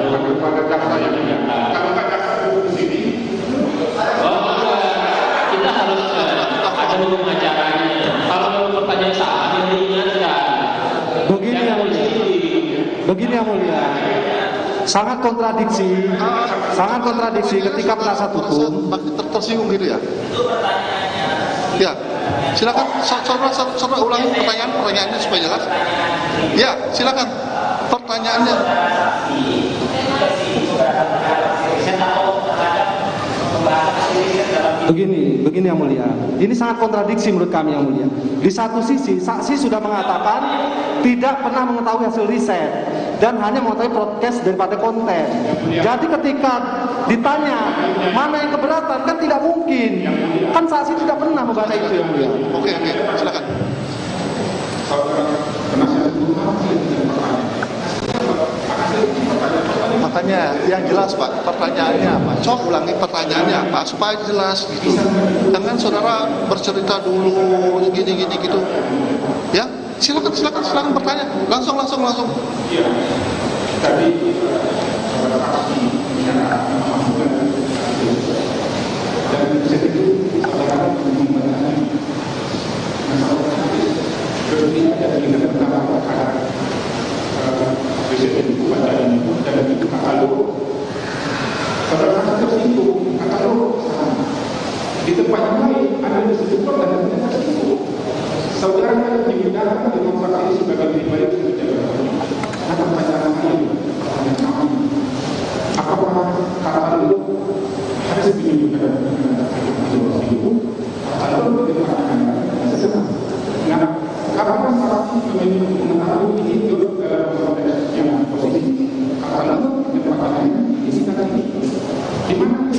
[SPEAKER 7] baru pada jaksa yang menyatakan. Kalau jaksa di sini, kita harus ada hukum acaranya. Kalau pertanyaan salah yang diingatkan.
[SPEAKER 13] Begini yang mulia. Sangat kontradiksi ketika penasihat hukum
[SPEAKER 4] tersinggung gitu ya. Ya, silakan saudara ulangi pertanyaannya supaya jelas. Ya, silakan pertanyaannya.
[SPEAKER 13] Begini yang mulia. Ini sangat kontradiksi menurut kami yang mulia. Di satu sisi, saksi sudah mengatakan tidak pernah mengetahui hasil riset dan hanya mengetahui podcast daripada konten. Jadi ketika ditanya mana yang keberatan, kan tidak mungkin. Kan saksi tidak pernah membaca itu yang mulia.
[SPEAKER 4] Oke, silakan. Makanya yang jelas Pak, pertanyaannya apa? Coba ulangi pertanyaannya apa supaya jelas gitu. Jangan saudara bercerita dulu gini gitu. Ya, silakan bertanya. Langsung.
[SPEAKER 9] Iya. Tadi saksi menyatakan dan riset itu saudara membacanya. Berarti ada peningkatan terhadap riset itu bacaan itu dan itu katalog. Saudara tersinggung katalog di tempat yang lain ada disebutkan dan tidak tersinggung. Saudara digunakan dengan saksi sebagai pribadi ada pertanyaan lain. Apakah katalog harus ditunjukkan itu? Katalog dikatakan sesuatu. Nah, karena saksi mengetahui ini dalam konteks yang positif, katalog dikatakan ini kata ini. Di mana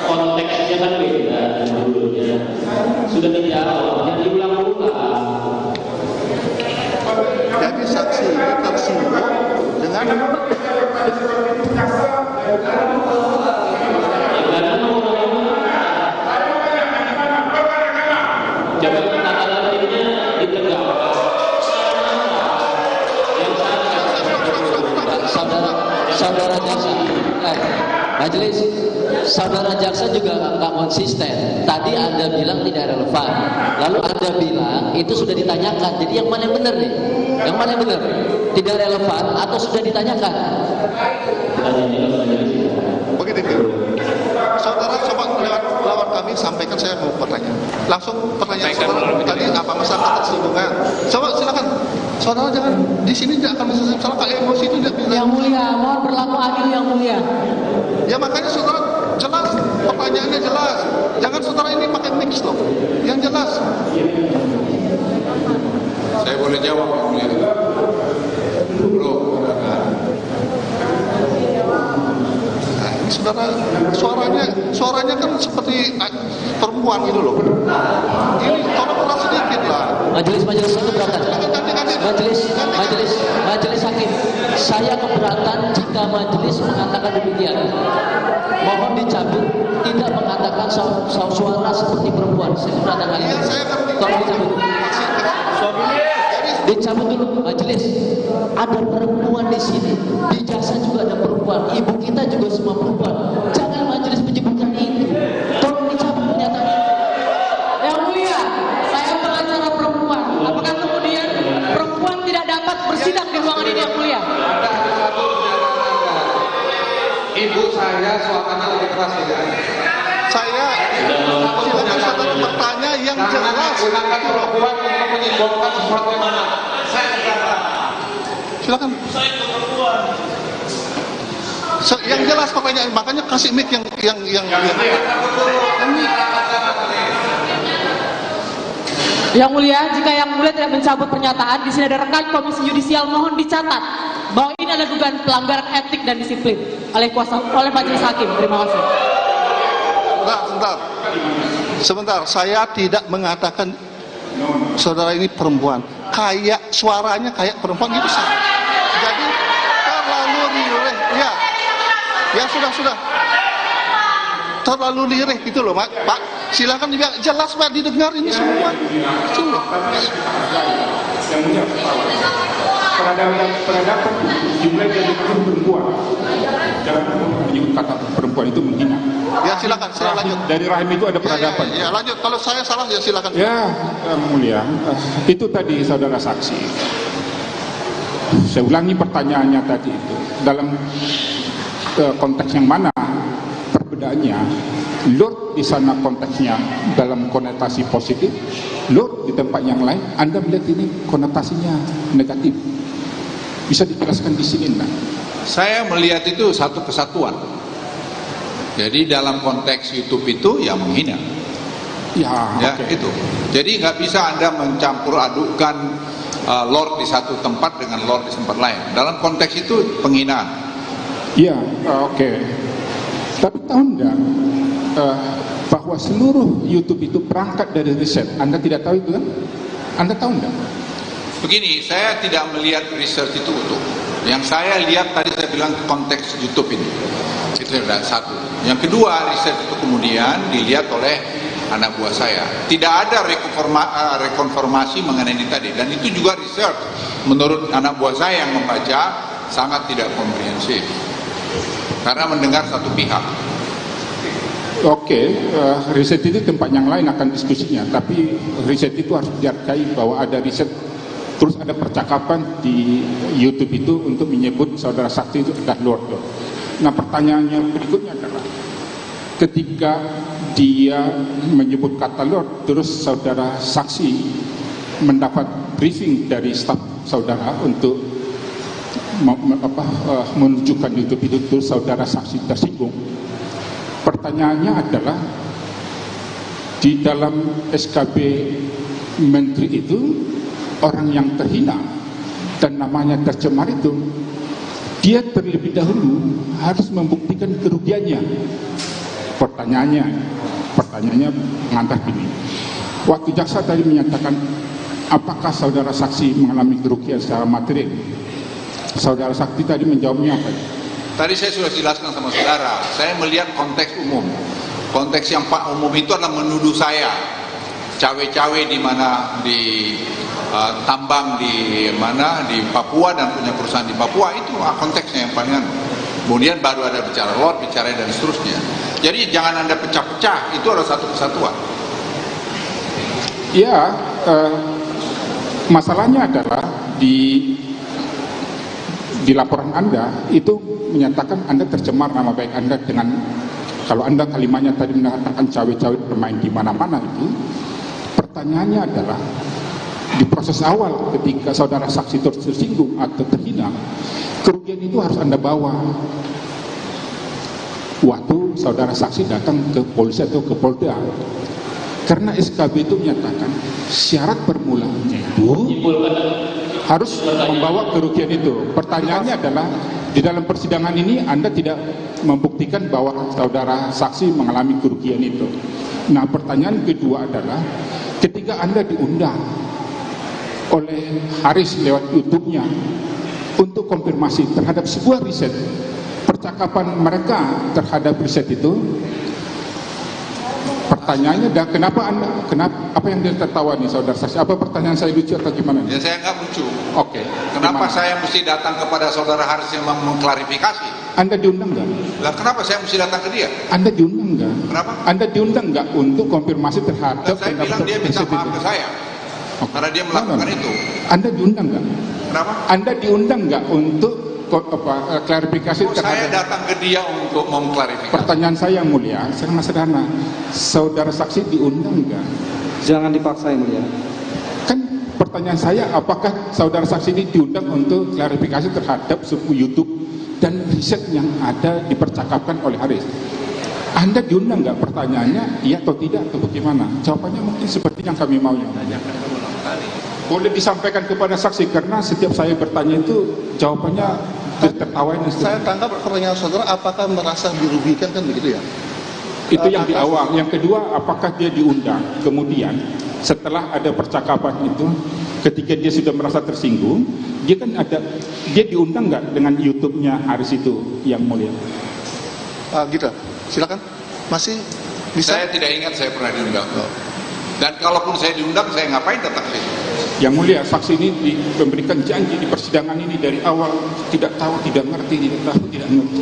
[SPEAKER 7] konteksnya kan beda dulunya. Sudah dijawab, jangan diulang-ulang.
[SPEAKER 4] Jadi saksi tersinggung dengan
[SPEAKER 7] jabatan tata tertibnya ditegakkan
[SPEAKER 8] saudara jaksa, majelis, saudara jaksa juga nggak konsisten. Tadi Anda bilang tidak relevan, lalu Anda bilang itu sudah ditanyakan. Jadi yang mana yang benar nih? Yang mana yang benar? Tidak relevan atau sudah ditanyakan?
[SPEAKER 4] Begitu. Saudara coba lewat kami sampaikan, saya mau bertanya. Langsung pertanyaan saudara tadi apa masalah ketersinggungan? Coba silakan. Saudara jangan di sini tidak akan bisa salah emosi itu tidak bisa.
[SPEAKER 6] Yang mulia, mohon berlaku adil yang mulia.
[SPEAKER 4] Ya makanya saudara jelas, pertanyaannya jelas. Jangan saudara ini pakai mix loh. Yang jelas.
[SPEAKER 11] Saya boleh jawab yang mulia. Bro,
[SPEAKER 4] saudara suaranya kan seperti perempuan gitu loh. Ini tolong kurang sedikit lah.
[SPEAKER 8] Majelis satu keberatan. Majelis hakim. Saya keberatan jika majelis mengatakan demikian. Mohon dicabut, tidak mengatakan suara seperti perempuan. Saya keberatan hal ini. Tolong dicabut. Dicabut dulu majelis. Ada perempuan di sini. Di jasa juga ada perempuan. Ibu kita juga semua perempuan. Jangan majelis menyebutkan itu. Tolong dicabut pernyataan itu.
[SPEAKER 6] Yang mulia, saya pengacara perempuan. Apakah kemudian perempuan tidak dapat bersidang di ruangan ini yang mulia?
[SPEAKER 1] Ibu saya suaranya lebih keras tidak?
[SPEAKER 4] Saya silakan saudara bertanya yang jelas.
[SPEAKER 1] Gunakan perempuan untuk menyimpulkan sesuatu yang benar.
[SPEAKER 4] Silakan. Yang jelas pertanyaan, makanya kasih mic yang
[SPEAKER 6] Yang mulia, jika yang mulia tidak mencabut pernyataan, di sini ada rekan Komisi Yudisial, mohon dicatat bahwa ini adalah dugaan pelanggaran etik dan disiplin oleh majelis hakim. Terima kasih.
[SPEAKER 4] Sebentar, saya tidak mengatakan saudara ini perempuan. Kayak suaranya kayak perempuan itu sah. Jadi terlalu lirih, ya sudah. Terlalu lirih gitu loh, Pak. Silakan juga jelas Pak didengar ini semua.
[SPEAKER 9] Peradaban jumlah dari perempuan. Jangan menyebut kata perempuan itu menghina.
[SPEAKER 4] Ya silakan lanjut.
[SPEAKER 9] Dari rahim itu ada peradaban.
[SPEAKER 4] Ya lanjut. Kalau saya salah ya silakan.
[SPEAKER 9] Ya, mulia. Itu tadi saudara saksi. Saya ulangi pertanyaannya tadi itu. Dalam konteks yang mana perbedaannya? Lord di sana konteksnya dalam konotasi positif, Lord di tempat yang lain Anda melihat ini konotasinya negatif. Bisa dijelaskan di sini, Pak?
[SPEAKER 11] Saya melihat itu satu kesatuan. Jadi dalam konteks YouTube itu ya menghina. Ya, okay. Itu. Jadi nggak bisa Anda mencampur adukkan Lord di satu tempat dengan Lord di tempat lain. Dalam konteks itu penghinaan.
[SPEAKER 9] Ya, oke. Tapi tahu nggak bahwa seluruh YouTube itu berangkat dari riset? Anda tidak tahu itu kan? Anda tahu nggak?
[SPEAKER 11] Begini, saya tidak melihat research itu utuh. Yang saya lihat tadi saya bilang konteks YouTube ini. Itu sudah satu. Yang kedua, riset itu kemudian dilihat oleh anak buah saya. Tidak ada rekonfirmasi mengenai ini tadi. Dan itu juga research. Menurut anak buah saya yang membaca sangat tidak komprehensif. Karena mendengar satu pihak.
[SPEAKER 9] Oke, riset itu tempat yang lain akan diskusinya. Tapi riset itu harus dihargai bahwa ada riset. Terus ada percakapan di YouTube itu untuk menyebut saudara saksi itu adalah Lord. Nah pertanyaannya berikutnya adalah ketika dia menyebut kata Lord, terus saudara saksi mendapat briefing dari staf saudara untuk menunjukkan YouTube itu, terus saudara saksi tersinggung. Pertanyaannya adalah di dalam SKB Menteri itu orang yang terhina dan namanya tercemar itu, dia terlebih dahulu harus membuktikan kerugiannya. Pertanyaannya mengantar gini. Waktu jaksa tadi menyatakan, apakah saudara saksi mengalami kerugian secara material? Saudara saksi tadi menjawabnya apa?
[SPEAKER 11] Tadi saya sudah jelaskan sama saudara. Saya melihat konteks umum. Konteks yang umum itu adalah menuduh saya cawe-cawe di mana di tambang di mana di Papua dan punya perusahaan di Papua, itu konteksnya yang paling Kemudian baru ada bicara lot, bicara dan seterusnya. Jadi jangan Anda pecah-pecah, itu adalah satu kesatuan.
[SPEAKER 9] Ya, masalahnya adalah di laporan Anda itu menyatakan Anda tercemar nama baik Anda dengan, kalau Anda kalimatnya tadi mengatakan cawe-cawe bermain di mana-mana itu, pertanyaannya adalah di proses awal ketika saudara saksi tersinggung atau terhina, kerugian itu harus Anda bawa waktu saudara saksi datang ke polisi atau ke Polda, karena SKB itu menyatakan syarat permulaannya itu harus membawa kerugian itu. Pertanyaannya adalah di dalam persidangan ini Anda tidak membuktikan bahwa saudara saksi mengalami kerugian itu. Nah, pertanyaan kedua adalah ketika Anda diundang oleh Haris lewat YouTube-nya untuk konfirmasi terhadap sebuah riset, percakapan mereka terhadap riset itu, pertanyaannya adalah kenapa apa yang dia tertawa nih saudara saksi? Apa pertanyaan saya lucu atau gimana?
[SPEAKER 11] Ya saya nggak lucu.
[SPEAKER 9] Oke.
[SPEAKER 11] Kenapa saya mesti datang kepada saudara Haris yang mengklarifikasi?
[SPEAKER 9] Anda diundang nggak?
[SPEAKER 11] Lah kenapa saya mesti datang ke dia?
[SPEAKER 9] Anda diundang nggak?
[SPEAKER 11] Kenapa?
[SPEAKER 9] Anda diundang nggak untuk konfirmasi terhadap?
[SPEAKER 11] Saya bilang dia minta maaf ke saya. Karena dia melakukan itu.
[SPEAKER 9] Anda diundang nggak?
[SPEAKER 11] Kenapa?
[SPEAKER 9] Anda diundang nggak untuk klarifikasi terhadap?
[SPEAKER 11] Saya datang ke dia untuk mengklarifikasi.
[SPEAKER 9] Pertanyaan saya yang mulia, sangat sederhana. Saudara saksi diundang nggak?
[SPEAKER 13] Jangan dipaksa yang mulia.
[SPEAKER 9] Kan pertanyaan saya, apakah saudara saksi ini diundang untuk klarifikasi terhadap sebuah YouTube dan riset yang ada dipercakapkan oleh Haris? Anda diundang nggak? Pertanyaannya iya atau tidak atau bagaimana? Jawabannya mungkin seperti yang kami mau yang boleh disampaikan kepada saksi, karena setiap saya bertanya itu jawabannya tertawain.
[SPEAKER 4] Saya tangkap pertanyaan saudara, apakah merasa dirugikan, kan begitu ya?
[SPEAKER 9] Itu yang di awal. Yang kedua, apakah dia diundang? Kemudian setelah ada percakapan itu, ketika dia sudah merasa tersinggung, dia diundang nggak dengan YouTube-nya Haris itu yang mulia?
[SPEAKER 4] Gitu, silakan. Masih bisa?
[SPEAKER 11] Saya tidak ingat saya pernah diundang. Dan kalaupun saya diundang, saya ngapain datang ke situ?
[SPEAKER 9] Yang mulia, saksi ini memberikan janji di persidangan ini dari awal, tidak tahu, tidak ngerti, tidak tahu, tidak ngerti.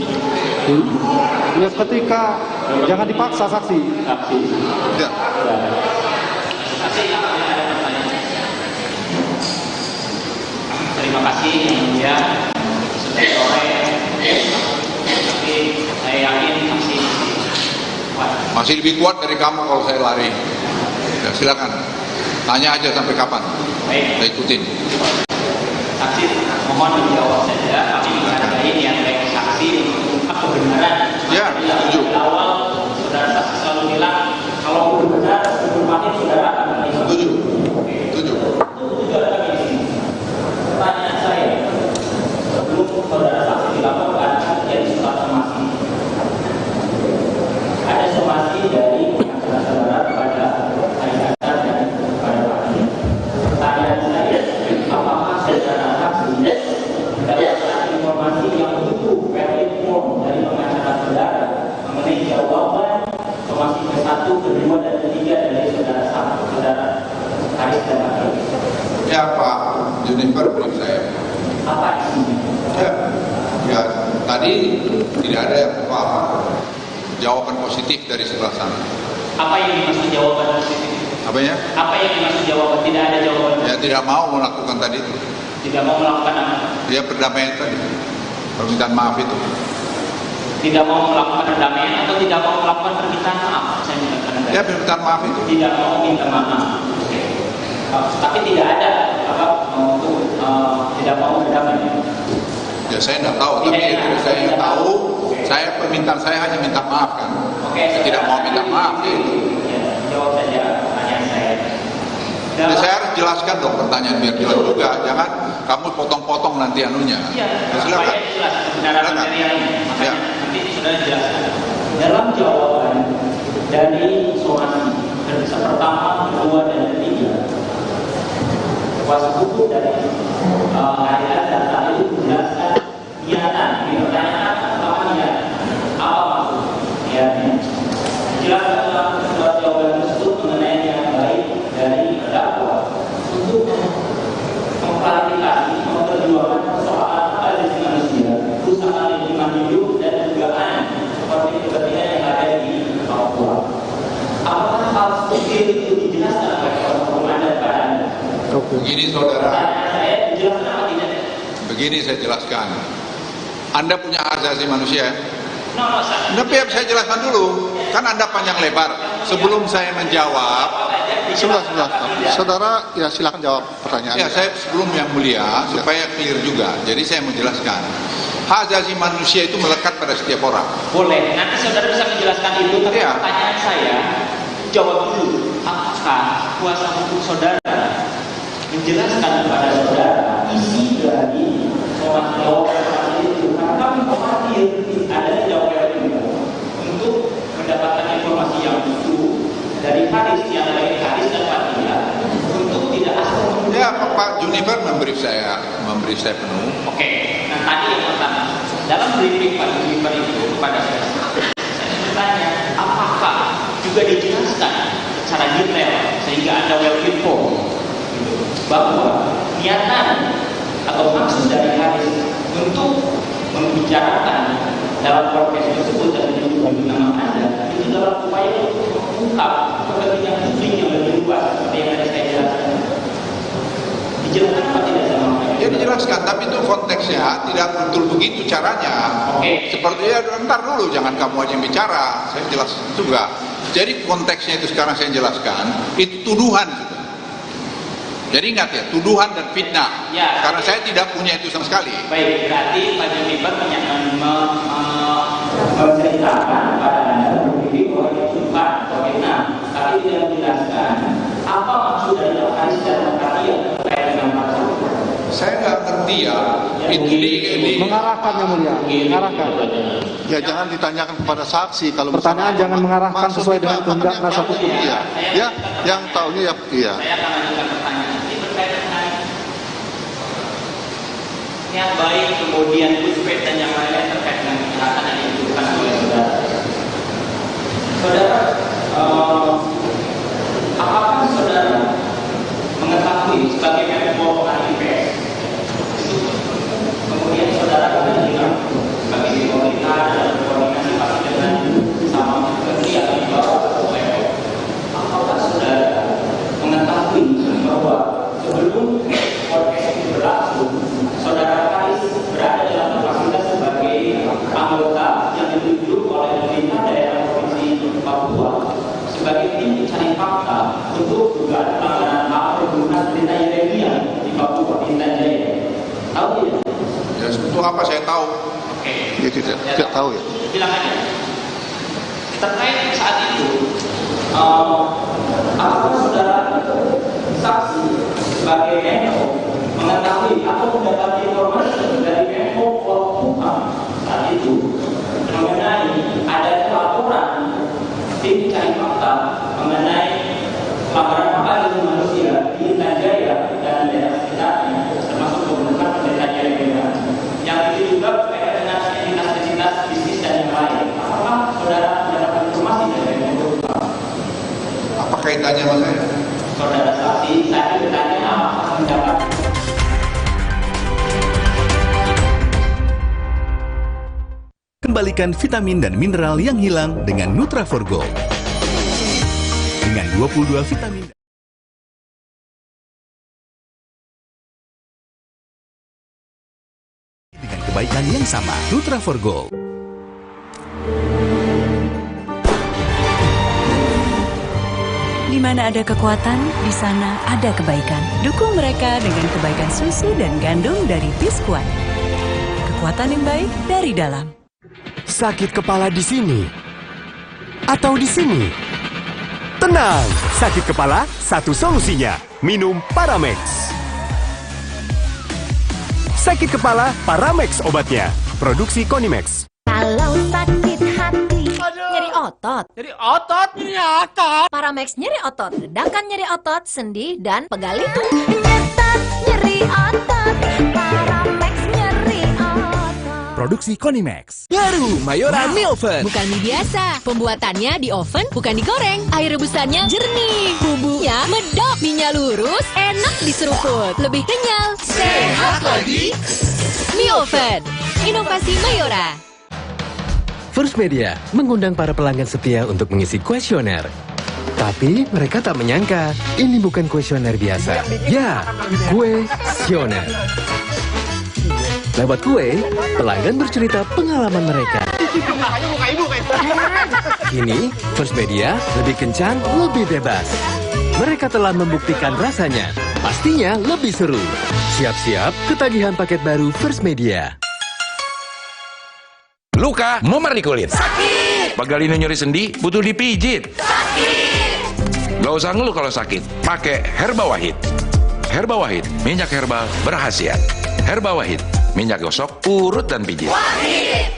[SPEAKER 13] Ya, ketika jangan dipaksa saksi.
[SPEAKER 4] Ya.
[SPEAKER 10] Terima kasih yang mulia. Sudah sore, tapi saya yakin masih kuat.
[SPEAKER 11] Masih lebih kuat dari kamu kalau saya lari. Ya, silakan. Tanya aja sampai kapan.
[SPEAKER 10] Baik.
[SPEAKER 11] Saya ikutin.
[SPEAKER 10] Saksi, mohon dijawab saja. Kami menghargai niat baik saksi untuk mengungkap kebenaran.
[SPEAKER 11] Ya, setuju.
[SPEAKER 10] Di awal saudara saksi selalu bilang kalau benar, berpanik saudara akan menilai.
[SPEAKER 11] Setuju. Setuju.
[SPEAKER 10] Itu ada di sini. Pertanyaan saya, sebelum saudara saksi dilaporkan, jadi surat somasi. Ada somasi dari pengacara saudara kepada Haris dan kepada Pak. Pertanyaan saya, apakah saudara saksi mendapatkan informasi yang begitu valid form dari pengacara saudara mengenai jawaban somasi ke-1, ke-2, dan ke-3 dari saudara Haris dan Pak?
[SPEAKER 11] Ya Pak Juniper belum saya.
[SPEAKER 10] Apa isinya?
[SPEAKER 11] Ya, tadi tidak ada apa-apa jawaban positif dari sebelah sana.
[SPEAKER 10] Apa yang dimaksud jawaban positif?
[SPEAKER 11] Apanya?
[SPEAKER 10] Apa yang dimaksud jawaban? Tidak ada jawaban.
[SPEAKER 11] Ya tidak mau melakukan tadi itu.
[SPEAKER 10] Tidak mau melakukan apa?
[SPEAKER 11] Ya perdamaian tadi. Permintaan maaf itu.
[SPEAKER 10] Tidak mau melakukan perdamaian atau tidak mau melakukan permintaan maaf? Saya minta
[SPEAKER 11] Ya permintaan maaf itu.
[SPEAKER 10] Tidak mau minta maaf. Tapi tidak ada apa untuk tidak mau berdamai.
[SPEAKER 11] Ya saya tidak tahu, tapi saya tahu, saya permintaan saya hanya minta maaf kan. Saya tidak mau minta maaf itu.
[SPEAKER 10] Jawab saja pertanyaan saya.
[SPEAKER 11] Ya, saya harus jelaskan dong pertanyaan biar jelas juga, jangan kamu potong-potong nanti anunya.
[SPEAKER 10] Iya.
[SPEAKER 11] Silakan.
[SPEAKER 10] Supaya jelas kebenaran materialnya. Makanya nanti sudah dijelaskan. Dalam jawaban dari somasi pertama, kedua, dan ketiga, kuasa hukum dari Haris dan tadi menjelaskan niatan, dipertanyakan apa niat, apa maksud niatnya. Jelaskan dalam surat jawaban tersebut mengenai niat baik dari terdakwa untuk mengklarifikasi, memperjuangkan persoalan hak asasi manusia, kerusakan lingkungan hidup, sulit itu dijelaskan oleh hukum Anda kepada Anda.
[SPEAKER 11] Begini saudara,
[SPEAKER 10] Saya dijelaskan apa tidak?
[SPEAKER 11] begini saya jelaskan. Anda punya hak asasi manusia.
[SPEAKER 10] No,
[SPEAKER 11] Tapi saya jelaskan dulu, kan Anda panjang lebar. Sebelum saya menjawab,
[SPEAKER 4] Sebentar. Saudara, ya silakan jawab pertanyaan.
[SPEAKER 11] ya saya sebelum yang mulia supaya clear juga. Jadi saya menjelaskan, hak asasi manusia itu melekat pada setiap orang.
[SPEAKER 10] Boleh, nanti saudara bisa menjelaskan itu, tapi pertanyaan saya, jawab dulu, apakah kuasa hukum saudara menjelaskan kepada saudara isi dari jawaban itu? Karena kami khawatir ada jawaban untuk mendapatkan informasi yang utuh dari hadis yang baik hadis dan fatiha untuk tidak asal.
[SPEAKER 11] Ya, Pak Juniper memberi saya penuh.
[SPEAKER 10] Oke, nah tadi yang pertama, dalam briefing Pak Juniper itu kepada saya bertanya, apakah juga dijelaskan secara detail sehingga Anda well informed bahwa niatan atau maksud dari hadis untuk membicarakan dalam podcast tersebut dan menyebut nama Anda itu dalam upaya untuk mengungkap kepentingan publik yang lebih luas seperti yang tadi saya jelaskan. Dijelaskan apa tidak sama?
[SPEAKER 11] Ya dijelaskan, tapi itu konteksnya tidak betul begitu caranya. Seperti ya, ntar dulu, jangan kamu aja yang bicara, saya jelaskan juga. Jadi konteksnya itu sekarang saya jelaskan, itu tuduhan. Jadi ingat ya, tuduhan dan fitnah.
[SPEAKER 10] Ya,
[SPEAKER 11] karena saya tidak punya itu sama sekali.
[SPEAKER 10] Baik, berarti Pak Juniper menceritakan kepada Anda berdiri bahwa itu tuduhan atau fitnah, tapi tidak menjelaskan apa maksud dari hadis dan kata yang terkait dengan maksud.
[SPEAKER 11] Saya nggak ngerti ya. Itu
[SPEAKER 13] mengarahkan yang mulia, mengarahkan.
[SPEAKER 4] Ya jangan ditanyakan kepada saksi kalau
[SPEAKER 13] pertanyaan jangan mengarahkan sesuai dengan kehendak penasihat hukum.
[SPEAKER 4] Iya, ya, yang tahunya ya, iya.
[SPEAKER 10] Saya akan lanjutkan pertanyaan. Ini berkait dengan niat baik, kemudian puspet dan yang lain-lain terkait dengan kejahatan yang dituduhkan oleh saudara. Saudara, apakah saudara mengetahui sebagai Menko IPS kemudian saudara juga sebagai pemerintah dalam koordinasi pasti dengan sama menteri atau di bawah level, apakah saudara mengetahui bahwa sebelum podcast ini berlangsung saudara Faris berada dalam kapasitas sebagai anggota yang ditunjuk oleh pemerintah daerah provinsi Papua sebagai tim pencari fakta untuk dugaan pelanggaran hak perhubungan perintah Yeremia di Papua, Intan Jaya. Tahu tidak?
[SPEAKER 11] Ya, untuk apa saya tahu?
[SPEAKER 4] Ya tidak tahu ya.
[SPEAKER 10] Bilang aja. Terkait saat itu, apakah saudara saksi sebagai Menko mengetahui atau mendapat informasi dari Menko Polhukam saat itu mengenai ada laporan tim cari fakta mengenai pelanggaran hak asasi manusia di Intan Jaya dan daerah sekitarnya, termasuk pembentukan pendeta Yeremia, yang itu juga berkaitan dengan entitas-entitas bisnis dan yang lain. Apakah saudara mendapatkan informasi dari Menko Polhukam?
[SPEAKER 11] Apa kaitannya sama saya?
[SPEAKER 10] Saudara saksi, saya bertanya apakah mendapat.
[SPEAKER 12] Kembalikan vitamin dan mineral yang hilang dengan Nutra4Go. Dengan 22 vitamin dengan kebaikan yang sama, Nutra4Go.
[SPEAKER 15] Di mana ada kekuatan, di sana ada kebaikan. Dukung mereka dengan kebaikan susu dan gandum dari Biskuat. Kekuatan yang baik dari dalam.
[SPEAKER 16] Sakit kepala di sini atau di sini? Tenang, sakit kepala satu solusinya. Minum Paramex. Sakit kepala, Paramex obatnya. Produksi Konimex.
[SPEAKER 17] Kalau sakit hati, nyeri otot.
[SPEAKER 19] Nyeri otot, nyeri otot.
[SPEAKER 17] Paramex nyeri otot, redakan nyeri otot, sendi, dan pegal itu. Nyetat nyeri otot, Paramex nyeri otot.
[SPEAKER 21] Produksi Konimex. Baru Mayora Mie Oven.
[SPEAKER 17] Bukan mie biasa, pembuatannya di oven, bukan digoreng. Air rebusannya jernih, bumbunya medok, minyak lurus, enak diseruput, lebih kenyal, sehat lagi. Mie Oven, inovasi Mayora.
[SPEAKER 21] First Media mengundang para pelanggan setia untuk mengisi kuesioner.
[SPEAKER 18] Tapi mereka tak menyangka ini bukan kuesioner biasa. Ya, kuesioner. Lewat kue, pelanggan bercerita pengalaman mereka. Kini, First Media lebih kencang, lebih bebas. Mereka telah membuktikan rasanya. Pastinya lebih seru. Siap-siap ketagihan paket baru First Media.
[SPEAKER 20] Luka, memar di kulit. Sakit. Pegalino nyeri sendi, butuh dipijit. Sakit. Gak usah ngeluh kalau sakit. Pakai Herba Wahid. Herba Wahid, minyak herbal berkhasiat. Herba Wahid, minyak gosok, urut dan pijit. Wahid.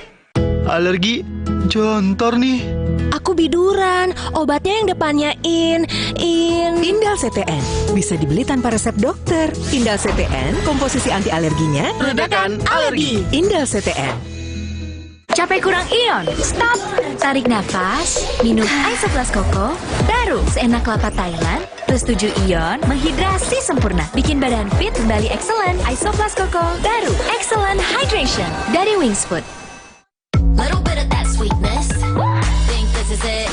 [SPEAKER 22] Alergi, jontor nih.
[SPEAKER 17] Aku biduran, obatnya yang depannya Indal CTN. Bisa dibeli tanpa resep dokter. Indal CTN, komposisi anti alerginya meredakan alergi. Indal CTN. Capek kurang ion? Stop! Tarik nafas, minum Isoflas Koko, baru seenak kelapa Thailand, plus 7 ion, menghidrasi sempurna. Bikin badan fit kembali excellent. Isoflas Koko, baru excellent hydration dari Wings Food. Little bit of that sweetness. Think this is it.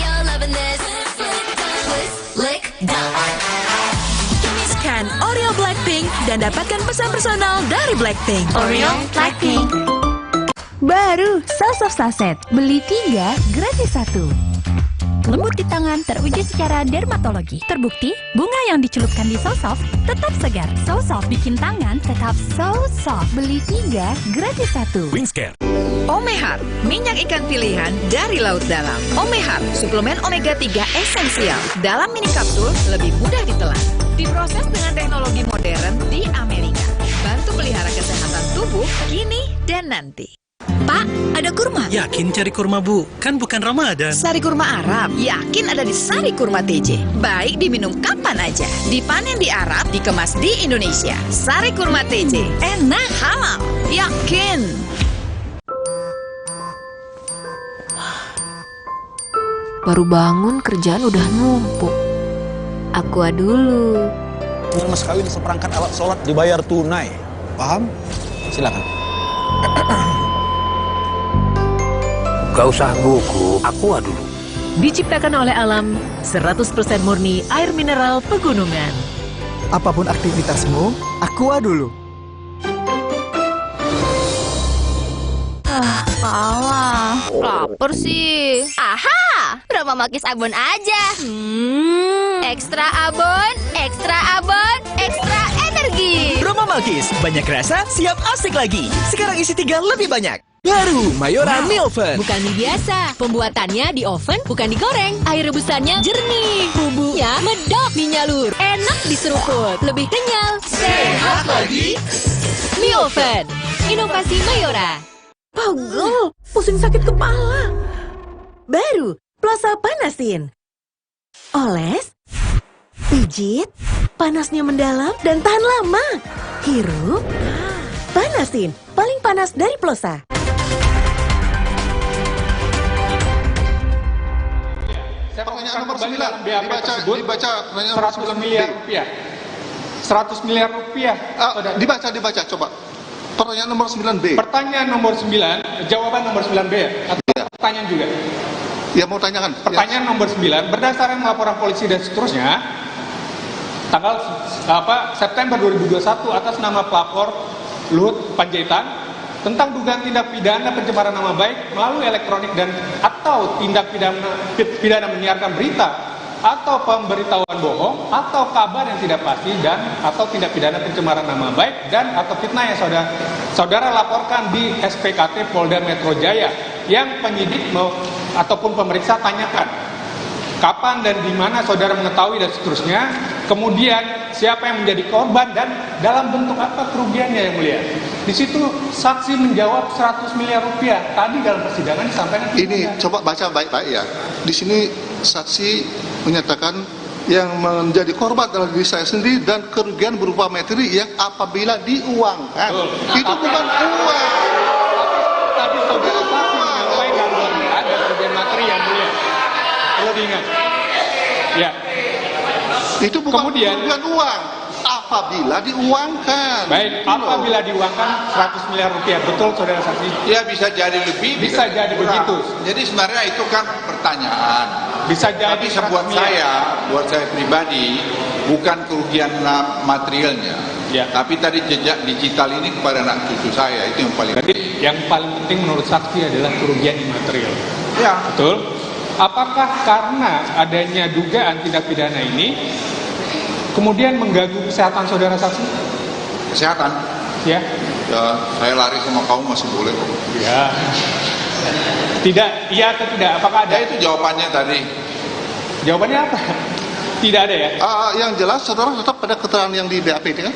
[SPEAKER 17] You're loving this. Lick, Scan Oreo Blackpink dan dapatkan pesan personal dari Blackpink. Oreo Blackpink. Baru Sauce of Sachet, beli 3 gratis 1. Lembut di tangan, teruji secara dermatologi. Terbukti, bunga yang dicelupkan di So Soft tetap segar. So Soft bikin tangan tetap so soft. Beli 3 gratis 1.
[SPEAKER 21] Wingscare.
[SPEAKER 23] Omehar, minyak ikan pilihan dari laut dalam. Omehar, suplemen omega 3 esensial. Dalam mini kapsul, lebih mudah ditelan. Diproses dengan teknologi modern di Amerika. Bantu pelihara kesehatan tubuh kini dan nanti. Pak, ada kurma.
[SPEAKER 25] Yakin cari kurma, Bu? Kan bukan Ramadan.
[SPEAKER 23] Sari kurma Arab, yakin ada di Sari Kurma TJ. Baik diminum kapan aja. Dipanen di Arab, dikemas di Indonesia. Sari Kurma TJ, enak, halal, yakin.
[SPEAKER 26] Baru bangun kerjaan udah numpuk. Aqua dulu.
[SPEAKER 27] Mas kawin seperangkat alat sholat dibayar tunai. Paham? Silakan.
[SPEAKER 21] Gak usah gugup, Aqua dulu.
[SPEAKER 28] Diciptakan oleh alam, 100% murni air mineral pegunungan.
[SPEAKER 27] Apapun aktivitasmu, Aqua dulu.
[SPEAKER 29] Alah, lapar sih. Aha, Roma Malkis Abon aja. Ekstra abon, ekstra abon, ekstra energi.
[SPEAKER 21] Roma Malkis, banyak rasa, siap asik lagi. Sekarang isi 3 lebih banyak. Baru Mayora mie oven.
[SPEAKER 17] Bukan mie biasa, pembuatannya di oven, bukan digoreng. Air rebusannya jernih, bumbunya medok, mie lur, enak diseruput, lebih kenyal, sehat lagi. Mie oven, inovasi Mayora.
[SPEAKER 28] Pegel, pusing sakit kepala. Baru Plaza Panasin. Oles, pijit, panasnya mendalam dan tahan lama. Hirup, panasin, paling panas dari Plosa.
[SPEAKER 4] Pertanyaan nomor 9 dibaca pertanyaan
[SPEAKER 1] 100 miliar rupiah. 100 miliar rupiah.
[SPEAKER 4] Dibaca coba. Pertanyaan nomor 9B.
[SPEAKER 1] Pertanyaan nomor 9, jawaban nomor 9B atau pertanyaan juga?
[SPEAKER 4] Ya mau tanyakan.
[SPEAKER 1] Pertanyaan nomor 9, berdasarkan laporan polisi dan seterusnya, tanggal September 2021 atas nama pelapor Luhut Panjaitan tentang dugaan tindak pidana pencemaran nama baik melalui elektronik dan atau tindak pidana menyiarkan berita atau pemberitahuan bohong atau kabar yang tidak pasti dan atau tindak pidana pencemaran nama baik dan atau fitnah yang saudara laporkan di SPKT Polda Metro Jaya yang penyidik ataupun pemeriksa tanyakan kapan dan di mana saudara mengetahui dan seterusnya, kemudian siapa yang menjadi korban dan dalam bentuk apa kerugiannya yang mulia. Di situ saksi menjawab 100 miliar rupiah. Tadi dalam persidangan disampaikan.
[SPEAKER 4] Ini coba baca baik-baik ya. Di sini saksi menyatakan yang menjadi korban adalah diri saya sendiri dan kerugian berupa materi yang apabila diuangkan. Itu bukan uang.
[SPEAKER 1] Tapi saudara saksi menyampaikan bahwa ada kerugian materi yang mulia. Perlu diingat. Ya.
[SPEAKER 4] Itu bukan kerugian uang. Apabila diuangkan.
[SPEAKER 1] Baik, apabila diuangkan 100 miliar rupiah. Betul saudara saksi?
[SPEAKER 11] Ya bisa jadi lebih.
[SPEAKER 1] Bisa jadi begitu.
[SPEAKER 11] Jadi sebenarnya itu kan pertanyaan.
[SPEAKER 1] Bisa jadi.
[SPEAKER 11] Tapi buat saya pribadi, bukan kerugian materialnya.
[SPEAKER 1] Ya.
[SPEAKER 11] Tapi tadi jejak digital ini kepada anak cucu saya, itu yang paling penting.
[SPEAKER 1] Yang paling penting menurut saksi adalah kerugian imaterial.
[SPEAKER 11] Ya.
[SPEAKER 1] Betul? Apakah karena adanya dugaan tindak pidana ini kemudian mengganggu kesehatan saudara saksi?
[SPEAKER 11] Kesehatan?
[SPEAKER 1] Ya.
[SPEAKER 11] Ya, saya lari sama kamu masih boleh kok.
[SPEAKER 1] Ya. Tidak, iya atau tidak? Apakah ada?
[SPEAKER 11] Ya, itu jawabannya tadi.
[SPEAKER 1] Jawabannya apa? Tidak ada ya?
[SPEAKER 4] Yang jelas saudara tetap pada keterangan yang di BAP ini kan?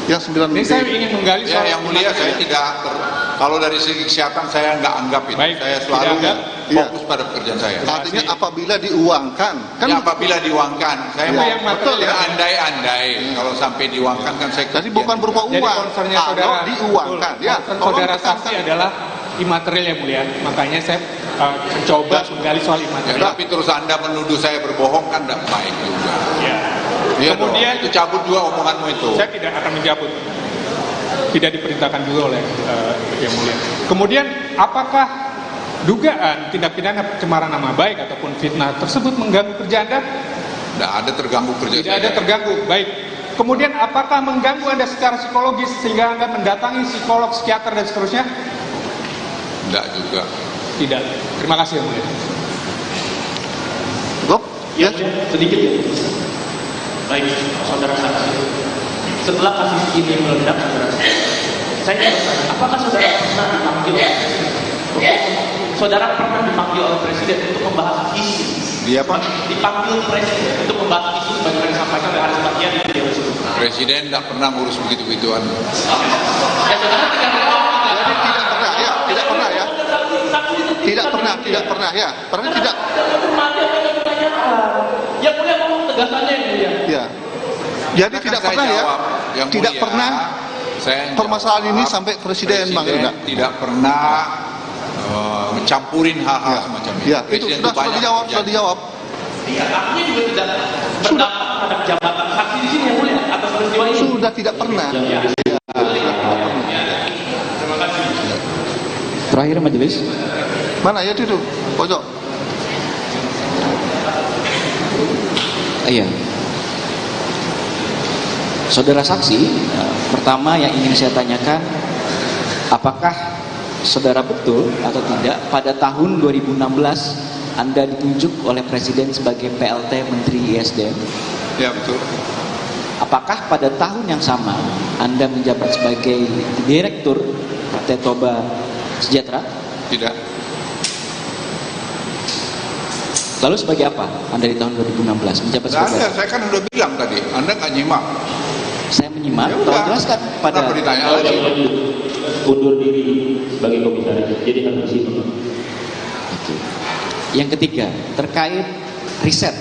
[SPEAKER 4] Yang 9
[SPEAKER 1] Ini saya ingin menggali soal
[SPEAKER 11] yang mulia, saya tidak kalau dari segi kesehatan saya nggak anggap itu.
[SPEAKER 1] Baik,
[SPEAKER 11] saya selalu fokus pada pekerjaan saya.
[SPEAKER 4] Artinya apabila diuangkan kan?
[SPEAKER 11] Ya, apabila diuangkan, saya mau
[SPEAKER 1] yang betul ya.
[SPEAKER 11] Andai-andai kalau sampai diuangkan kan saya.
[SPEAKER 4] Jadi bukan berupa uang.
[SPEAKER 1] Jadi concernnya saudara
[SPEAKER 4] diuangkan.
[SPEAKER 1] Betul, ya. Saudara saksi adalah imaterial yang mulia. Makanya saya mencoba menggali soal imaterial.
[SPEAKER 11] Ya, tapi terus Anda menuduh saya berbohong kan tidak baik juga.
[SPEAKER 1] Ya.
[SPEAKER 11] Ya,
[SPEAKER 1] kemudian
[SPEAKER 11] itu cabut juga omonganmu itu.
[SPEAKER 1] Saya tidak akan mencabut. Tidak diperintahkan juga oleh yang mulia. Kemudian apakah dugaan tindak pidana pencemaran nama baik ataupun fitnah tersebut mengganggu kerja Anda?
[SPEAKER 11] Tidak ada terganggu kerja
[SPEAKER 1] saya. Tidak ada terganggu. Baik. Kemudian apakah mengganggu Anda secara psikologis sehingga Anda mendatangi psikolog, psikiater dan seterusnya?
[SPEAKER 11] Tidak juga.
[SPEAKER 1] Tidak. Terima kasih yang mulia.
[SPEAKER 4] Cukup?
[SPEAKER 10] Ya, sedikit ya. Baik, saudara saksi. Setelah kasus ini meledak, saya bertanya, apakah saudara pernah dipanggil? Saudara pernah dipanggil oleh presiden untuk membahas isu?
[SPEAKER 11] Dia apa?
[SPEAKER 10] Dipanggil presiden untuk membahas isu sebagaimana disampaikan oleh Haris Batia di video tersebut.
[SPEAKER 11] Presiden tidak pernah ngurus begitu-begituan.
[SPEAKER 10] Ya, saudara tidak
[SPEAKER 4] pernah ya, tidak pernah ya. Tidak pernah ya. Pernah tidak?
[SPEAKER 10] Yang mulia ngomong tegasannya yang mulia.
[SPEAKER 4] Ya. Jadi tidak pernah ya. Tidak pernah permasalahan ini sampai presiden Bang Yuda.
[SPEAKER 11] Tidak pernah mencampurin hal-hal semacam ini.
[SPEAKER 4] Ya, itu sudah dijawab.
[SPEAKER 10] Iya, artinya juga tidak berdampak terhadap jabatan saksi di sini yang mulia atas peristiwa ini.
[SPEAKER 4] Sudah tidak pernah.
[SPEAKER 10] Terima kasih.
[SPEAKER 2] Terakhir majelis.
[SPEAKER 4] Mana ya itu? Pojok.
[SPEAKER 2] Iya. Saudara saksi, pertama yang ingin saya tanyakan, apakah saudara betul atau tidak pada tahun 2016 Anda ditunjuk oleh Presiden sebagai PLT Menteri ISDM?
[SPEAKER 11] Ya, betul.
[SPEAKER 2] Apakah pada tahun yang sama Anda menjabat sebagai Direktur PT Toba Sejahtera?
[SPEAKER 11] Tidak.
[SPEAKER 2] Lalu sebagai apa Anda di tahun 2016 menjabat sebagai?
[SPEAKER 11] Anda, saya kan udah bilang tadi, Anda nggak nyimak.
[SPEAKER 2] Saya menyimak, tolong jelaskan pada.
[SPEAKER 11] Kenapa ditanya lagi?
[SPEAKER 10] Undur diri sebagai komisaris, jadi harus di situ.
[SPEAKER 2] Oke. Yang ketiga, terkait riset.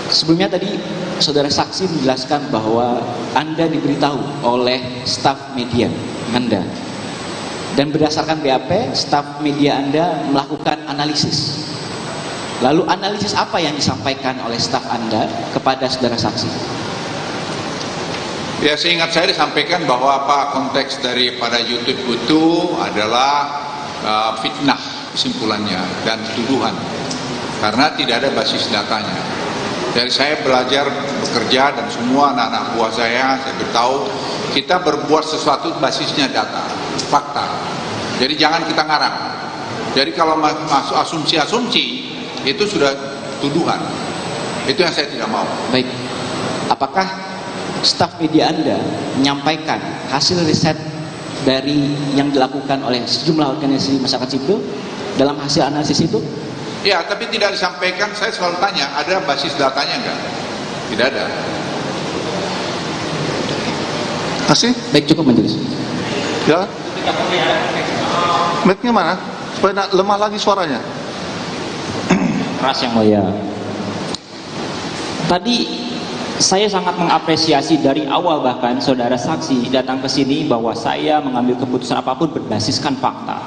[SPEAKER 2] Sebelumnya tadi saudara saksi menjelaskan bahwa Anda diberitahu oleh staf media Anda. Dan berdasarkan BAP, staf media Anda melakukan analisis. Lalu analisis apa yang disampaikan oleh staf Anda kepada saudara saksi?
[SPEAKER 11] Ya, seingat saya disampaikan bahwa konteks daripada YouTube itu adalah fitnah kesimpulannya dan tuduhan. Karena tidak ada basis datanya. Dari saya belajar bekerja dan semua anak-anak buah saya beritahu kita berbuat sesuatu basisnya data, fakta. Jadi jangan kita ngarang. Jadi kalau masuk asumsi-asumsi itu sudah tuduhan. Itu yang saya tidak mau.
[SPEAKER 2] Baik. Apakah staf media Anda menyampaikan hasil riset dari yang dilakukan oleh sejumlah organisasi masyarakat sipil dalam hasil analisis itu?
[SPEAKER 11] Ya, tapi tidak disampaikan. Saya selalu tanya, ada basis datanya enggak? Tidak ada.
[SPEAKER 4] Masih?
[SPEAKER 2] Baik, cukup majelis.
[SPEAKER 4] Ya. Mic-nya mana? Supaya lemah lagi suaranya.
[SPEAKER 10] Keras yang mulia. Tadi saya sangat mengapresiasi dari awal bahkan saudara saksi datang ke sini bahwa saya mengambil keputusan apapun berbasiskan fakta,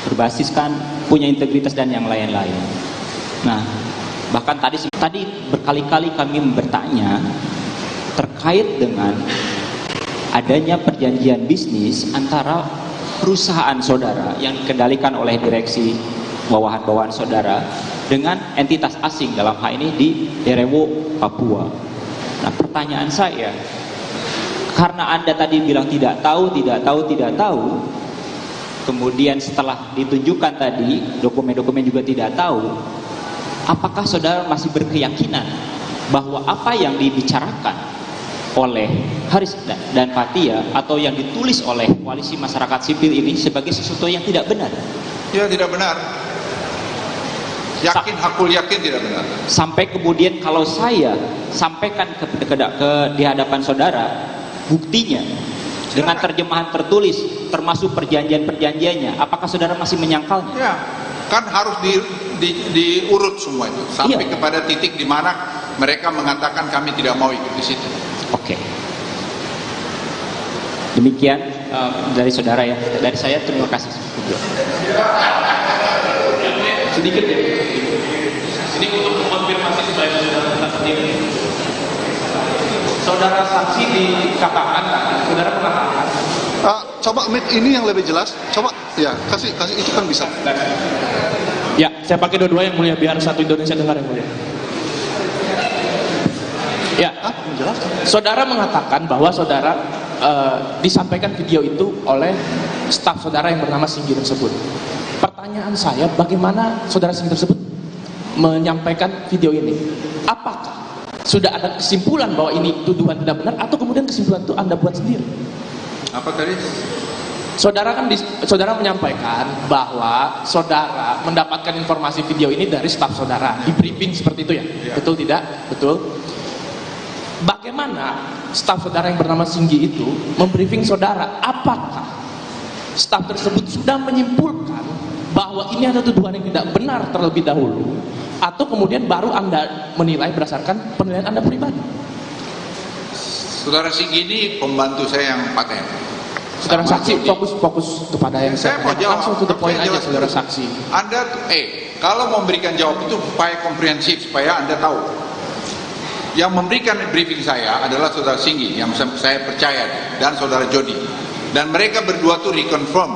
[SPEAKER 10] berbasiskan punya integritas dan yang lain-lain. Nah, bahkan tadi berkali-kali kami bertanya terkait dengan adanya perjanjian bisnis antara perusahaan saudara yang dikendalikan oleh direksi bawahan-bawahan saudara
[SPEAKER 2] dengan entitas asing, dalam hal ini di Derewo, Papua. Nah, pertanyaan saya, karena Anda tadi bilang tidak tahu, kemudian setelah ditunjukkan tadi dokumen-dokumen juga tidak tahu, apakah saudara masih berkeyakinan bahwa apa yang dibicarakan oleh Haris dan Fathia atau yang ditulis oleh Koalisi Masyarakat Sipil ini sebagai sesuatu yang tidak benar?
[SPEAKER 11] Ya, tidak benar. Yakin, hakul yakin tidak benar.
[SPEAKER 2] Sampai kemudian kalau saya sampaikan di hadapan saudara buktinya dengan terjemahan tertulis termasuk perjanjian-perjanjiannya, apakah saudara masih menyangkalnya?
[SPEAKER 11] Ya, kan harus diurut semua itu sampai kepada titik di mana mereka mengatakan kami tidak mau ikut di situ.
[SPEAKER 2] Oke. Demikian dari saudara ya. Dari saya terima kasih.
[SPEAKER 3] Sedikit ya. Ini untuk mengkonfirmasi supaya saudara tetap seperti ini. Saudara saksi dikatakan, saudara mengatakan.
[SPEAKER 4] Coba ini yang lebih jelas. Coba ya kasih itu kan bisa.
[SPEAKER 3] Ya, saya pakai dua-dua yang mulia biar satu Indonesia dengar yang mulia. Ya, saudara mengatakan bahwa saudara disampaikan video itu oleh staf saudara yang bernama Singgi tersebut. Pertanyaan saya, bagaimana saudara Singgi tersebut menyampaikan video ini? Apakah sudah ada kesimpulan bahwa ini tuduhan tidak benar atau kemudian kesimpulan itu Anda buat sendiri?
[SPEAKER 11] Apa tadi?
[SPEAKER 3] Saudara menyampaikan bahwa saudara mendapatkan informasi video ini dari staf saudara, di briefing seperti itu ya? Betul tidak? Betul. Bagaimana staf saudara yang bernama Singgi itu membriefing saudara? Apakah staf tersebut sudah menyimpulkan bahwa ini ada tuduhan yang tidak benar terlebih dahulu, atau kemudian baru Anda menilai berdasarkan penilaian Anda pribadi?
[SPEAKER 11] Saudara Singgi ini pembantu saya yang paten.
[SPEAKER 3] Saudara saksi fokus kepada yang
[SPEAKER 11] saya mau jawab.
[SPEAKER 3] Langsung to the point aja, saudara saksi.
[SPEAKER 11] Anda kalau memberikan jawab itu supaya komprehensif, supaya Anda tahu. Yang memberikan briefing saya adalah saudara Singgi yang saya percaya dan saudara Jody. Dan mereka berdua tuh reconfirm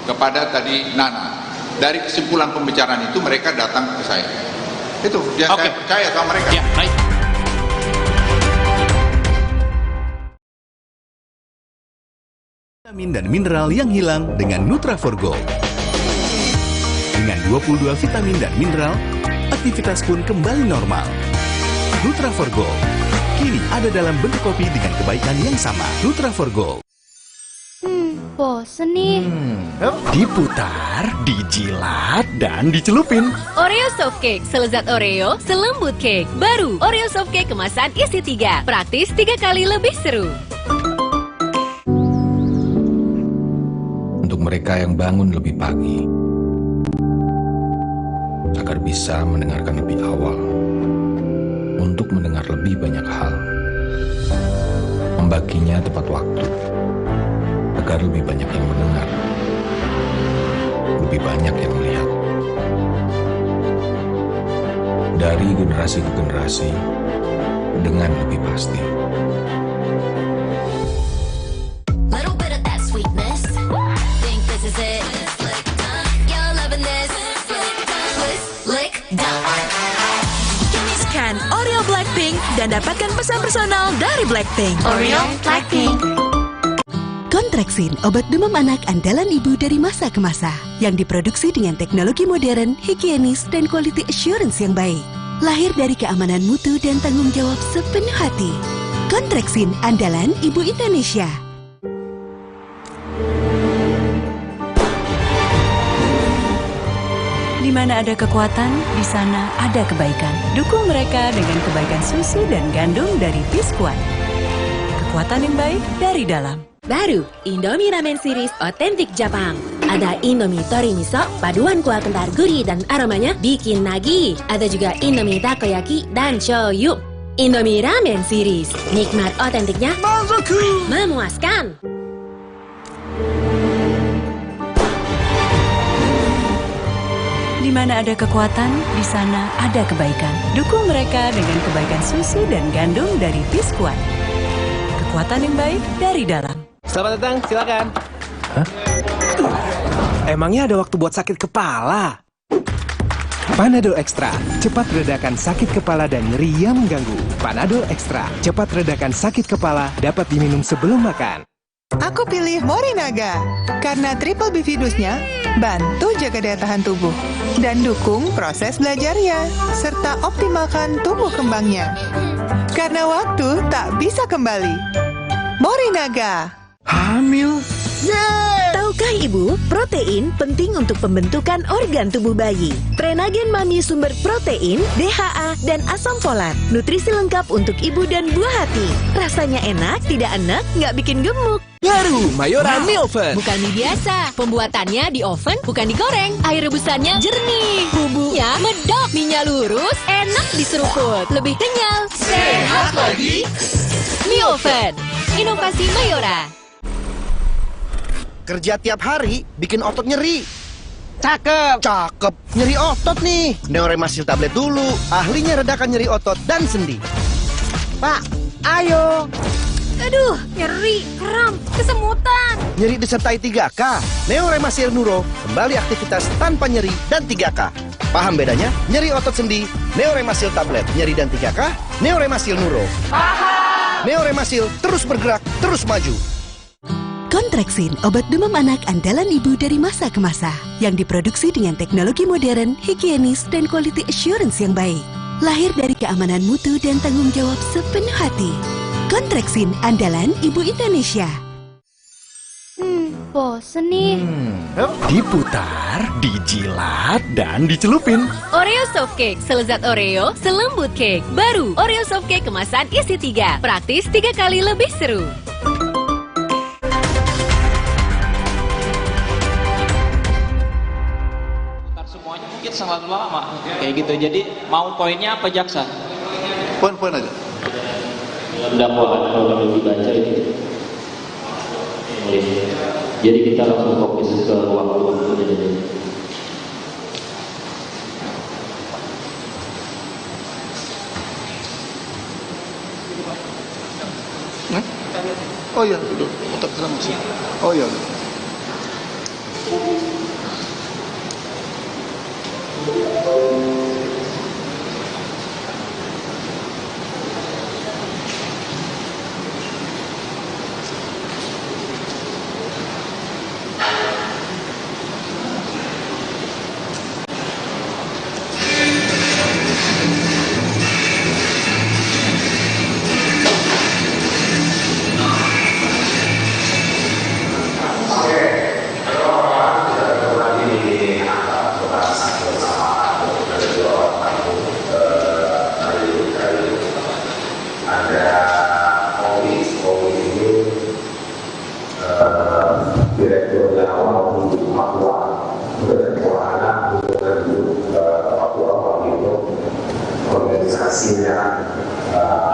[SPEAKER 11] kepada tadi Nana. Dari kesimpulan pembicaraan itu mereka datang ke saya. Itu yang saya percaya sama mereka.
[SPEAKER 3] Ya, baik.
[SPEAKER 12] Vitamin dan mineral yang hilang dengan Nutraforgo. Dengan 22 vitamin dan mineral, aktivitas pun kembali normal. Nutraforgo kini ada dalam bentuk kopi dengan kebaikan yang sama. Nutraforgo.
[SPEAKER 29] Bosen nih.
[SPEAKER 16] Diputar, dijilat, dan dicelupin.
[SPEAKER 17] Oreo Soft Cake, selezat Oreo, selembut cake. Baru, Oreo Soft Cake kemasan isi 3. Praktis 3 kali lebih seru.
[SPEAKER 20] Untuk mereka yang bangun lebih pagi, agar bisa mendengarkan lebih awal, untuk mendengar lebih banyak hal, membaginya tepat waktu, agar lebih banyak yang mendengar, lebih banyak yang melihat. Dari generasi ke generasi, dengan lebih pasti.
[SPEAKER 28] Scan Oreo Blackpink dan dapatkan pesan personal dari Blackpink.
[SPEAKER 29] Oreo Blackpink.
[SPEAKER 5] Kontraksin, obat demam anak andalan ibu dari masa ke masa, yang diproduksi dengan teknologi modern, higienis, dan quality assurance yang baik. Lahir dari keamanan mutu dan tanggung jawab sepenuh hati. Kontraksin, andalan ibu Indonesia.
[SPEAKER 15] Di mana ada kekuatan, di sana ada kebaikan. Dukung mereka dengan kebaikan susu dan gandum dari Biskuat. Kekuatan yang baik dari dalam.
[SPEAKER 17] Baru, Indomie Ramen Series otentik Jepang. Ada Indomie Tori Miso, paduan kuah kental gurih dan aromanya bikin nagih. Ada juga Indomie Takoyaki dan shoyu. Indomie Ramen Series, nikmat otentiknya memuaskan.
[SPEAKER 15] Di mana ada kekuatan, di sana ada kebaikan. Dukung mereka dengan kebaikan susu dan gandum dari Biskuat. Kekuatan yang baik dari dalam.
[SPEAKER 21] Selamat datang, silakan. Hah? Emangnya ada waktu buat sakit kepala?
[SPEAKER 16] Panadol Extra, cepat redakan sakit kepala dan nyeri yang mengganggu. Panadol Extra, cepat redakan sakit kepala, dapat diminum sebelum makan.
[SPEAKER 6] Aku pilih Morinaga karena triple bifidusnya bantu jaga daya tahan tubuh dan dukung proses belajarnya serta optimalkan tumbuh kembangnya. Karena waktu tak bisa kembali. Morinaga.
[SPEAKER 16] Hamil.
[SPEAKER 28] Tahukah Ibu, protein penting untuk pembentukan organ tubuh bayi. Prenagen Mami sumber protein, DHA, dan asam folat. Nutrisi lengkap untuk ibu dan buah hati. Rasanya enak, tidak enak, nggak bikin gemuk.
[SPEAKER 21] Baru Mayora Mie Oven.
[SPEAKER 17] Bukan mie biasa. Pembuatannya di oven, bukan digoreng. Air rebusannya jernih. Bumbunya medok. Mie-nya lurus, enak diseruput. Lebih kenyal. Sehat lagi. Mie Oven. Inovasi Mayora.
[SPEAKER 7] Kerja tiap hari, bikin otot nyeri. Cakep. Nyeri otot nih. Neoremasil tablet dulu. Ahlinya redakan nyeri otot dan sendi. Pak, ayo.
[SPEAKER 8] Aduh, nyeri, kram, kesemutan.
[SPEAKER 7] Nyeri disertai 3K. Neoremasil Nuro, kembali aktivitas tanpa nyeri dan 3K. Paham bedanya? Nyeri otot sendi, Neoremasil tablet. Nyeri dan 3K, Neoremasil Nuro. Paham. Neoremasil terus bergerak, terus maju.
[SPEAKER 5] Kontraksin, obat demam anak andalan ibu dari masa ke masa, yang diproduksi dengan teknologi modern, higienis, dan quality assurance yang baik. Lahir dari keamanan mutu dan tanggung jawab sepenuh hati. Kontraksin, andalan ibu Indonesia.
[SPEAKER 29] Bosen nih.
[SPEAKER 16] Diputar, dijilat, dan dicelupin.
[SPEAKER 17] Oreo Soft Cake, selezat Oreo, selembut cake. Baru, Oreo Soft Cake kemasan isi 3. Praktis 3 kali lebih seru.
[SPEAKER 2] Semuanya mungkin sangat lama kayak gitu. Jadi mau poinnya apa jaksa?
[SPEAKER 4] Poin-poin aja.
[SPEAKER 10] Dakwaan kalau kami dibaca ini nulis. Jadi kita langsung fokus ke waktu-waktunya aja.
[SPEAKER 4] Oh iya, duduk. Otak sama sih. Oh iya.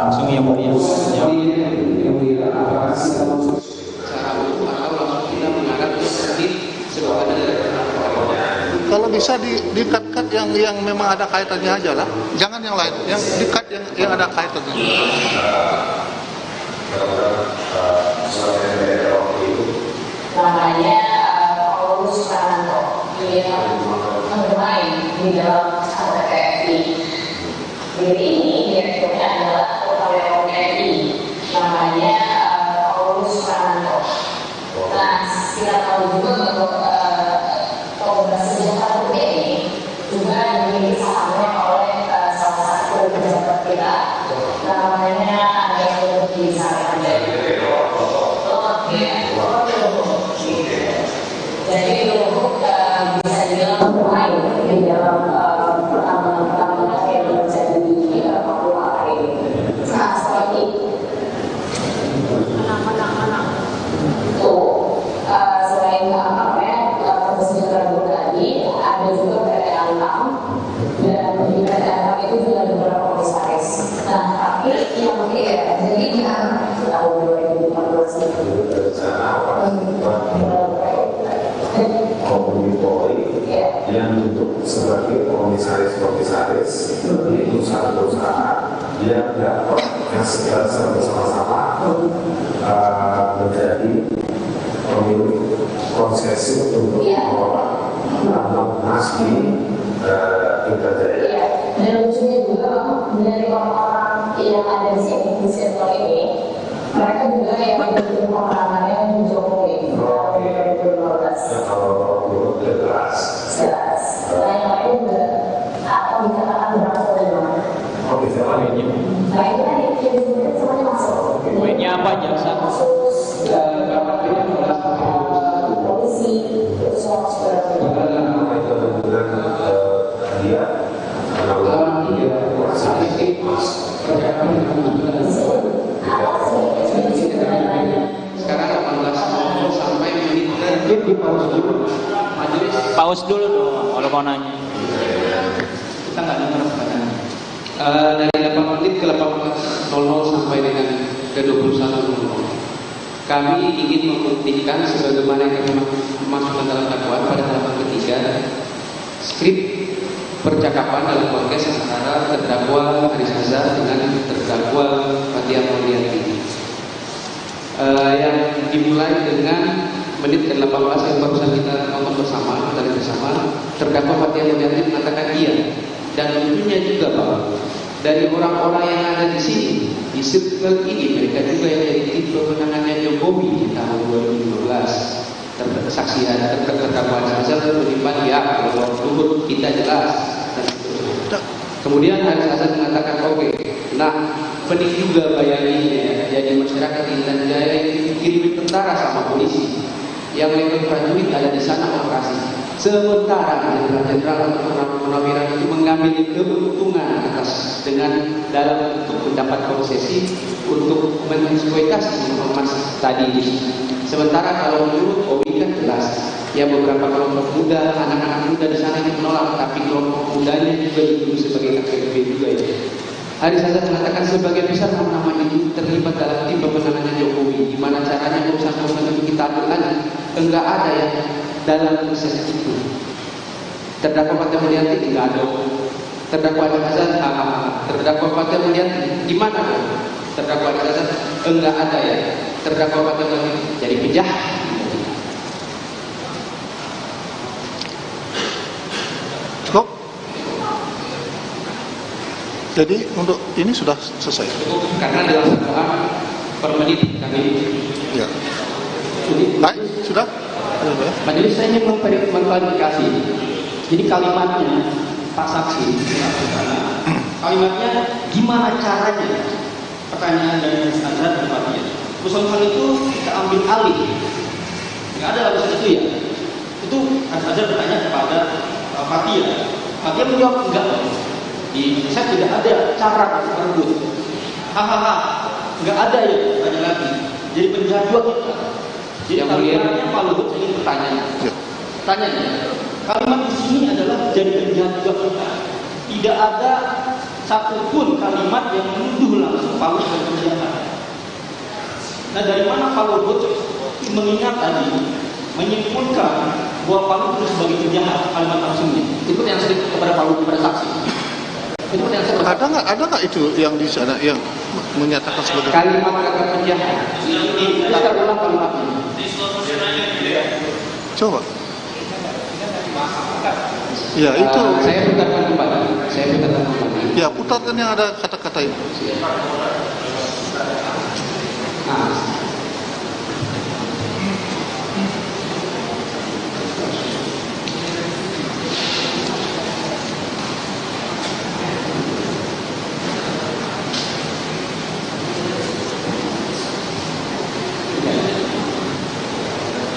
[SPEAKER 2] Langsung yang mulia.
[SPEAKER 4] Kalau bisa di-cut yang memang ada kaitannya aja lah. Jangan yang lain. Yang di-cut yang ada kaitannya.
[SPEAKER 9] Namanya Paulus Prananto. Dia bermain di dalam KPI. Diri ini direkturnya adalah Pegawai TNI. Namanya Paulus Prananto. Nah, kita tahu juga bahwa Komunitas Sejahtera ini juga dimiliki sahamnya oleh salah satu pejabat kita. Namanya Anda di sana. Jadi untuk bisa dibilang bermain di dalam pertambangan yang terjadi di Papua ini. Nah, seperti tuh selain Sejahtera tadi, ada juga PT Antam dan di PT Antam itu juga ada beberapa komisaris. Nah, tapi yang penting ya, jadi di tahun 2014 itu
[SPEAKER 13] yang untuk sebagai komisaris itu satu perusahaan dia dapat bersama-sama menjadi pemilik konsesi untuk mengelola tambang emas di Indrajaya.
[SPEAKER 9] Iya, dan lucunya juga dari orang-orang yang ada di sini di circle ini, mereka juga yang mengikuti pengalamannya Jokowi tahun 2012.
[SPEAKER 13] Kalau jelas.
[SPEAKER 9] Jelas. Nah yang lain juga atau dikatakan berapa poin?
[SPEAKER 13] Oh bisa poinnya.
[SPEAKER 9] Nah itu kan yang disebutkan semuanya masuk.
[SPEAKER 10] Poinnya apa jaksa?
[SPEAKER 9] Polisi itu semua masuk
[SPEAKER 13] dia
[SPEAKER 14] sekarang 18 sampai menit terakhir di pause dulu. Majelis
[SPEAKER 10] Pause dulu dong kalau mau nanya.
[SPEAKER 14] kita nggak dengar pertanyaan. Dari 8 menit ke 18.00 sampai dengan ke 21.00. Kami ingin membuktikan sebagaimana yang kami masukkan dalam dakwaan pada halaman ketiga, skrip percakapan dalam podcast antara terdakwa Haris Azhar dengan terdakwa Fathia Maulidiyanti yang dimulai dengan menit ke-18 yang barusan kita nonton bersama, dari bersama. Terdakwa Fathia Maulidiyanti mengatakan iya, dan tentunya juga bahwa dari orang-orang yang ada di sini di circle ini mereka juga yang jadi tim pemenangannya Jokowi di tahun 2015. Saksi terdakwa Haris Azhar beriman ya, kalau Luhut kita jelas. Kemudian Haris Azhar mengatakan oke. Nah, pening juga bayanginnya. Jadi masyarakat Intan Jaya dikirim tentara sama polisi. Yang level prajurit ada di sana operasi. Sementara jenderal Purnawirawan itu mengambil keuntungan atas dengan dalam bentuk mendapat konsesi untuk mengeksploitasi informasi tadi. Sementara kalau menurut Owi kan jelas, ya beberapa kelompok muda, anak-anak muda di sana yang menolak, tapi kelompok mudanya juga dituduh sebagai KPB juga ya. Haris Azhar mengatakan sebagian besar nama-nama itu terlibat dalam tim pemenangannya Jokowi. Gimana caranya urusan-urusan itu kita aturkan? Enggak ada yang dalam proses itu. Terdakwa Fathia Maulidiyanti enggak ada. Terdakwa Haris Azhar, terdakwa Fathia Maulidiyanti gimana? Terdakwa Haris Azhar enggak ada ya. Terdakwa Fathia Maulidiyanti jadi penjahat.
[SPEAKER 4] Cukup? Jadi untuk ini sudah selesai.
[SPEAKER 14] Karena dalam dakwaan per menit kami.
[SPEAKER 4] Ya. Baik, sudah.
[SPEAKER 14] Majelis saya ingin mengklarifikasi. Jadi kalimatnya Pak Saksi, kalimatnya gimana caranya? Pertanyaan dari Haris Azhar dan Fathia. Usul itu kita ambil alih. Nggak ada urusan itu ya. Itu Haris Azhar bertanya kepada Fathia. Fathia menjawab enggak. Saya tidak ada cara untuk merebut. Hahaha, nggak ada ya, tanya lagi. Jadi penjahat juga kita. Jadi kalimatnya Pak Luhut ingin bertanya. Tanyanya, kalimat di sini adalah jadi penjahat juga kita. Tidak ada satupun kalimat yang menuduh langsung Pak Luhut sebagai penjahat. Nah dari mana Pak Luhut mengingat tadi, menyimpulkan bahwa Pak Luhut sebagai penjahat kalimat langsungnya? Itu yang sering kepada Pak Luhut, kepada saksi.
[SPEAKER 4] Ada nggak itu yang di sana yang menyatakan sebagai
[SPEAKER 14] kalimat kata penjahat? Ini kita ulang kalimatnya.
[SPEAKER 4] Coba. Ya itu.
[SPEAKER 14] Saya putarkan kembali.
[SPEAKER 4] Ya putarkan yang ada kata-kata itu.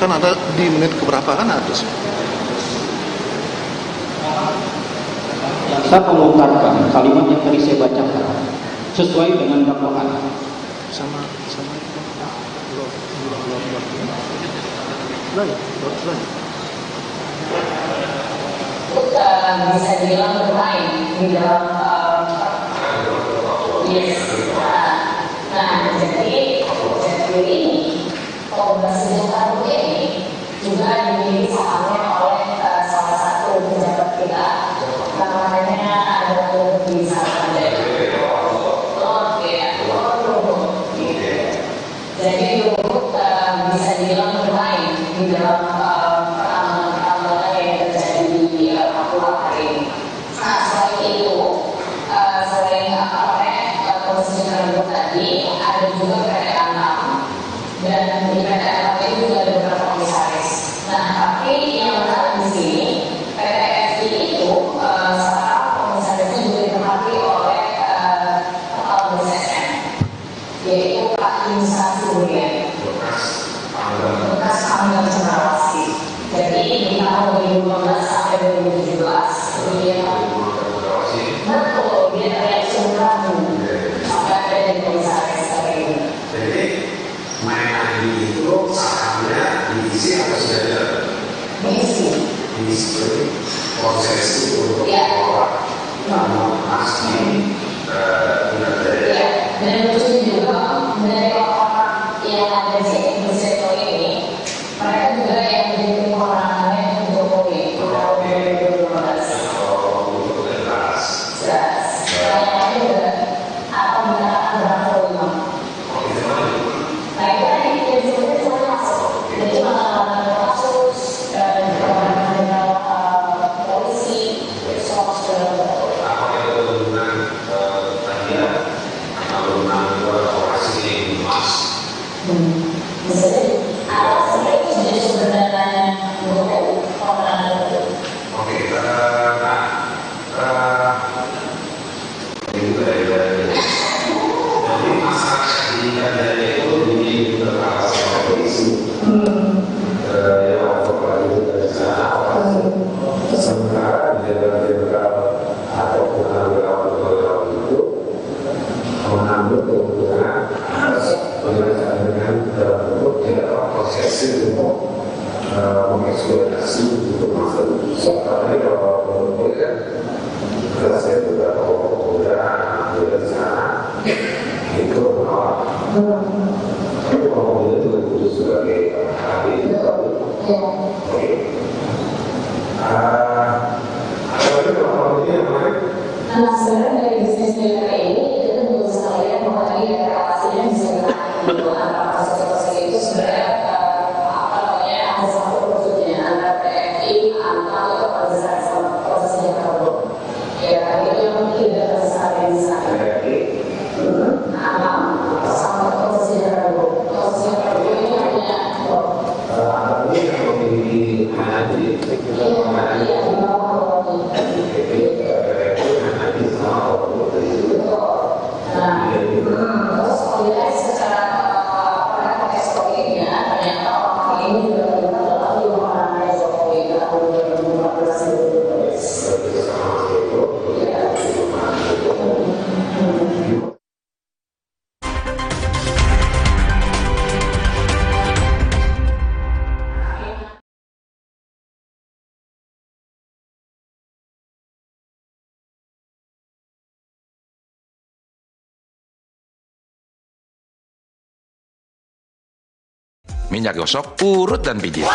[SPEAKER 4] Kan ada di menit keberapa kan ada sih.
[SPEAKER 14] Saya mengungkapkan kalimat yang tadi saya bacakan sesuai dengan dakwaan.
[SPEAKER 4] Sama.
[SPEAKER 9] Bisa dibilang bermain di dalam yes. Nah, jadi ini Komisi Judisial ini juga dimiliki sahamnya oleh salah satu pejabat kita, namanya adalah Bisa Jadi Luhut bisa dibilang bermain di dalam pertambangan yang terjadi di Papua hari ini. posisi terlalu tadi ada juga PT Antam, dan di PT Antam itu juga ada beberapa komisaris. Nah, tapi yang menarik di sini PT FI itu sekarang komisarisnya juga ditempati oleh kepala BSSN, yaitu Pak Insan Surya, bekas Pangdam Cendrawasih. Jadi di tahun 2015 sampai 2017 dia betul dia reaksi ragu sampai ada di komisaris seperti ini.
[SPEAKER 13] Jadi main lagi itu sahamnya diisi atau sudah ada? Diisi proses itu untuk mengelola pasti benar dari.
[SPEAKER 9] Ya, dan lucu juga dari orang yang ada di sektor ini, mereka juga yang menjadi pemenangannya Jokowi di tahun 2015. Jelas. Yang lain juga akan menggunakan berapa lima. Nah itu tadi yang disebutnya semuanya masuk. Jadi mengatakan kasus dan dengan polisi, semua sudah.
[SPEAKER 13] Apa yang berhubungan tadi ya, berhubungan korporasi emas.
[SPEAKER 9] Bisa jadi. Alasannya itu jadi sebenarnya untuk pemenangan itu.
[SPEAKER 13] Oke, jadi masyarakat di Kanada itu di beberapa polisi yang overall itu dari sana sementara jenderal atau purnawirawan itu mengambil keuntungan berkaitan dengan dalam bentuk tidak prosesi untuk mengeksploitasi untuk masuk. Soalnya kalau menurut kan kalau saya beberapa pemuda di sana itu menolak. Tapi kalau pemuda itu khusus sebagai ahli itu oke. Apa lagi kalau ini yang menarik?
[SPEAKER 9] Nah sebenarnya dari bisnis militer ini itu juga sekalian bahwa tadi dari relasinya bisa ditarik antara proses-proses itu sebenarnya apa namanya ada satu prosesnya antara PFI Antam itu prosesnya terlalu ya itu yang tidak tersesat di sana. Antam sama prosesnya terlalu ini hanya
[SPEAKER 13] Antam ini yang memiliki energi.
[SPEAKER 9] iya di bawah terus kalau dilihat secara ekspornya ternyata orang ini juga terlibat dalam pemenangan Jokowi di tahun 2015.
[SPEAKER 20] Minyak gosok, urut dan pijit.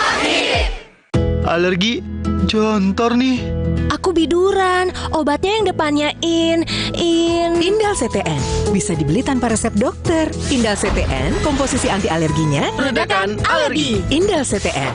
[SPEAKER 1] Alergi, jontor nih.
[SPEAKER 8] Aku biduran, obatnya yang depannya
[SPEAKER 28] Indal CTN bisa dibeli tanpa resep dokter. Indal CTN, komposisi anti alerginya
[SPEAKER 21] Redakan alergi.
[SPEAKER 28] Indal CTN.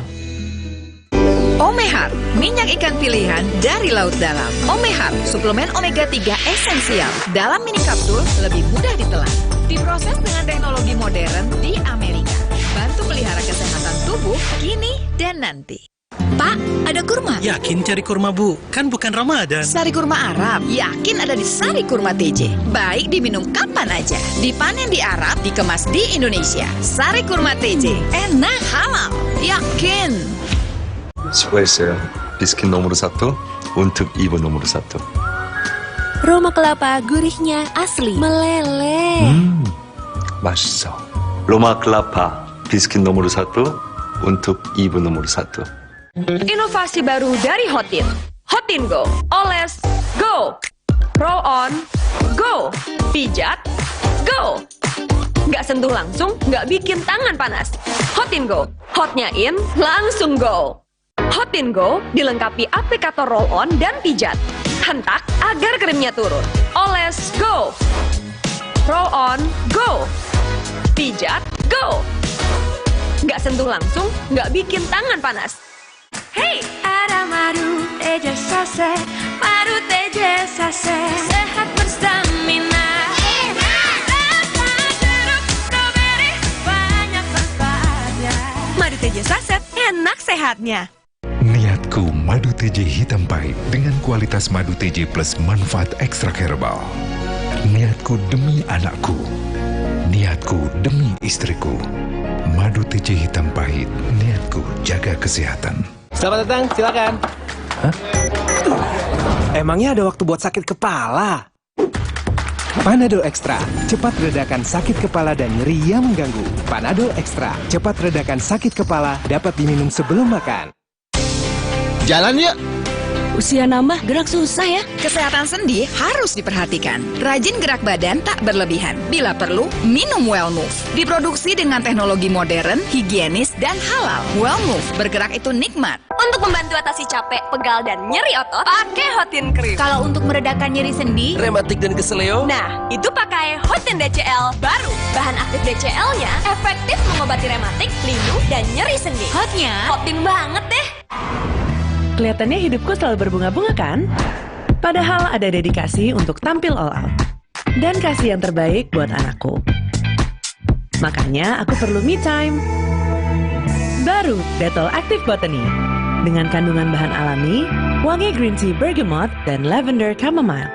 [SPEAKER 18] Omehar, minyak ikan pilihan dari laut dalam. Omehar, suplemen omega 3 esensial. Dalam mini kapsul, lebih mudah ditelan. Diproses dengan teknologi modern di Amerika. Bantu pelihara kesehatan tubuh kini dan nanti.
[SPEAKER 19] Pak, ada kurma?
[SPEAKER 1] Yakin cari kurma, Bu? Kan bukan Ramadan.
[SPEAKER 18] Sari kurma Arab, yakin ada di Sari Kurma TJ. Baik diminum kapan aja. Dipanen di Arab, dikemas di Indonesia. Sari Kurma TJ, enak, halal, yakin.
[SPEAKER 22] 수고했어요. 비스킷 노무르 사토, 운특 이브 노무르 사토.
[SPEAKER 8] Roma kelapa gurihnya asli, meleleh.
[SPEAKER 22] 맛있어. 로마 클라파, 비스킷 노무르 사토, 운특 이브 노무르 사토.
[SPEAKER 18] Inovasi baru dari Hotin. Hotin Go, oles, go. Roll on, go. Pijat, go. Nggak sentuh langsung, nggak bikin tangan panas. Hotin Go, hotnya in, langsung go. Hotin Go dilengkapi aplikator roll on dan pijat. Hentak agar krimnya turun. Oles, go. Roll on, go. Pijat, go. Nggak sentuh langsung, nggak bikin tangan panas. Hey!
[SPEAKER 8] Ada madu teja sase, madu teja sase, sehat berstamina.
[SPEAKER 18] saatnya.
[SPEAKER 3] Niatku madu TJ hitam pahit dengan kualitas madu TJ plus manfaat ekstrak herbal. Niatku demi anakku. Niatku demi istriku. Madu TJ hitam pahit. Niatku jaga kesehatan.
[SPEAKER 21] Selamat datang, silakan.
[SPEAKER 16] Hah? Emangnya ada waktu buat sakit kepala? Panadol Extra, cepat redakan sakit kepala dan nyeri yang mengganggu. Panadol Extra, cepat redakan sakit kepala, dapat diminum sebelum makan.
[SPEAKER 21] Jalan yuk.
[SPEAKER 19] Usia nambah, gerak susah ya. Kesehatan sendi harus diperhatikan. Rajin gerak badan tak berlebihan. Bila perlu, minum Wellmove. Diproduksi dengan teknologi modern, higienis, dan halal. Wellmove, bergerak itu nikmat.
[SPEAKER 8] Untuk membantu atasi capek, pegal, dan nyeri otot, pakai Hotin Cream.
[SPEAKER 19] Kalau untuk meredakan nyeri sendi,
[SPEAKER 21] rematik dan keseleo,
[SPEAKER 8] nah, itu pakai Hotin DCL baru. Bahan aktif DCL-nya efektif mengobati rematik, linu, dan nyeri sendi.
[SPEAKER 19] hotnya
[SPEAKER 8] Hotin banget deh.
[SPEAKER 11] Kelihatannya hidupku selalu berbunga-bunga kan? Padahal ada dedikasi untuk tampil all out. Dan kasih yang terbaik buat anakku. Makanya aku perlu me time. Baru Dettol Active Botany. Dengan kandungan bahan alami, wangi green tea bergamot, dan lavender chamomile.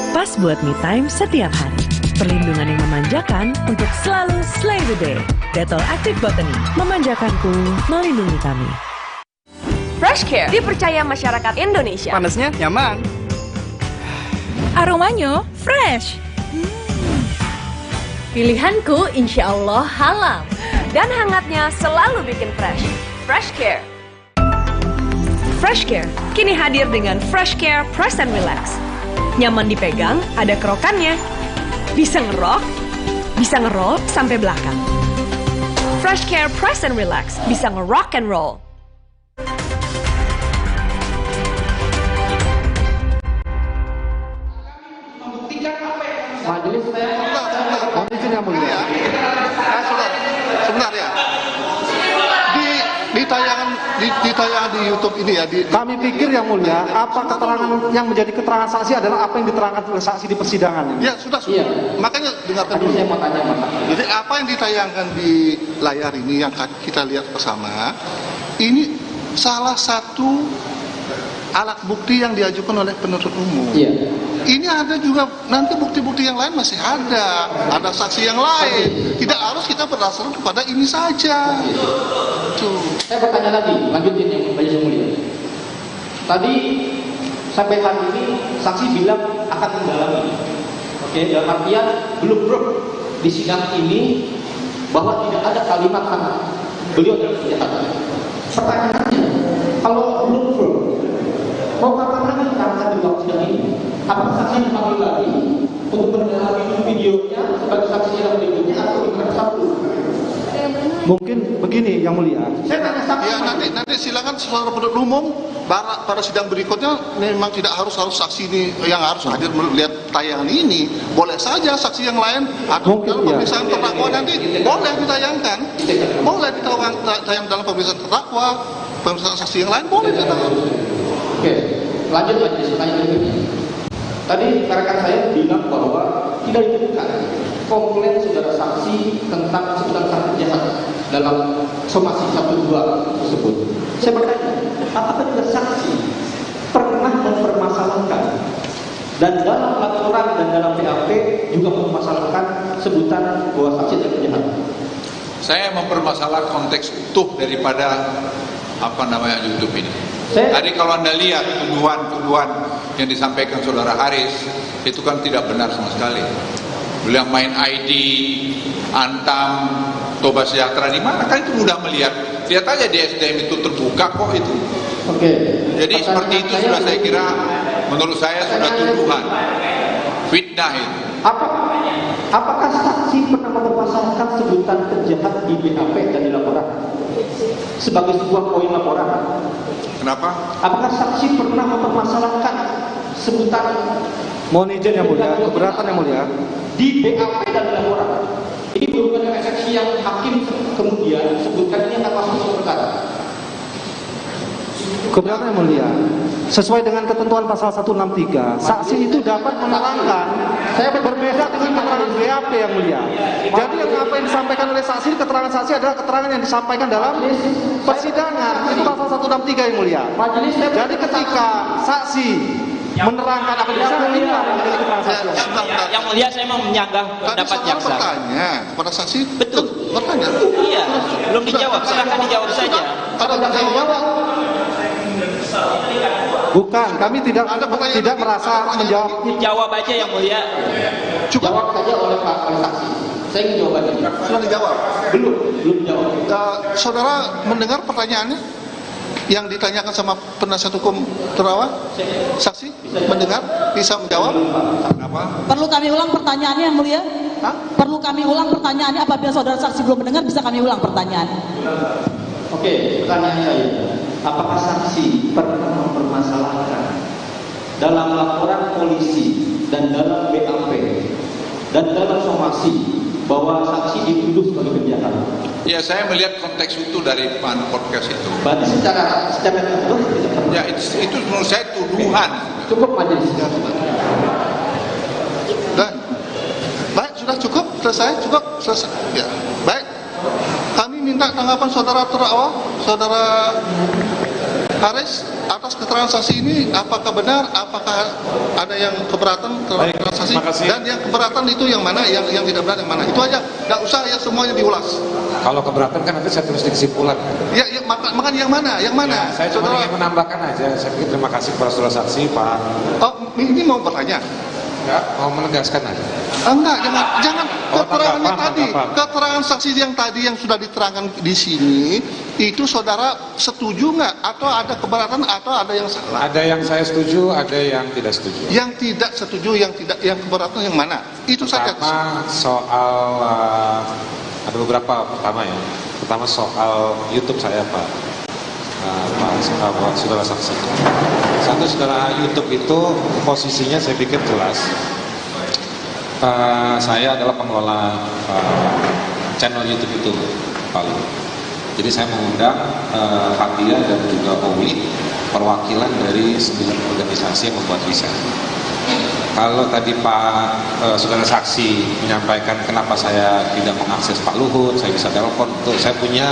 [SPEAKER 11] Pas buat me time setiap hari. Perlindungan yang memanjakan untuk selalu slay the day. Dettol Active Botany. Memanjakanku, melindungi kami.
[SPEAKER 18] Fresh Care dipercaya masyarakat Indonesia.
[SPEAKER 21] Panasnya nyaman.
[SPEAKER 19] aromanya fresh.
[SPEAKER 18] Pilihanku insya Allah halal. Dan hangatnya selalu bikin fresh. Fresh Care. Fresh Care kini hadir dengan Fresh Care Press and Relax. Nyaman dipegang, ada kerokannya. Bisa ngerok, bisa ngeroll sampai belakang. Fresh Care Press and Relax bisa ngerock and roll.
[SPEAKER 14] Majelis
[SPEAKER 4] Mohon yang mulia. Sebentar ya. Di tayangan di YouTube ini ya.
[SPEAKER 12] Kami pikir yang mulia, apa keterangan yang menjadi keterangan saksi adalah apa yang diterangkan oleh saksi di persidangan ini.
[SPEAKER 4] Ya sudah. Makanya dengarkan dulu. Jadi apa yang ditayangkan di layar ini yang kita lihat bersama, ini salah satu alat bukti yang diajukan oleh penuntut umum. Ini ada juga nanti bukti-bukti yang lain masih ada saksi yang lain. Tidak harus kita berdasarkan kepada ini saja. Tuh.
[SPEAKER 14] Saya bertanya lagi, lanjutin yang Majelis Mulia. Tadi sampai hari ini saksi bilang akan mendalami. Oke, dalam artian belum proof di sidang ini bahwa tidak ada kalimat anak. Beliau adalah penjahat. Pertanyaannya, kalau belum proof, mau kapan lagi kita akan di waktu sidang ini? Apakah saksi dipanggil lagi untuk mendalami videonya sebagai saksi yang berikutnya atau di satu?
[SPEAKER 12] Mungkin begini yang mulia.
[SPEAKER 14] Saya tanya saksi.
[SPEAKER 4] Ya nanti silakan saudara penuntut umum pada sidang berikutnya memang tidak harus saksi ini yang harus hadir melihat tayangan ini. Boleh saja saksi yang lain atau dalam pemeriksaan terdakwa nanti boleh ditayangkan. Boleh ditayang dalam pemeriksaan terdakwa, pemeriksaan saksi yang lain boleh ditayang.
[SPEAKER 14] Oke, lanjut majelis tanya berikutnya. Tadi rekan saya bilang bahwa tidak ditemukan komplain saudara saksi tentang sebutan sakit jahat dalam somasi 1-2 tersebut. Saya bertanya, apakah juga saksi pernah mempermasalahkan dan dalam laporan dan dalam BAP juga mempermasalahkan sebutan bahwa saksi adalah penjahat?
[SPEAKER 15] Saya mempermasalahkan konteks utuh daripada YouTube ini. Tadi kalau Anda lihat tuduhan-tuduhan yang disampaikan Saudara Haris itu kan tidak benar sama sekali. Beliau main ID, Antam, Toba Sejahtera di mana kan itu mudah melihat. Lihat aja di SDM itu terbuka kok itu.
[SPEAKER 14] Oke.
[SPEAKER 15] Jadi seperti itu sudah saya kira menurut saya sudah tuduhan. Fitnah itu.
[SPEAKER 14] Apakah saksi pernah mempermasalahkan sebutan penjahat di BAP dan di laporan sebagai sebuah poin laporan?
[SPEAKER 15] Kenapa?
[SPEAKER 14] Apakah saksi pernah mempermasalahkan sebutan?
[SPEAKER 12] Mohon izin yang mulia, keberatan yang mulia.
[SPEAKER 14] Di BAP dan di laporan. Ini bukan eksepsi yang hakim kemudian sebutkan ini akan masuk perkara.
[SPEAKER 12] Keberatan yang mulia. Sesuai dengan ketentuan pasal 163, saksi itu dapat menerangkan berbeda dengan keterangan dengan BAP yang mulia. Jadi yang apa yang disampaikan oleh saksi, keterangan saksi adalah keterangan yang disampaikan dalam persidangan. Itu pasal 163 yang mulia. Jadi ketika saksi menerangkan apa di sana, ini yang menjadi keterangan saksi.
[SPEAKER 10] Yang mulia, saya mau menyanggah pendapat jaksa.
[SPEAKER 4] Bertanya kepada saksi, betul bertanya.
[SPEAKER 10] Iya, belum dijawab. Silahkan dijawab saja.
[SPEAKER 4] Ada dijawab.
[SPEAKER 12] Bukan, kami tidak merasa menjawab.
[SPEAKER 10] Jawab aja yang mulia.
[SPEAKER 14] Jawab saja oleh Pak saksi. Saya ingin jawabannya.
[SPEAKER 4] Sudah dijawab?
[SPEAKER 14] Belum jawab.
[SPEAKER 4] Saudara mendengar pertanyaannya yang ditanyakan sama penasihat hukum terdakwa? Saksi mendengar? Bisa menjawab? Apa?
[SPEAKER 5] Perlu kami ulang pertanyaannya yang mulia? Perlu kami ulang pertanyaannya apabila saudara saksi belum mendengar, bisa kami ulang pertanyaan.
[SPEAKER 14] Oke, pertanyaan saya. Apakah saksi pernah mempermasalahkan dalam laporan polisi dan dalam BAP dan dalam somasi bahwa saksi dituduh sebagai penjahat?
[SPEAKER 15] Ya, saya melihat konteks utuh dari podcast itu.
[SPEAKER 14] Berarti secara
[SPEAKER 15] ya, itu menurut saya tuduhan.
[SPEAKER 14] Cukup majelis.
[SPEAKER 4] Dan baik, sudah cukup, selesai, cukup, selesai. Ya, baik. Kami minta tanggapan saudara terdakwa, saudara Haris, atas keterangan saksi ini, apakah benar, apakah ada yang keberatan terhadap keterangan saksi, dan yang keberatan itu yang mana, yang tidak benar yang mana, itu aja, nggak usah ya semuanya diulas.
[SPEAKER 6] Kalau keberatan kan nanti saya tulis di kesimpulan.
[SPEAKER 4] Ya, makan yang mana, yang mana?
[SPEAKER 6] Ya, saya cuma ingin menambahkan aja. Saya pikir terima kasih kepada saudara saksi, Pak.
[SPEAKER 4] Oh, ini mau bertanya?
[SPEAKER 6] Ya, mau menegaskan aja.
[SPEAKER 4] Enggak, jangan keterangannya tadi. Keterangan saksi yang tadi yang sudah diterangkan di sini, itu saudara setuju nggak? Atau ada keberatan atau ada yang salah?
[SPEAKER 6] Ada yang saya setuju, ada yang tidak setuju.
[SPEAKER 4] Yang tidak setuju, yang keberatan yang mana? Itu saja.
[SPEAKER 6] Pertama soal ada beberapa. Pertama soal YouTube saya, Pak. Saudara saksi. Satu, saudara YouTube itu posisinya saya pikir jelas. Saya adalah pengelola channel YouTube itu, Pak Luhut. Jadi saya mengundang Fatia dan juga Owi, perwakilan dari 9 organisasi yang membuat riset. Kalau tadi Pak saudara saksi menyampaikan kenapa saya tidak mengakses Pak Luhut, saya bisa telepon. Tuh, saya punya,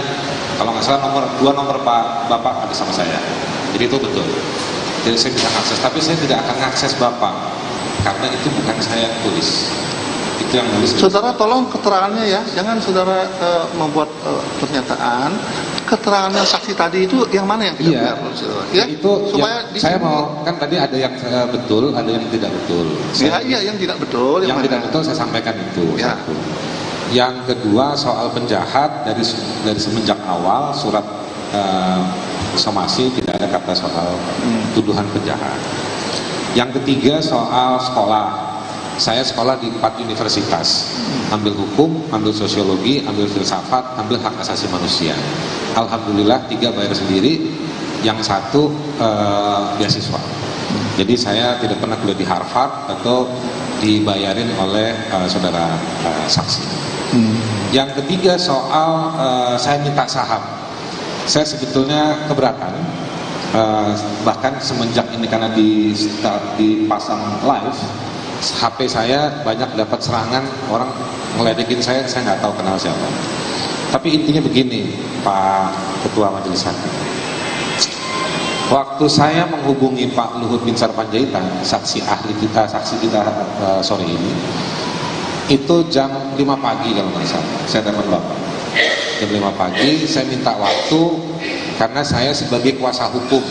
[SPEAKER 6] kalau nggak salah dua nomor Pak Bapak ada sama saya. Jadi itu betul. Jadi saya bisa akses, tapi saya tidak akan akses Bapak karena itu bukan saya yang tulis. Itu yang nulis.
[SPEAKER 4] Saudara tolong keterangannya ya, jangan saudara membuat pernyataan. Keterangan saksi tadi itu yang mana yang tidak benar? Ya,
[SPEAKER 6] itu supaya saya mau, kan tadi ada yang betul, ada yang tidak betul.
[SPEAKER 4] Yang tidak betul.
[SPEAKER 6] Yang tidak betul saya sampaikan itu. Ya. Satu. Yang kedua soal penjahat, dari semenjak awal surat somasi tidak ada kata soal tuduhan penjahat. Yang ketiga soal sekolah. Saya sekolah di 4 universitas, ambil hukum, ambil sosiologi, ambil filsafat, ambil hak asasi manusia. Alhamdulillah 3 bayar sendiri, yang 1 beasiswa. Jadi saya tidak pernah kuliah di Harvard atau dibayarin oleh saudara saksi. Yang ketiga soal saya minta saham. Saya sebetulnya keberatan, bahkan semenjak ini karena dipasang live, HP saya banyak dapat serangan orang ngeledekin saya nggak tahu kenal siapa. Tapi intinya begini, Pak Ketua Majelis Hakim. Waktu saya menghubungi Pak Luhut Binsar Panjaitan, saksi kita sore ini, itu jam 5 pagi kalau nggak salah. Saya telepon Bapak. Jam 5 pagi, saya minta waktu karena saya sebagai kuasa hukum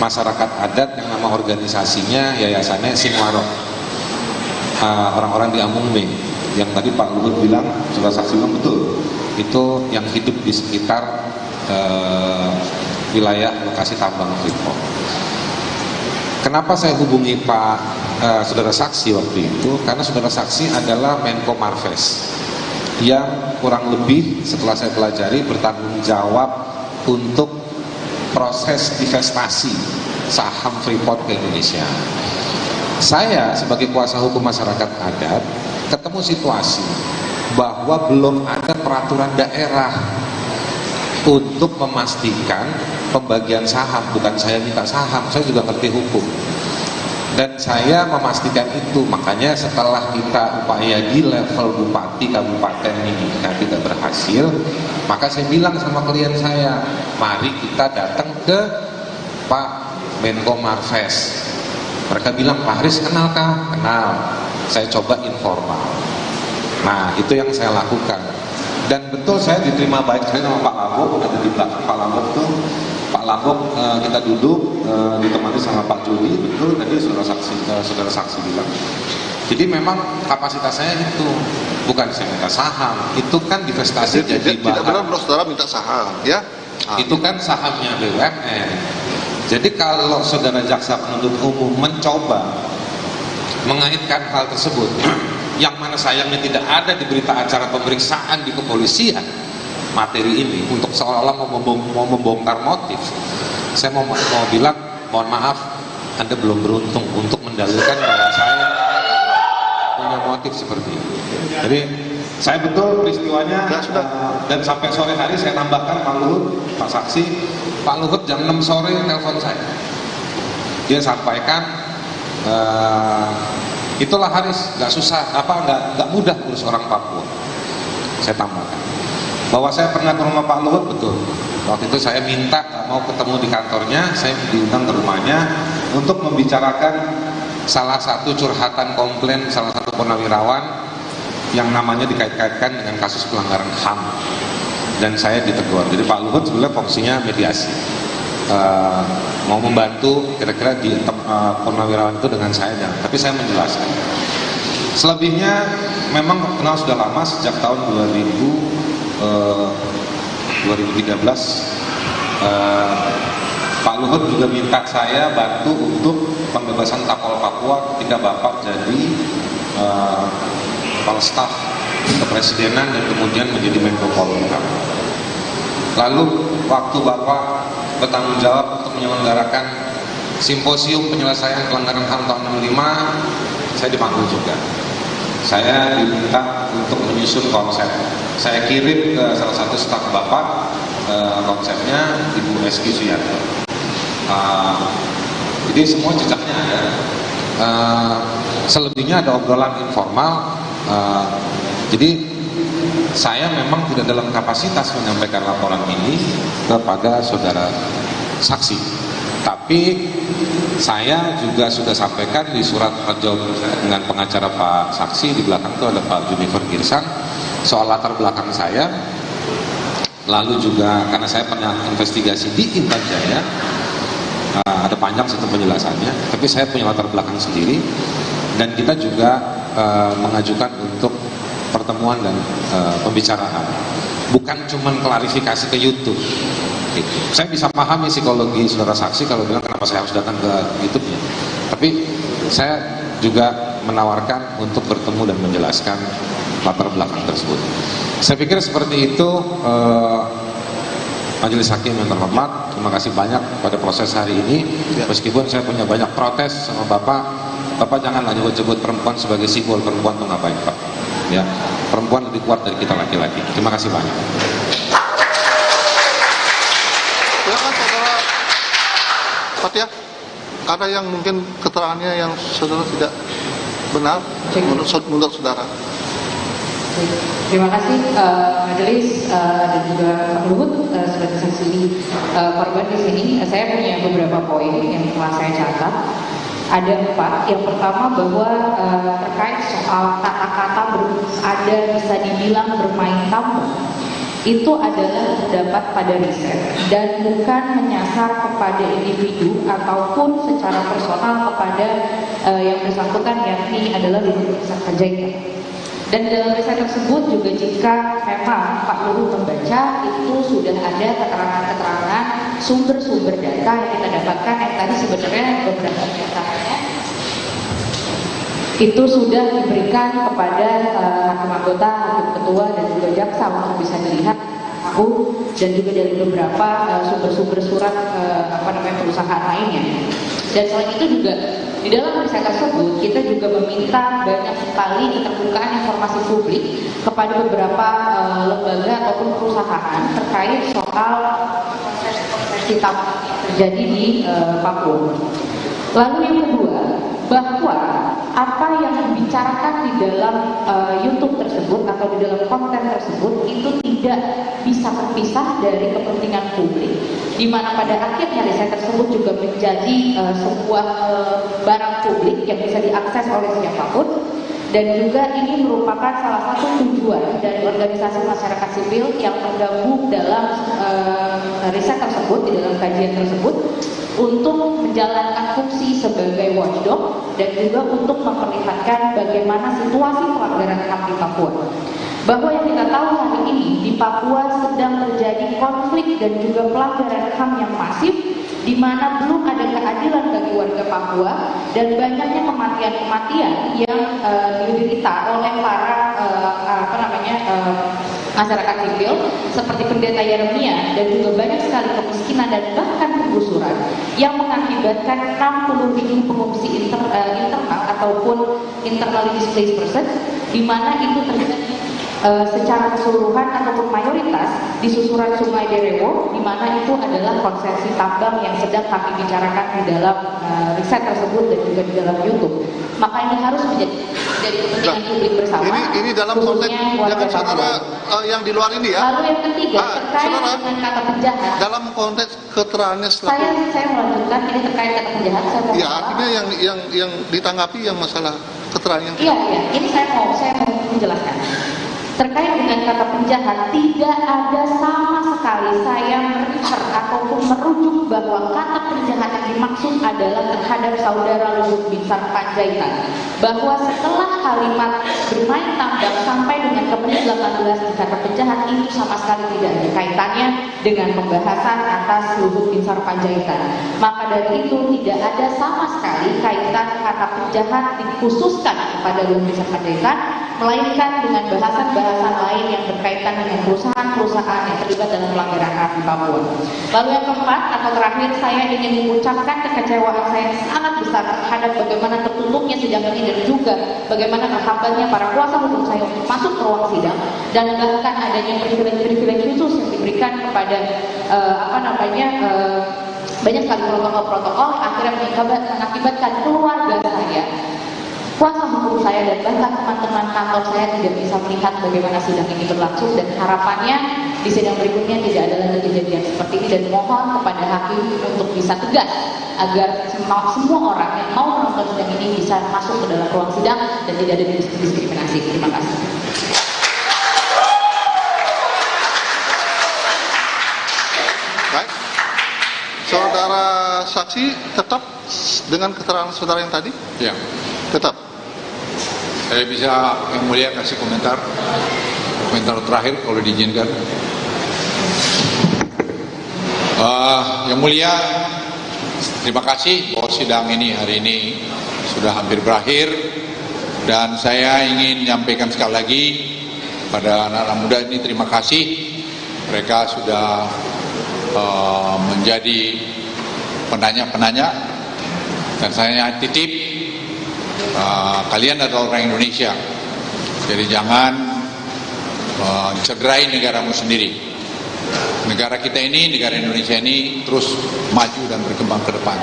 [SPEAKER 6] masyarakat adat yang nama organisasinya yayasannya Sinwaro. Orang-orang di Amungme yang tadi Pak Luhut bilang, saudara saksi bilang betul, itu yang hidup di sekitar wilayah lokasi tambang Freeport. Kenapa saya hubungi Pak saudara saksi waktu itu? Karena saudara saksi adalah Menko Marves yang kurang lebih setelah saya pelajari bertanggung jawab untuk proses investasi saham Freeport ke Indonesia. Saya sebagai kuasa hukum masyarakat adat ketemu situasi bahwa belum ada peraturan daerah untuk memastikan pembagian saham. Bukan saya minta saham, saya juga ngerti hukum. Dan saya memastikan itu, makanya setelah kita upaya di level bupati kabupaten ini tidak berhasil, maka saya bilang sama klien saya, mari kita datang ke Pak Menko Marves. Mereka bilang, Pak Haris kenal kah? Kenal. Saya coba informal. Nah, itu yang saya lakukan. Dan betul saya diterima baik sekali sama Pak Lambok, ada di belakang Pak Lambok tuh. Pak Lambok kita duduk ditemani sama Pak Juli, betul tadi saudara saksi bilang. Jadi memang kapasitas saya itu bukan saya minta saham, itu kan divestasi jadi
[SPEAKER 4] tidak benar saudara minta saham, ya?
[SPEAKER 6] Itu kan sahamnya BUMN. Jadi kalau saudara jaksa penuntut umum mencoba mengaitkan hal tersebut, yang mana sayangnya tidak ada di berita acara pemeriksaan di kepolisian, materi ini untuk seolah-olah mau membongkar motif, saya mau bilang mohon maaf, Anda belum beruntung untuk mendalilkan bahwa saya punya motif seperti itu. Jadi saya betul peristiwanya dan sampai sore hari saya tambahkan Pak Luhut, Pak Saksi, Pak Luhut jam 6 sore telepon saya, dia sampaikan itulah Haris, nggak susah, nggak mudah urus orang Papua. Saya tambahkan bahwa saya pernah ke rumah Pak Luhut, betul. Waktu itu saya minta mau ketemu di kantornya, saya diundang ke rumahnya untuk membicarakan salah satu curhatan komplain salah satu purnawirawan yang namanya dikait-kaitkan dengan kasus pelanggaran HAM, dan saya ditegur. Jadi Pak Luhut sebenarnya fungsinya mediasi, mau membantu kira-kira di purnawirawan itu dengan saya, tapi saya menjelaskan. Selebihnya memang kenal sudah lama, sejak tahun 2013 Pak Luhut juga minta saya bantu untuk pembebasan Kapol Papua ketika Bapak jadi Kepala Staf Kepresidenan dan kemudian menjadi Menko Polhukam. Lalu waktu Bapak bertanggung jawab untuk menyelenggarakan simposium penyelesaian pelanggaran HAM tahun 65, saya dipanggil juga. Saya diminta untuk menyusun konsep. Saya kirim ke salah satu staf Bapak konsepnya, Ibu Eski Suyanto. Jadi semua jejaknya ada. Selebihnya ada obrolan informal. Jadi saya memang tidak dalam kapasitas menyampaikan laporan ini kepada saudara saksi, tapi saya juga sudah sampaikan di surat perjalanan dengan pengacara Pak Saksi, di belakang itu ada Pak Junifer Girsang, soal latar belakang saya. Lalu juga karena saya pernah investigasi di Intan Jaya, ada panjang sistem penjelasannya, tapi saya punya latar belakang sendiri, dan kita juga mengajukan untuk pertemuan dan pembicaraan, bukan cuma klarifikasi ke YouTube. Gitu. Saya bisa pahami psikologi saudara saksi kalau bilang kenapa saya harus datang ke YouTube-nya, tapi saya juga menawarkan untuk bertemu dan menjelaskan latar belakang tersebut. Saya pikir seperti itu. Majelis Hakim yang terhormat, terima kasih banyak pada proses hari ini. Meskipun saya punya banyak protes sama Bapak janganlah nyebut-nyebut perempuan sebagai simbol. Perempuan itu nggak baik, Pak. Ya, perempuan lebih kuat dari kita laki-laki. Terima kasih banyak.
[SPEAKER 4] Silakan saudara Fathia, ada yang mungkin keterangannya yang saudara tidak benar menurut saudara.
[SPEAKER 9] Terima kasih majelis dan juga Pak Luhut sebagai saksi korban di sini. Saya punya beberapa poin yang telah saya catat. Ada 4. Yang pertama bahwa terkait soal kata-kata ada bisa dibilang bermain tambah, itu adalah terdapat pada riset dan bukan menyasar kepada individu ataupun secara personal kepada yang bersangkutan, yakni adalah Luhut Panjaitan. Dan dalam riset tersebut juga jika memang Pak Luhut membaca, itu sudah ada keterangan-keterangan sumber-sumber data yang kita dapatkan, yang tadi sebenarnya beberapa diantaranya itu sudah diberikan kepada hakim anggota, hakim ketua, dan juga jaksa untuk bisa dilihat dan juga dari beberapa sumber-sumber surat perusahaan lainnya. Dan selain itu juga di dalam riset tersebut kita juga meminta banyak sekali keterbukaan informasi publik kepada beberapa lembaga ataupun perusahaan terkait soal proses tambang yang terjadi di Papua. Lalu yang kedua,
[SPEAKER 2] apa yang dibicarakan di dalam YouTube tersebut atau di dalam konten tersebut itu tidak bisa terpisah dari kepentingan publik, di mana pada akhirnya riset tersebut juga menjadi sebuah barang publik yang bisa diakses oleh siapapun. Dan juga ini merupakan salah satu tujuan dari organisasi masyarakat sipil yang tergabung dalam riset tersebut, di dalam kajian tersebut, untuk menjalankan fungsi sebagai watchdog dan juga untuk memperlihatkan bagaimana situasi pelanggaran HAM di Papua. Bahwa yang kita tahu hari ini di Papua sedang terjadi konflik dan juga pelanggaran HAM yang masif, di mana belum ada keadilan bagi warga Papua dan banyaknya kematian-kematian yang diderita oleh para masyarakat sipil seperti pendeta Yeremia, dan juga banyak sekali kemiskinan dan bahkan penggusuran yang mengakibatkan 60.000 pengungsi internal ataupun internally displaced person, di mana itu terjadi secara keseluruhan ataupun mayoritas di susuran Sungai Derewo, di mana itu adalah konsesi tambang yang sedang kami bicarakan di dalam riset tersebut dan juga di dalam YouTube. Maka ini harus menjadi kepentingan publik bersama.
[SPEAKER 4] Ini dalam konteks jangan saudara yang di luar ini ya.
[SPEAKER 2] Lalu yang ketiga terkait dengan kata penjahat.
[SPEAKER 4] Dalam konteks keterangannya
[SPEAKER 2] saya melanjutkan ini terkait kata penjahat.
[SPEAKER 4] Ya, artinya yang ditanggapi yang masalah keterangan.
[SPEAKER 2] Iya. Ini saya mau menjelaskan. Terkait dengan kata penjahat, tidak ada sama sekali saya merefer ataupun merujuk bahwa kata penjahat yang dimaksud adalah terhadap saudara Luhut Binsar Panjaitan. Bahwa setelah kalimat bermain tambang sampai dengan ke menit 18 di kata penjahat itu sama sekali tidak ada kaitannya dengan pembahasan atas Luhut Binsar Panjaitan. Maka dari itu tidak ada sama sekali kaitan kata penjahat dikhususkan kepada Luhut Binsar Panjaitan, melainkan dengan bahasan-bahasan lain yang berkaitan dengan perusahaan-perusahaan yang terlibat dalam pelanggaran HAM di Papua. Lalu yang keempat atau terakhir, saya ingin mengucapkan kekecewaan saya sangat besar terhadap bagaimana tertutupnya sidang ini dan juga bagaimana terhambatnya para kuasa hukum saya untuk masuk ke ruang sidang dan bahkan adanya privilege khusus yang diberikan kepada banyak sekali protokol-protokol yang akhirnya mengakibatkan keluarga saya, kuasa hukum saya dan bahkan teman-teman kantor saya tidak bisa melihat bagaimana sidang ini berlangsung, dan harapannya di sidang berikutnya tidak ada lagi kejadian seperti ini, dan mohon kepada hakim untuk bisa tegas agar semua orang yang mau menonton sidang ini bisa masuk ke dalam ruang sidang dan tidak ada diskriminasi. Terima kasih.
[SPEAKER 4] Baik, saudara saksi tetap dengan keterangan saudara yang tadi?
[SPEAKER 15] Ya,
[SPEAKER 4] tetap.
[SPEAKER 15] Saya bisa yang mulia kasih komentar terakhir kalau diizinkan. Yang mulia, terima kasih bahwa sidang ini hari ini sudah hampir berakhir, dan saya ingin menyampaikan sekali lagi pada anak-anak muda ini terima kasih. Mereka sudah menjadi penanya-penanya, dan saya titip kalian adalah orang Indonesia, jadi jangan cederai negaramu sendiri. Negara kita ini, negara Indonesia ini terus maju dan berkembang ke depan,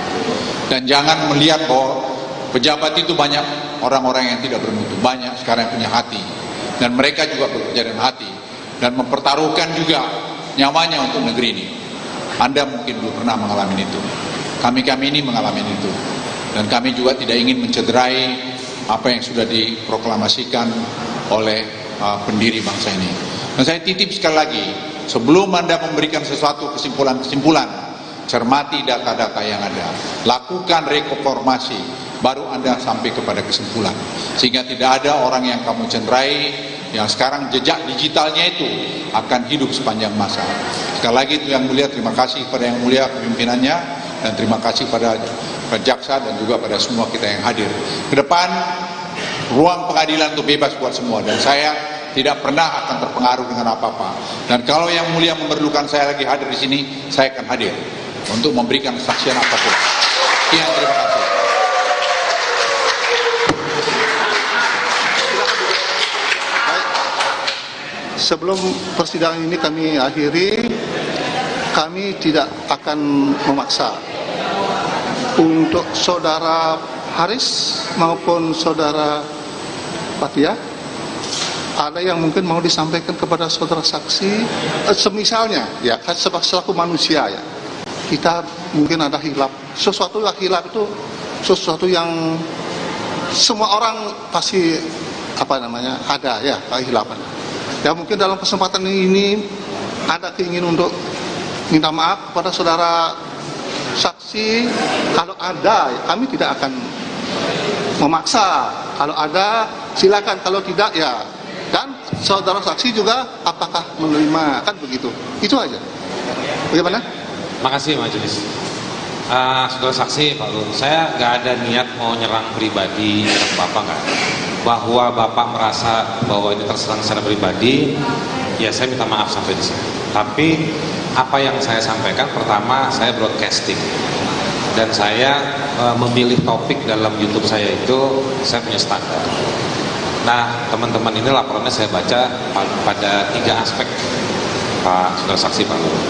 [SPEAKER 15] dan jangan melihat bahwa pejabat itu banyak orang-orang yang tidak bermutu. Banyak sekarang yang punya hati, dan mereka juga bekerja dengan hati dan mempertaruhkan juga nyawanya untuk negeri ini. Anda mungkin belum pernah mengalami itu, kami ini mengalami itu. Dan kami juga tidak ingin mencederai apa yang sudah diproklamasikan oleh pendiri bangsa ini. Dan saya titip sekali lagi, sebelum Anda memberikan sesuatu kesimpulan-kesimpulan, cermati data-data yang ada, lakukan rekonfirmasi, baru Anda sampai kepada kesimpulan. Sehingga tidak ada orang yang kamu cederai, yang sekarang jejak digitalnya itu akan hidup sepanjang masa. Sekali lagi itu yang mulia, terima kasih kepada yang mulia kepimpinannya, dan terima kasih pada jaksa dan juga pada semua kita yang hadir. Ke depan, ruang pengadilan itu bebas buat semua, dan saya tidak pernah akan terpengaruh dengan apa-apa. Dan kalau yang mulia memerlukan saya lagi hadir di sini, saya akan hadir untuk memberikan kesaksian apapun. Sekian, terima kasih.
[SPEAKER 4] Sebelum persidangan ini kami akhiri, kami tidak akan memaksa untuk saudara Haris maupun saudara Fathia, ada yang mungkin mau disampaikan kepada saudara saksi, semisalnya ya, selaku manusia ya, kita mungkin ada hilaf, sesuatu yang hilaf itu sesuatu yang semua orang pasti ada ya kehilapan. Ya mungkin dalam kesempatan ini ada keinginan untuk minta maaf kepada saudara saksi. Kalau ada, kami tidak akan memaksa. Kalau ada silakan, kalau tidak ya. Dan saudara saksi juga apakah menerima, kan begitu. Itu aja. Bagaimana?
[SPEAKER 6] Makasih majelis. Saudara saksi Pak Luhut, saya nggak ada niat mau nyerang pribadi Bapak, nggak. Bahwa Bapak merasa bahwa ini terserang secara pribadi, ya saya minta maaf sampai di sini. Tapi apa yang saya sampaikan, pertama saya broadcasting dan saya memilih topik dalam YouTube saya itu saya punya standar. Nah teman-teman ini laporannya saya baca pada 3 aspek Pak saudara saksi Pak Luhut.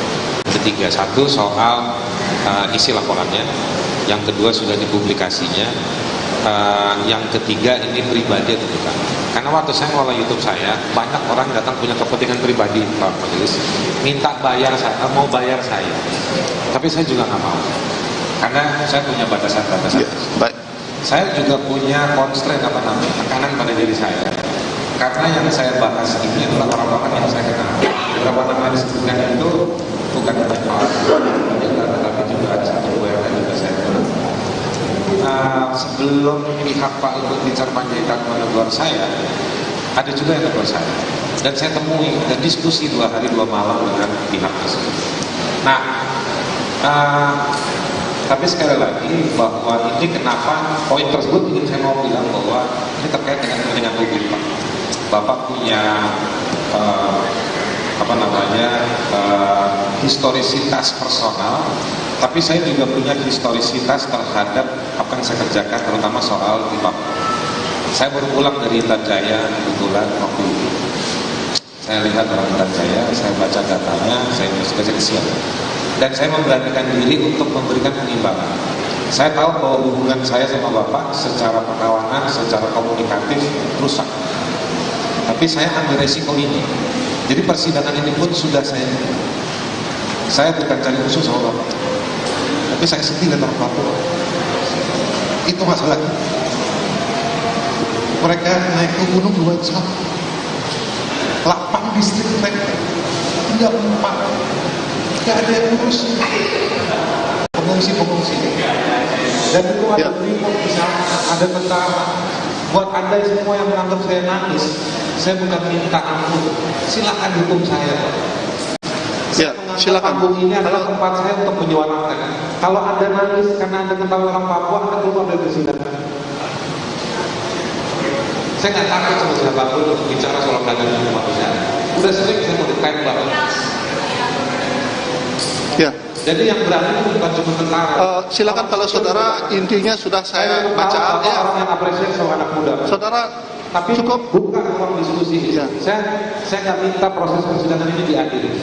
[SPEAKER 6] Ketiga, satu soal isi laporannya, yang kedua sudah dipublikasinya, yang ketiga ini pribadi atau bukan. Karena waktu saya ngelola YouTube saya, banyak orang datang punya kepentingan pribadi Pak Majelis, minta bayar saya, mau bayar saya, tapi saya juga nggak mau, karena saya punya batasan-batasan.
[SPEAKER 4] Baik.
[SPEAKER 6] Saya juga punya constraint tekanan pada diri saya, karena yang saya bahas ini adalah orang-orang yang saya kenal. Beberapa nama yang disebutkan itu bukan banyak orang, tapi juga ada satu yang juga saya kenal. Sebelum pihak Pak Luhut bicara Panjaitan menegur saya, ada juga yang menegur saya, dan saya temui dan diskusi 2 hari 2 malam dengan pihak tersebut. Nah, tapi sekali lagi bahwa ini kenapa poin tersebut ingin saya mau bilang bahwa ini terkait dengan kepentingan publik Pak. Bapak punya historisitas personal, tapi saya juga punya historisitas terhadap apa yang saya kerjakan, terutama soal di Papua. Saya baru pulang dari Intan Jaya kebetulan waktu itu. Saya lihat orang Intan Jaya, saya baca datanya, saya baca kesian, dan saya memberanikan diri untuk memberikan penimbangan. Saya tahu bahwa hubungan saya sama Bapak secara perkawanan, secara komunikatif rusak, tapi saya ambil resiko ini. Jadi persidangan ini pun sudah saya bukan cari musuh sama Bapak, tapi saya sedih dengan orang Papua. Itu masalahnya. Mereka naik ke gunung 21, 8 distrik mereka, 3-4, tidak ada yang urus. Pengungsi. Dan itu ada report di sana, ada tentara. Buat Anda semua yang menganggap saya nangis, saya bukan minta ampun, silakan hukum saya.
[SPEAKER 4] Ya, silakan.
[SPEAKER 6] Panggung ini adalah tempat saya untuk menyuarakan. Kalau Anda nangis karena Anda ketahui orang Papua, Anda keluar dari persidangan. Saya nggak takut sama siapapun untuk bicara soal keadaan manusia. Udah sering saya mau ditembak.
[SPEAKER 4] Ya.
[SPEAKER 6] Jadi yang berani itu bukan cuma tentara.
[SPEAKER 4] Silakan kalau saudara, intinya sudah saya baca.
[SPEAKER 6] Orang yang apresiasi sama anak muda.
[SPEAKER 4] Saudara,
[SPEAKER 6] tapi cukup buka ruang diskusi. Ya. Saya nggak minta proses persidangan ini diadili.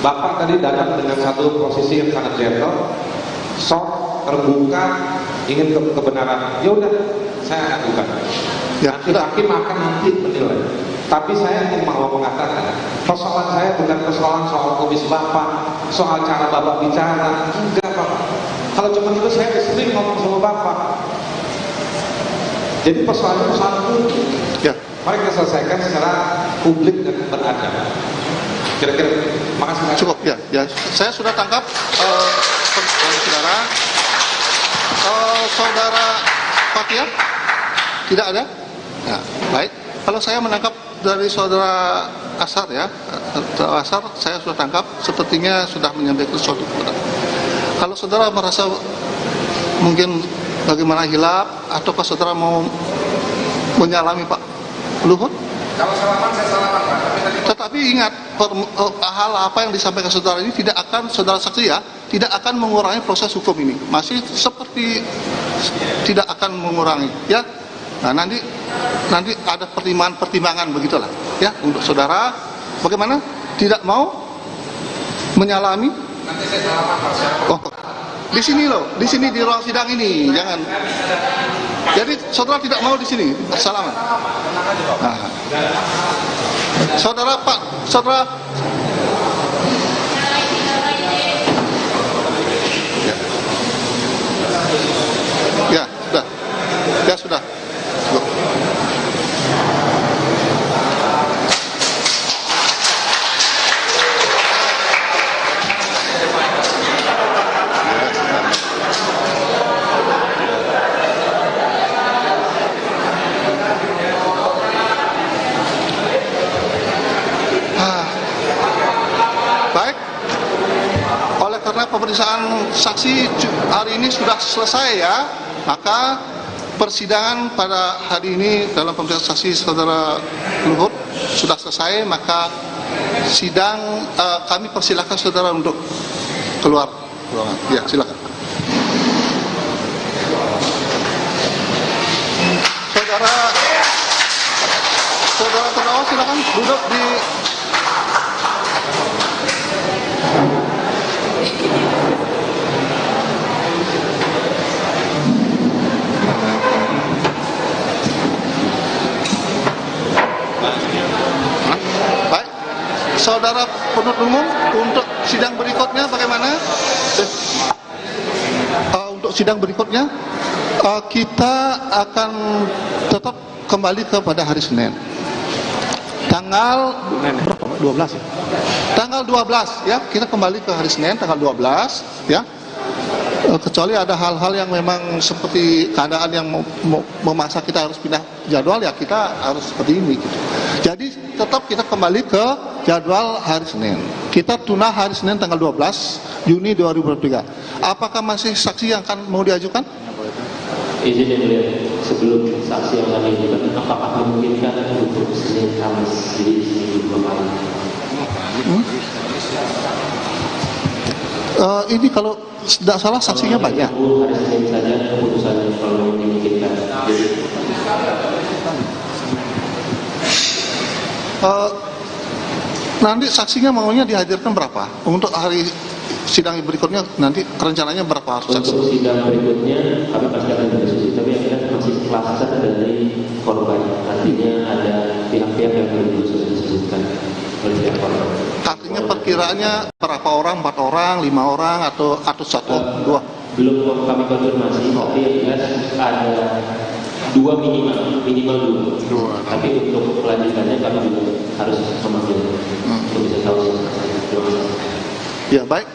[SPEAKER 6] Bapak tadi datang dengan satu posisi yang sangat gentle, soft, terbuka, ingin kebenaran. Ya udah, saya akan buka. Ya, nanti hakim akan menilai. Tapi saya mau mengatakan, persoalan saya bukan persoalan soal komisi Bapak, soal cara Bapak bicara. Enggak Bapak. Kalau cuma itu saya sering ngomong sama Bapak. Jadi persoalannya publik.
[SPEAKER 4] Ya.
[SPEAKER 6] Mari kita selesaikan secara publik dan beradab. Kira-kira, makasih.
[SPEAKER 4] Cukup ya. Saya sudah tangkap saudara. Saudara Fathia tidak ada. Ya, baik. Kalau saya menangkap dari saudara Asar ya, saudara Asar saya sudah tangkap, sepertinya sudah menyampaikan sesuatu kepada. Kalau saudara merasa mungkin bagaimana hilaf, ataukah saudara mau menyalami Pak Luhut?
[SPEAKER 6] Kalau salaman saya salaman Pak.
[SPEAKER 4] Tetapi ingat, hal apa yang disampaikan saudara ini tidak akan, saudara saksi ya, tidak akan mengurangi proses hukum ini. Masih seperti tidak akan mengurangi ya. Nah nanti ada pertimbangan begitulah ya untuk saudara. Bagaimana? Tidak mau menyalami?
[SPEAKER 6] Nanti saya salaman Pak.
[SPEAKER 4] Oh, di sini loh, di sini di ruang sidang ini, jangan. Jadi saudara tidak mau di sini bersalaman. Nah. Saudara Pak, saudara. Ya, sudah. Ya sudah. Cukup. Baik, oleh karena pemeriksaan saksi hari ini sudah selesai ya, maka persidangan pada hari ini dalam pemeriksaan saksi saudara Luhut sudah selesai, maka sidang kami persilahkan saudara untuk keluar ruangan. Ya, silakan. Saudara terdakwa silakan duduk di saudara penuntut umum. Untuk sidang berikutnya bagaimana? Untuk sidang berikutnya kita akan tetap kembali kepada hari Senin tanggal 12 ya? Tanggal 12 ya, kita kembali ke hari Senin tanggal 12 ya. Kecuali ada hal-hal yang memang seperti keadaan yang memaksa kita harus pindah jadwal, ya kita harus seperti ini gitu. Jadi tetap kita kembali ke jadwal hari Senin. Kita tunda hari Senin tanggal 12 Juni 2023. Apakah masih saksi yang akan mau diajukan?
[SPEAKER 7] Izin yang mulia, sebelum saksi yang akan diajukan, apakah memungkinkan untuk Senin Kamis di sini 2 kali?
[SPEAKER 4] Ini kalau tidak salah saksinya banyak.
[SPEAKER 7] Hari Senin saja keputusannya kalau dimungkinkan.
[SPEAKER 4] Nanti saksinya maunya dihadirkan berapa? Untuk hari sidang berikutnya nanti rencananya berapa harus saksi?
[SPEAKER 7] Untuk sidang berikutnya kami pasti akan berdiskusi, tapi yang jelas masih kluster dari korban. Artinya ada pihak-pihak yang belum disebutkan oleh pihak korban.
[SPEAKER 4] Artinya perkiraannya berapa orang? 4 orang, 5 orang atau 1, 2?
[SPEAKER 7] Belum kami konfirmasi, tapi yang jelas ada 2 minimal 2. Tapi untuk kelanjutannya kami juga harus memanggil untuk bisa tahu.
[SPEAKER 4] Ya baik.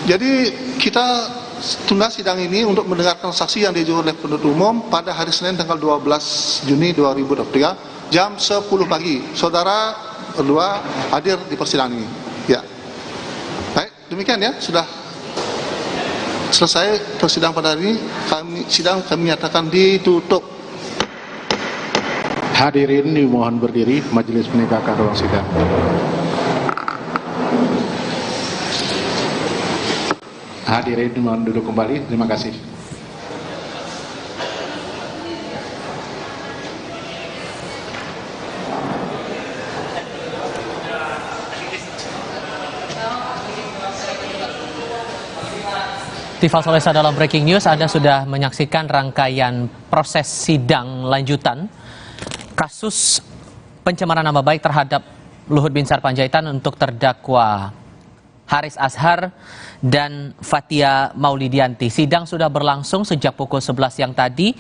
[SPEAKER 4] Jadi kita tunda sidang ini untuk mendengarkan saksi yang diajukan oleh penuntut umum pada hari Senin tanggal 12 Juni 2023 jam 10 pagi. Saudara berdua hadir di persidangan ini. Ya. Baik, demikian ya, sudah selesai persidangan pada hari ini. Kami nyatakan ditutup.
[SPEAKER 12] Hadirin dimohon berdiri, majelis meninggalkan ruang sidang. Hadirin dimohon duduk kembali, terima kasih.
[SPEAKER 13] Tifal Solesa dalam Breaking News, Anda sudah menyaksikan rangkaian proses sidang lanjutan kasus pencemaran nama baik terhadap Luhut Binsar Panjaitan untuk terdakwa Haris Azhar dan Fathia Maulidianti. Sidang sudah berlangsung sejak pukul 11 siang tadi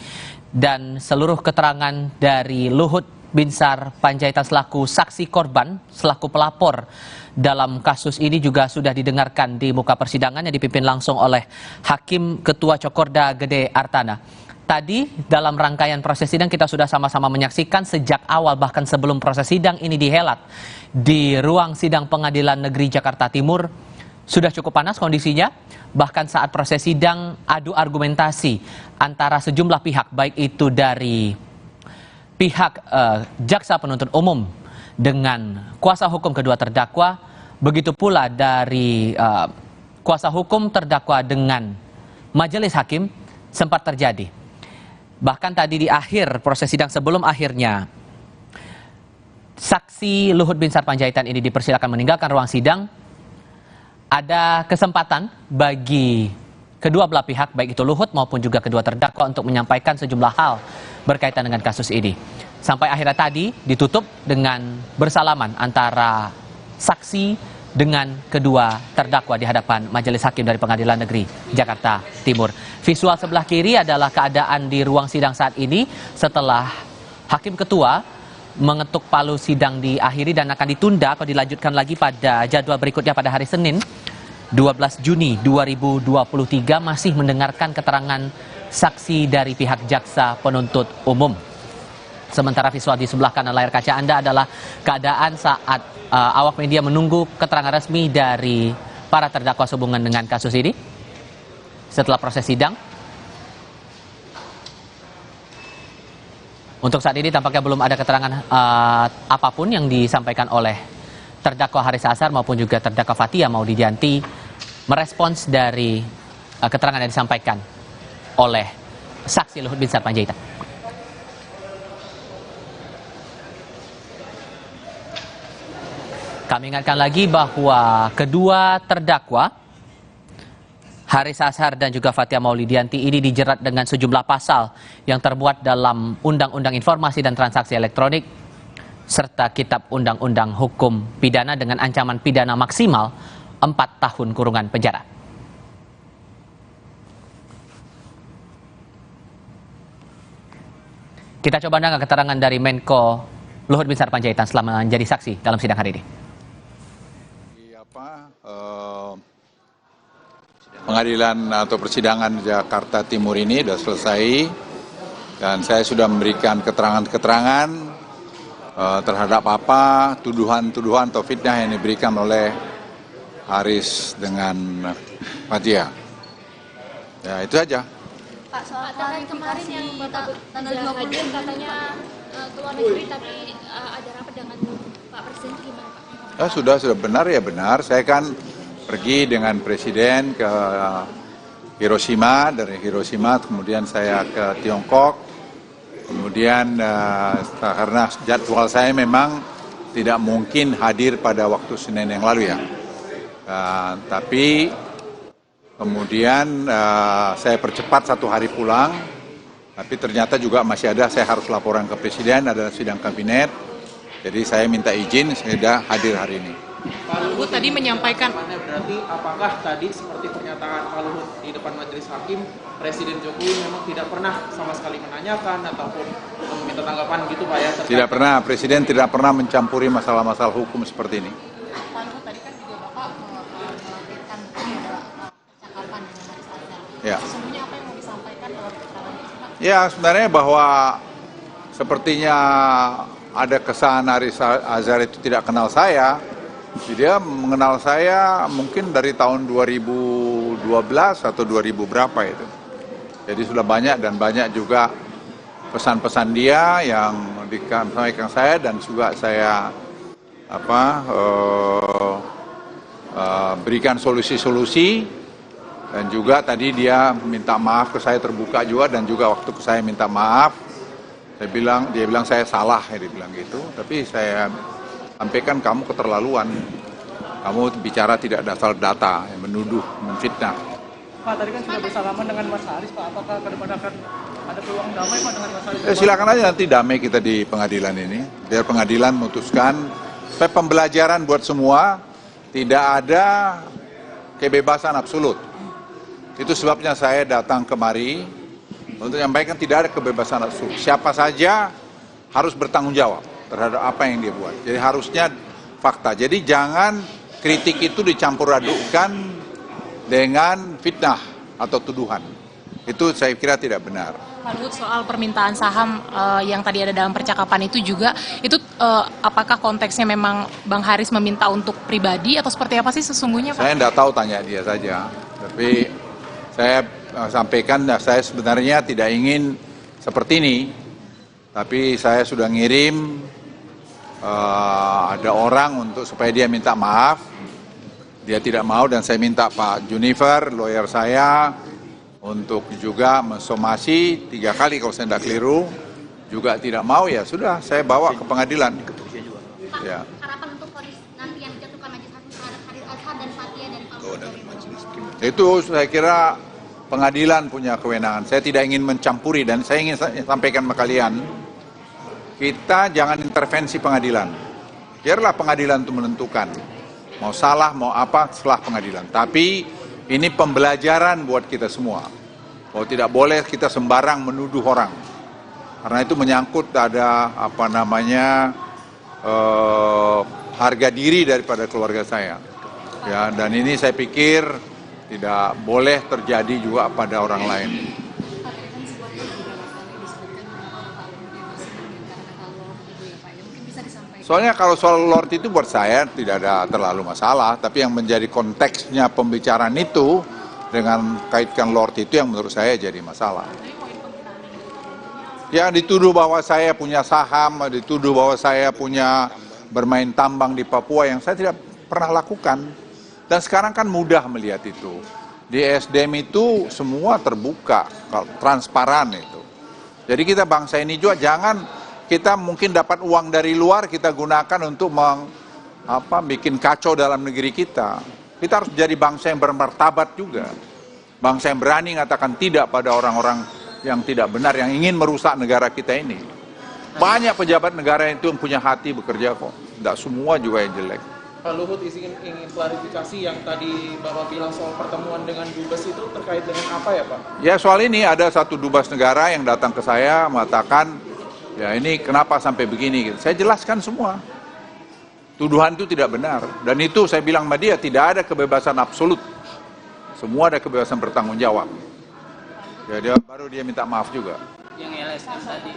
[SPEAKER 13] dan seluruh keterangan dari Luhut Binsar Panjaitan selaku saksi korban, selaku pelapor dalam kasus ini juga sudah didengarkan di muka persidangan yang dipimpin langsung oleh Hakim Ketua Cokorda Gede Artana. Tadi dalam rangkaian proses sidang kita sudah sama-sama menyaksikan sejak awal bahkan sebelum proses sidang ini dihelat di ruang sidang Pengadilan Negeri Jakarta Timur sudah cukup panas kondisinya. Bahkan saat proses sidang adu argumentasi antara sejumlah pihak, baik itu dari pihak jaksa penuntut umum dengan kuasa hukum kedua terdakwa, begitu pula dari kuasa hukum terdakwa dengan majelis hakim sempat terjadi. Bahkan tadi di akhir proses sidang sebelum akhirnya saksi Luhut Binsar Panjaitan ini dipersilakan meninggalkan ruang sidang, ada kesempatan bagi kedua belah pihak, baik itu Luhut maupun juga kedua terdakwa, untuk menyampaikan sejumlah hal berkaitan dengan kasus ini. Sampai akhirnya tadi ditutup dengan bersalaman antara saksi dengan kedua terdakwa di hadapan Majelis Hakim dari Pengadilan Negeri Jakarta Timur. Visual sebelah kiri adalah keadaan di ruang sidang saat ini setelah Hakim Ketua mengetuk palu sidang diakhiri dan akan ditunda atau dilanjutkan lagi pada jadwal berikutnya pada hari Senin 12 Juni 2023, masih mendengarkan keterangan saksi dari pihak jaksa penuntut umum. Sementara visual di sebelah kanan layar kaca Anda adalah keadaan saat awak media menunggu keterangan resmi dari para terdakwa sehubungan dengan kasus ini setelah proses sidang. Untuk saat ini tampaknya belum ada keterangan apapun yang disampaikan oleh terdakwa Haris Azhar maupun juga terdakwa Fathia Maulidiyanti merespons dari keterangan yang disampaikan oleh saksi Luhut Binsar Panjaitan. Kami ingatkan lagi bahwa kedua terdakwa Haris Azhar dan juga Fathia Maulidiyanti ini dijerat dengan sejumlah pasal yang termuat dalam Undang-Undang Informasi dan Transaksi Elektronik serta Kitab Undang-Undang Hukum Pidana dengan ancaman pidana maksimal 4 tahun kurungan penjara. Kita coba dengar keterangan dari Menko Luhut Binsar Panjaitan selama menjadi saksi dalam sidang hari ini.
[SPEAKER 15] Pengadilan atau persidangan Jakarta Timur ini sudah selesai dan saya sudah memberikan keterangan-keterangan terhadap apa tuduhan-tuduhan atau fitnah yang diberikan oleh Haris dengan Fathia. Ya itu aja.
[SPEAKER 17] Pak, soal kemarin yang tanggal 20 katanya keluar negeri tapi ada rapat dengan Pak Presiden, gimana Pak?
[SPEAKER 15] Sudah benar ya benar. Saya kan pergi dengan Presiden ke Hiroshima, dari Hiroshima kemudian saya ke Tiongkok, kemudian karena jadwal saya memang tidak mungkin hadir pada waktu Senin yang lalu ya, tapi kemudian saya percepat 1 hari pulang, tapi ternyata juga masih ada, saya harus laporan ke Presiden, ada sidang kabinet, jadi saya minta izin, saya sudah hadir hari ini.
[SPEAKER 20] Pak Luhut tadi menyampaikan, berarti apakah tadi seperti pernyataan Pak Luhut di depan Majelis Hakim, Presiden Jokowi memang tidak pernah sama sekali menanyakan ataupun meminta tanggapan gitu Pak ya?
[SPEAKER 15] Tidak pernah, Presiden tidak pernah mencampuri masalah-masalah hukum seperti ini.
[SPEAKER 17] Pak Luhut tadi kan juga Bapak melampirkan percakapan dengan Haris Azhar.
[SPEAKER 15] Ya.
[SPEAKER 17] Sesungguhnya apa yang mau disampaikan dalam keterangan itu Pak?
[SPEAKER 15] Ya sebenarnya bahwa sepertinya ada kesan Haris Azhar itu tidak kenal saya. Dia mengenal saya mungkin dari tahun 2012 atau 2000 berapa itu. Jadi sudah banyak dan banyak juga pesan-pesan dia yang disampaikan saya dan juga saya berikan solusi-solusi dan juga tadi dia minta maaf ke saya terbuka juga dan juga waktu ke saya minta maaf. Dia bilang saya salah, dia bilang gitu. Tapi saya sampaikan kamu keterlaluan, kamu bicara tidak dasar data, yang menuduh, menfitnah.
[SPEAKER 20] Pak, tadi kan sudah bersalaman dengan Mas Haris, Pak, apakah ke depan akan ada peluang damai Pak dengan Mas Haris?
[SPEAKER 15] Silakan aja nanti damai kita di pengadilan ini, biar pengadilan memutuskan, supaya pembelajaran buat semua, tidak ada kebebasan absolut. Itu sebabnya saya datang kemari, untuk menyampaikan tidak ada kebebasan absolut. Siapa saja harus bertanggung jawab terhadap apa yang dia buat. Jadi harusnya fakta. Jadi jangan kritik itu dicampur adukkan dengan fitnah atau tuduhan. Itu saya kira tidak benar.
[SPEAKER 17] Pak Luhut, soal permintaan saham yang tadi ada dalam percakapan itu juga, itu apakah konteksnya memang Bang Haris meminta untuk pribadi atau seperti apa sih sesungguhnya Pak?
[SPEAKER 15] Saya tidak tahu, tanya dia saja. Tapi saya sampaikan, saya sebenarnya tidak ingin seperti ini. Tapi saya sudah ngirim ada orang untuk supaya dia minta maaf, dia tidak mau dan saya minta Pak Junifer, lawyer saya, untuk juga mensomasi 3 kali kalau saya tidak keliru, juga tidak mau ya sudah saya bawa ke pengadilan.
[SPEAKER 17] Pak,
[SPEAKER 15] ya.
[SPEAKER 17] harapan untuk vonis nanti yang dijatuhkan Majelis Hakim terhadap Haris Azhar dan Fathia dari Pak Luhut.
[SPEAKER 15] Itu saya kira pengadilan punya kewenangan. Saya tidak ingin mencampuri dan saya ingin sampaikan sama kalian, kita jangan intervensi pengadilan. Biarlah pengadilan itu menentukan. Mau salah, mau apa setelah pengadilan. Tapi ini pembelajaran buat kita semua. Bahwa tidak boleh kita sembarang menuduh orang. Karena itu menyangkut ada harga diri daripada keluarga saya. Ya, dan ini saya pikir tidak boleh terjadi juga pada orang lain. Soalnya kalau soal Lord itu buat saya tidak ada terlalu masalah, tapi yang menjadi konteksnya pembicaraan itu dengan kaitkan Lord itu yang menurut saya jadi masalah. Ya, dituduh bahwa saya punya saham, dituduh bahwa saya punya bermain tambang di Papua yang saya tidak pernah lakukan. Dan sekarang kan mudah melihat itu. Di SDM itu semua terbuka, transparan itu. Jadi kita bangsa ini juga jangan kita mungkin dapat uang dari luar kita gunakan untuk bikin kacau dalam negeri kita. Kita harus jadi bangsa yang bermartabat juga. Bangsa yang berani mengatakan tidak pada orang-orang yang tidak benar, yang ingin merusak negara kita ini. Banyak pejabat negara itu yang punya hati bekerja kok. Tidak semua juga yang jelek.
[SPEAKER 20] Pak Luhut ingin klarifikasi yang tadi Bapak bilang soal pertemuan dengan Dubes itu terkait dengan apa ya Pak?
[SPEAKER 15] Ya soal ini ada satu Dubes negara yang datang ke saya mengatakan, ya ini kenapa sampai begini gitu. Saya jelaskan semua. Tuduhan itu tidak benar. Dan itu saya bilang sama dia, tidak ada kebebasan absolut. Semua ada kebebasan bertanggung jawab. Ya baru dia minta maaf juga.
[SPEAKER 10] Yang LSM tadi,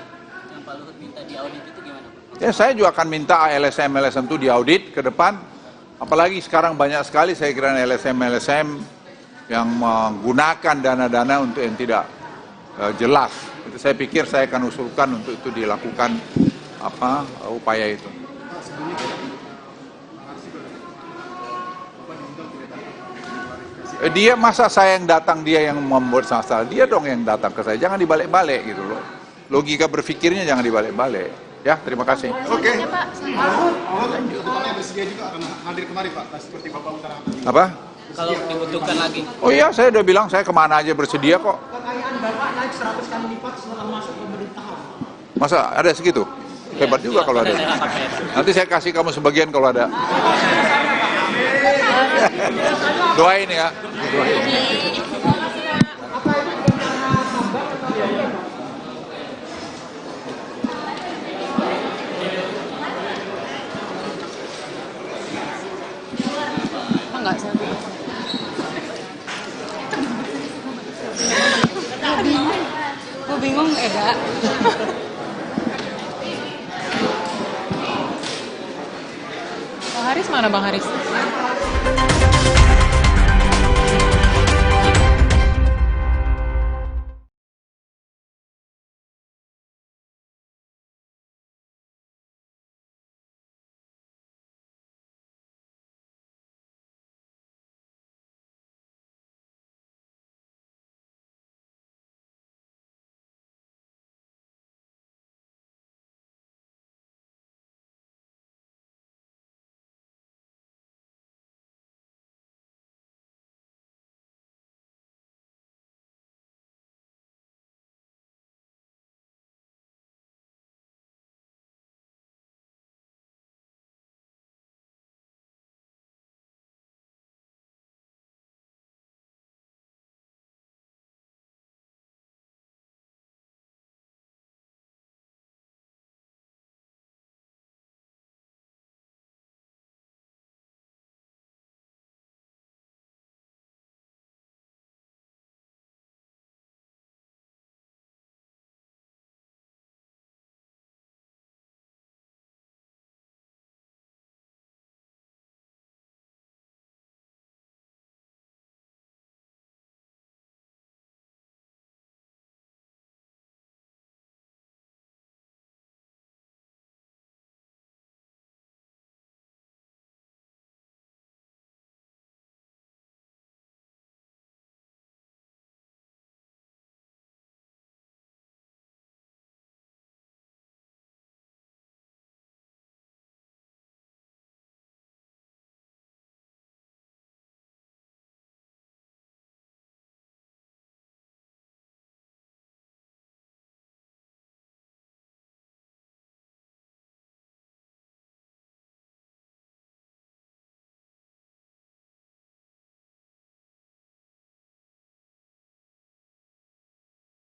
[SPEAKER 10] yang Pak Luhut minta diaudit itu gimana Pak?
[SPEAKER 15] Ya saya juga akan minta LSM itu diaudit ke depan. Apalagi sekarang banyak sekali saya kira LSM yang menggunakan dana-dana untuk yang tidak jelas. Itu saya pikir saya akan usulkan untuk itu dilakukan upaya itu. Dia masa saya yang datang, dia yang membuat masalah, dia dong yang datang ke saya, jangan dibalik-balik gitu loh. Logika berpikirnya jangan dibalik-balik. Ya, terima kasih.
[SPEAKER 12] Oke. Tuntutannya bersedia juga akan hadir kemari Pak, seperti Bapak utarakan.
[SPEAKER 15] Apa?
[SPEAKER 10] Kalau dibutuhkan lagi.
[SPEAKER 15] Oh iya, saya udah bilang saya kemana aja bersedia kok.
[SPEAKER 12] Kekayaan Bapak naik 100 kali lipat setelah masuk pemerintahan.
[SPEAKER 15] Masa ada segitu? Hebat juga kalau ada. Nanti saya kasih kamu sebagian kalau ada. Doain ya. Doain.
[SPEAKER 17] Enggak sih. Gue bingung Eda. Bang Haris mana Bang Haris?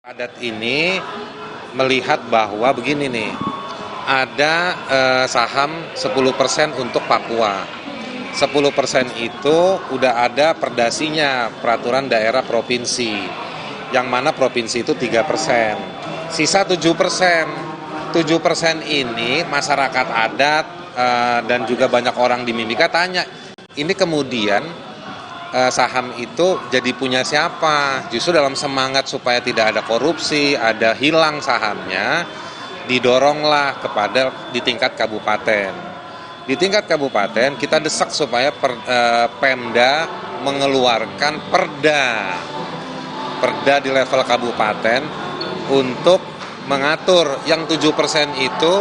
[SPEAKER 6] Adat ini melihat bahwa begini nih, ada saham 10% untuk Papua. 10% itu udah ada perdasinya, peraturan daerah provinsi, yang mana provinsi itu 3%. Sisa 7%. 7% ini masyarakat adat dan juga banyak orang di Mimika tanya, ini kemudian saham itu jadi punya siapa? Justru dalam semangat supaya tidak ada korupsi, ada hilang sahamnya, didoronglah kepada di tingkat kabupaten. Di tingkat kabupaten kita desak supaya Pemda mengeluarkan perda di level kabupaten untuk mengatur yang 7% itu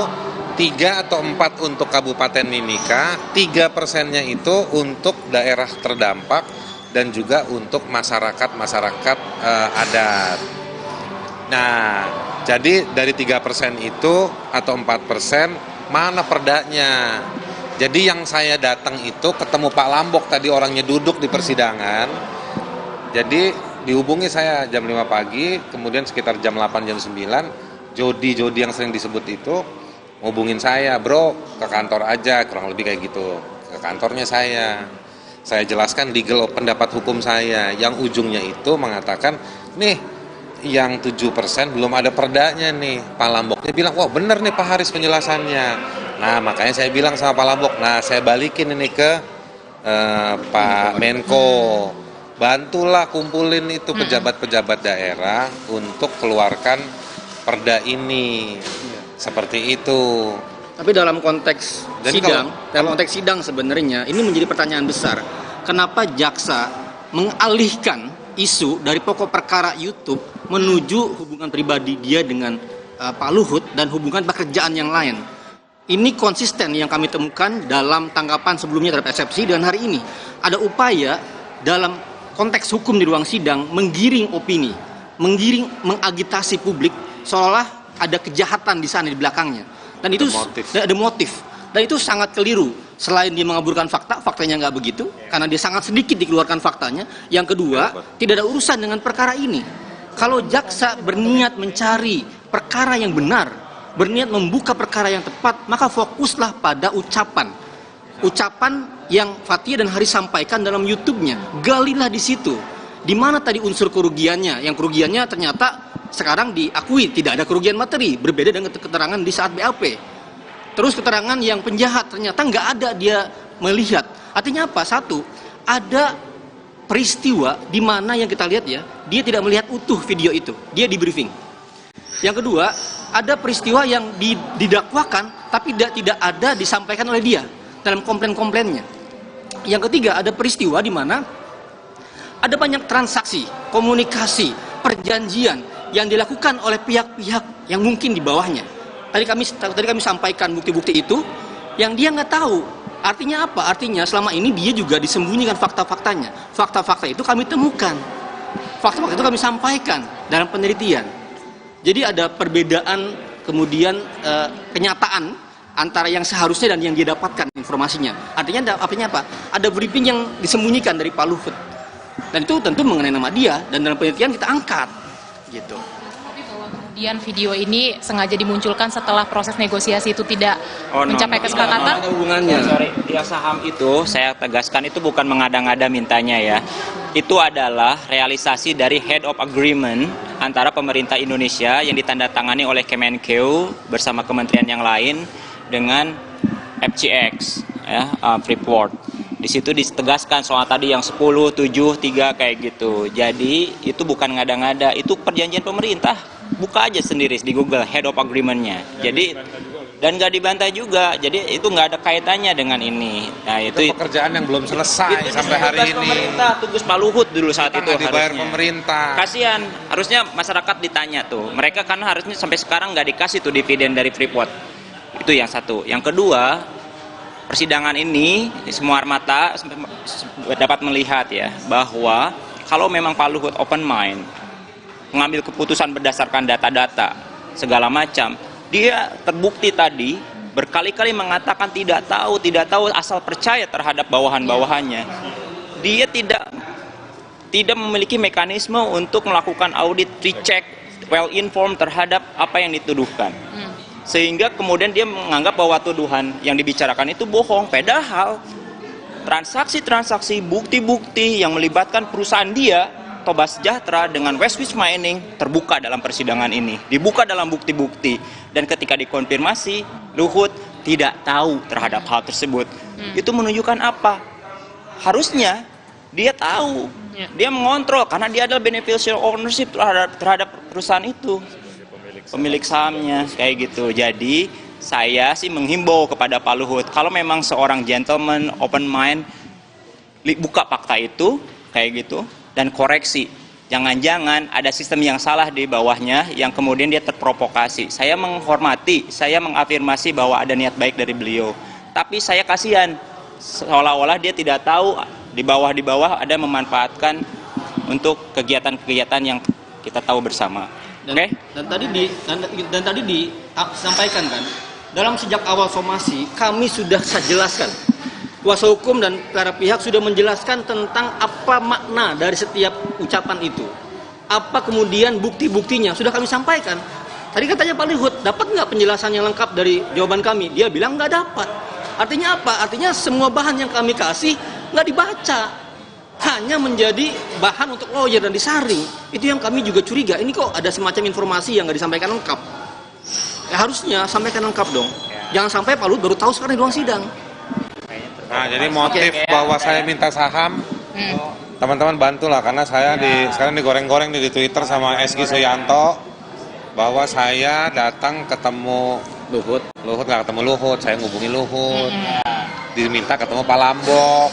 [SPEAKER 6] 3 atau 4 untuk Kabupaten Mimika, 3%-nya itu untuk daerah terdampak dan juga untuk masyarakat adat. Nah, jadi dari 3% itu atau 4% mana perdanya? Jadi yang saya datang itu ketemu Pak Lambok tadi, orangnya duduk di persidangan. Jadi dihubungi saya jam 5 pagi, kemudian sekitar jam 8, jam 9, Jody yang sering disebut itu hubungin saya, bro ke kantor aja, kurang lebih kayak gitu. Ke kantornya saya jelaskan legal pendapat hukum saya, yang ujungnya itu mengatakan, nih yang 7% belum ada perdanya nih. Pak Lamboknya bilang, wah bener nih Pak Haris penjelasannya. Nah makanya saya bilang sama Pak Lambok, nah saya balikin ini ke Pak Menko, bantulah kumpulin itu pejabat-pejabat daerah untuk keluarkan perda ini. Seperti itu.
[SPEAKER 1] Tapi dalam konteks sidang sebenarnya ini menjadi pertanyaan besar. Kenapa jaksa mengalihkan isu dari pokok perkara YouTube menuju hubungan pribadi dia dengan Pak Luhut dan hubungan pekerjaan yang lain? Ini konsisten yang kami temukan dalam tanggapan sebelumnya terhadap eksepsi, dan hari ini ada upaya dalam konteks hukum di ruang sidang menggiring opini, mengagitasi publik seolah ada kejahatan di sana di belakangnya, dan itu ada motif, dan itu sangat keliru. Selain dia mengaburkan fakta, faktanya nggak begitu karena dia sangat sedikit dikeluarkan faktanya. Yang kedua, tidak ada urusan dengan perkara ini. Kalau jaksa berniat mencari perkara yang benar, berniat membuka perkara yang tepat, maka fokuslah pada ucapan yang Fathia dan Haris sampaikan dalam YouTube-nya. Galilah di situ. Di mana tadi unsur kerugiannya? Yang kerugiannya ternyata sekarang diakui tidak ada kerugian materi, berbeda dengan keterangan di saat BAP. Terus keterangan yang penjahat ternyata nggak ada dia melihat. Artinya apa? Satu, ada peristiwa di mana yang kita lihat ya, dia tidak melihat utuh video itu, dia di briefing. Yang kedua, ada peristiwa yang didakwakan tapi tidak ada disampaikan oleh dia dalam komplain-komplainnya. Yang ketiga, ada peristiwa di mana ada banyak transaksi, komunikasi, perjanjian yang dilakukan oleh pihak-pihak yang mungkin di bawahnya. Tadi kami sampaikan bukti-bukti itu yang dia nggak tahu. Artinya apa? Artinya selama ini dia juga disembunyikan fakta-faktanya. Fakta-fakta itu kami temukan. Fakta-fakta itu kami sampaikan dalam penelitian. Jadi ada perbedaan kemudian kenyataan antara yang seharusnya dan yang dia dapatkan informasinya. Artinya apa? Ada briefing yang disembunyikan dari Pak Luhut. Dan itu tentu mengenai nama dia, dan dalam penelitian kita angkat. Gitu.
[SPEAKER 17] Tapi bahwa kemudian video ini sengaja dimunculkan setelah proses negosiasi itu tidak mencapai kesepakatan?
[SPEAKER 1] Ada hubungannya.
[SPEAKER 10] Sorry, dia saham itu saya tegaskan itu bukan mengada-ngada mintanya ya. Itu adalah realisasi dari head of agreement antara pemerintah Indonesia yang ditandatangani oleh Kemenkeu bersama kementerian yang lain dengan FCX ya, Freeport. Di situ ditegaskan soal tadi yang 10, 7, 3 kayak gitu. Jadi itu bukan ngada-ngada, itu perjanjian pemerintah. Buka aja sendiri di Google head of agreement-nya. Jadi dan nggak dibantah juga. Jadi itu nggak ada kaitannya dengan ini. Nah itu
[SPEAKER 6] pekerjaan yang belum selesai itu sampai hari ini.
[SPEAKER 10] Pemerintah tugas Pak Luhut dulu saat itu
[SPEAKER 6] dibayar
[SPEAKER 10] harusnya.
[SPEAKER 6] Pemerintah.
[SPEAKER 10] Kasihan, harusnya masyarakat ditanya tuh. Mereka kan harusnya sampai sekarang nggak dikasih tuh dividen dari Freeport. Itu yang satu. Yang kedua, persidangan ini semua mata dapat melihat ya bahwa kalau memang Pak Luhut open mind mengambil keputusan berdasarkan data-data segala macam, dia terbukti tadi berkali-kali mengatakan tidak tahu asal percaya terhadap bawahan-bawahannya. Dia tidak memiliki mekanisme untuk melakukan audit recheck well informed terhadap apa yang dituduhkan. Sehingga kemudian dia menganggap bahwa tuduhan yang dibicarakan itu bohong, padahal transaksi-transaksi, bukti-bukti yang melibatkan perusahaan dia, Toba Sejahtera dengan Westwich Mining terbuka dalam persidangan ini, dibuka dalam bukti-bukti, dan ketika dikonfirmasi Luhut tidak tahu terhadap hal tersebut. Itu menunjukkan apa? Harusnya dia tahu, dia mengontrol karena dia adalah beneficial ownership terhadap perusahaan itu, pemilik sahamnya, kayak gitu. Jadi saya sih menghimbau kepada Pak Luhut, kalau memang seorang gentleman, open mind, buka fakta itu, kayak gitu, dan koreksi. Jangan-jangan ada sistem yang salah di bawahnya yang kemudian dia terprovokasi. Saya menghormati, saya mengafirmasi bahwa ada niat baik dari beliau. Tapi saya kasihan, seolah-olah dia tidak tahu di bawah ada memanfaatkan untuk kegiatan-kegiatan yang kita tahu bersama.
[SPEAKER 1] Dan tadi disampaikan kan, dalam sejak awal somasi kami sudah jelaskan, kuasa hukum dan para pihak sudah menjelaskan tentang apa makna dari setiap ucapan itu, apa kemudian bukti-buktinya sudah kami sampaikan. Tadi katanya Pak Luhut, dapat nggak penjelasan yang lengkap dari jawaban kami? Dia bilang nggak dapat. Artinya apa? Artinya semua bahan yang kami kasih nggak dibaca, hanya menjadi bahan untuk lawyer dan disaring. Itu yang kami juga curiga. Ini kok ada semacam informasi yang nggak disampaikan lengkap. Harusnya sampaikan lengkap dong. Jangan sampai Pak Luhut baru tahu sekarang di ruang sidang.
[SPEAKER 6] Nah, jadi motif bahwa saya minta saham, teman-teman bantulah, karena saya sekarang digoreng-goreng di Twitter sama Esky Suyanto bahwa saya datang ketemu Luhut nggak ketemu Luhut, saya ngubungi Luhut, diminta ketemu Pak Lambok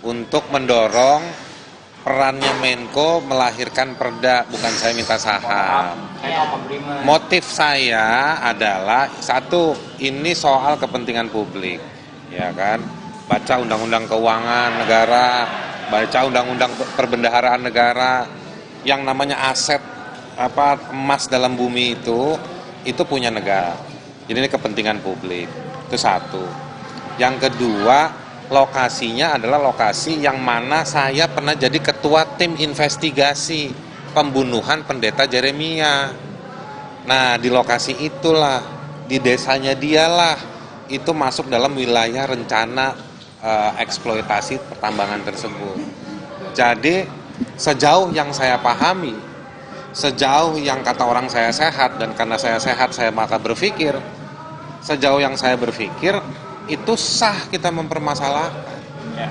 [SPEAKER 6] untuk mendorong perannya Menko melahirkan perda, bukan saya minta saham. Motif saya adalah satu, ini soal kepentingan publik, ya kan? Baca undang-undang keuangan negara, baca undang-undang perbendaharaan negara, yang namanya aset emas dalam bumi itu punya negara. Jadi ini kepentingan publik. Itu satu. Yang kedua, lokasinya adalah lokasi yang mana saya pernah jadi ketua tim investigasi pembunuhan pendeta Jeremia. Nah, di lokasi itulah, di desanya dialah, itu masuk dalam wilayah rencana eksploitasi pertambangan tersebut. Jadi sejauh yang saya pahami, sejauh yang kata orang saya sehat, dan karena saya sehat saya maka berpikir, sejauh yang saya berpikir itu sah kita mempermasalahkan.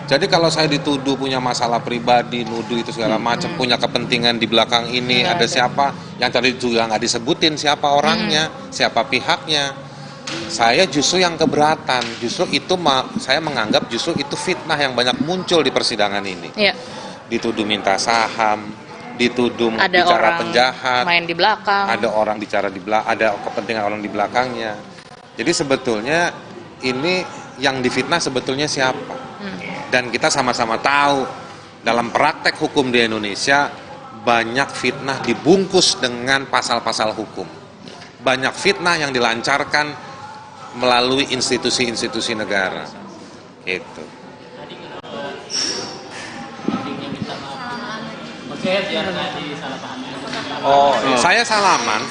[SPEAKER 6] Jadi kalau saya dituduh punya masalah pribadi, nuduh itu segala macam, punya kepentingan di belakang ini, ada siapa yang tadi juga nggak disebutin siapa orangnya, siapa pihaknya, saya justru yang keberatan. Justru itu saya menganggap justru itu fitnah yang banyak muncul di persidangan ini. Dituduh minta saham, dituduh
[SPEAKER 2] ada
[SPEAKER 6] bicara
[SPEAKER 2] orang
[SPEAKER 6] penjahat,
[SPEAKER 2] main di belakang,
[SPEAKER 6] ada orang bicara di belakang, ada kepentingan orang di belakangnya. Jadi sebetulnya ini yang difitnah sebetulnya siapa? Dan kita sama-sama tahu dalam praktek hukum di Indonesia banyak fitnah dibungkus dengan pasal-pasal hukum. Banyak fitnah yang dilancarkan melalui institusi-institusi negara. Gitu. Saya salaman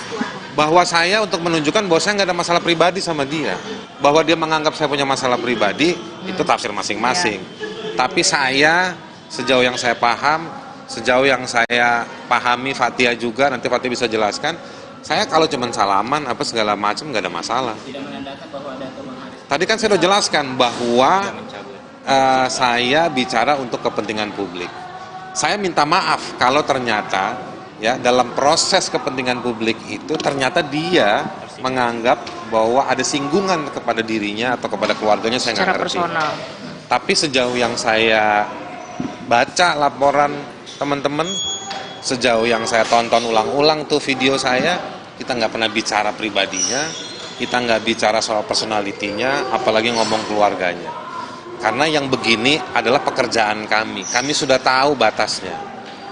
[SPEAKER 6] bahwa saya untuk menunjukkan bahwa saya nggak ada masalah pribadi sama dia, bahwa dia menganggap saya punya masalah pribadi, itu tafsir masing-masing. Tapi saya sejauh yang saya paham, sejauh yang saya pahami, Fathia juga, nanti Fathia bisa jelaskan, saya kalau cuma salaman apa segala macam nggak ada masalah. Tadi kan saya sudah jelaskan bahwa saya bicara untuk kepentingan publik. Saya minta maaf kalau ternyata ya dalam proses kepentingan publik itu ternyata dia menganggap bahwa ada singgungan kepada dirinya atau kepada keluarganya, saya nggak ngerti.
[SPEAKER 2] Personal.
[SPEAKER 6] Tapi sejauh yang saya baca laporan teman-teman, sejauh yang saya tonton ulang-ulang tuh video saya, kita nggak pernah bicara pribadinya, kita nggak bicara soal personalitinya, apalagi ngomong keluarganya. Karena yang begini adalah pekerjaan kami sudah tahu batasnya.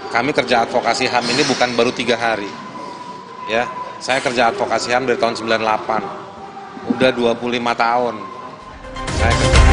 [SPEAKER 6] Kami kerja advokasi HAM ini bukan baru 3 hari. Ya, saya kerja advokasi HAM dari tahun 98. Udah 25 tahun. Saya kerja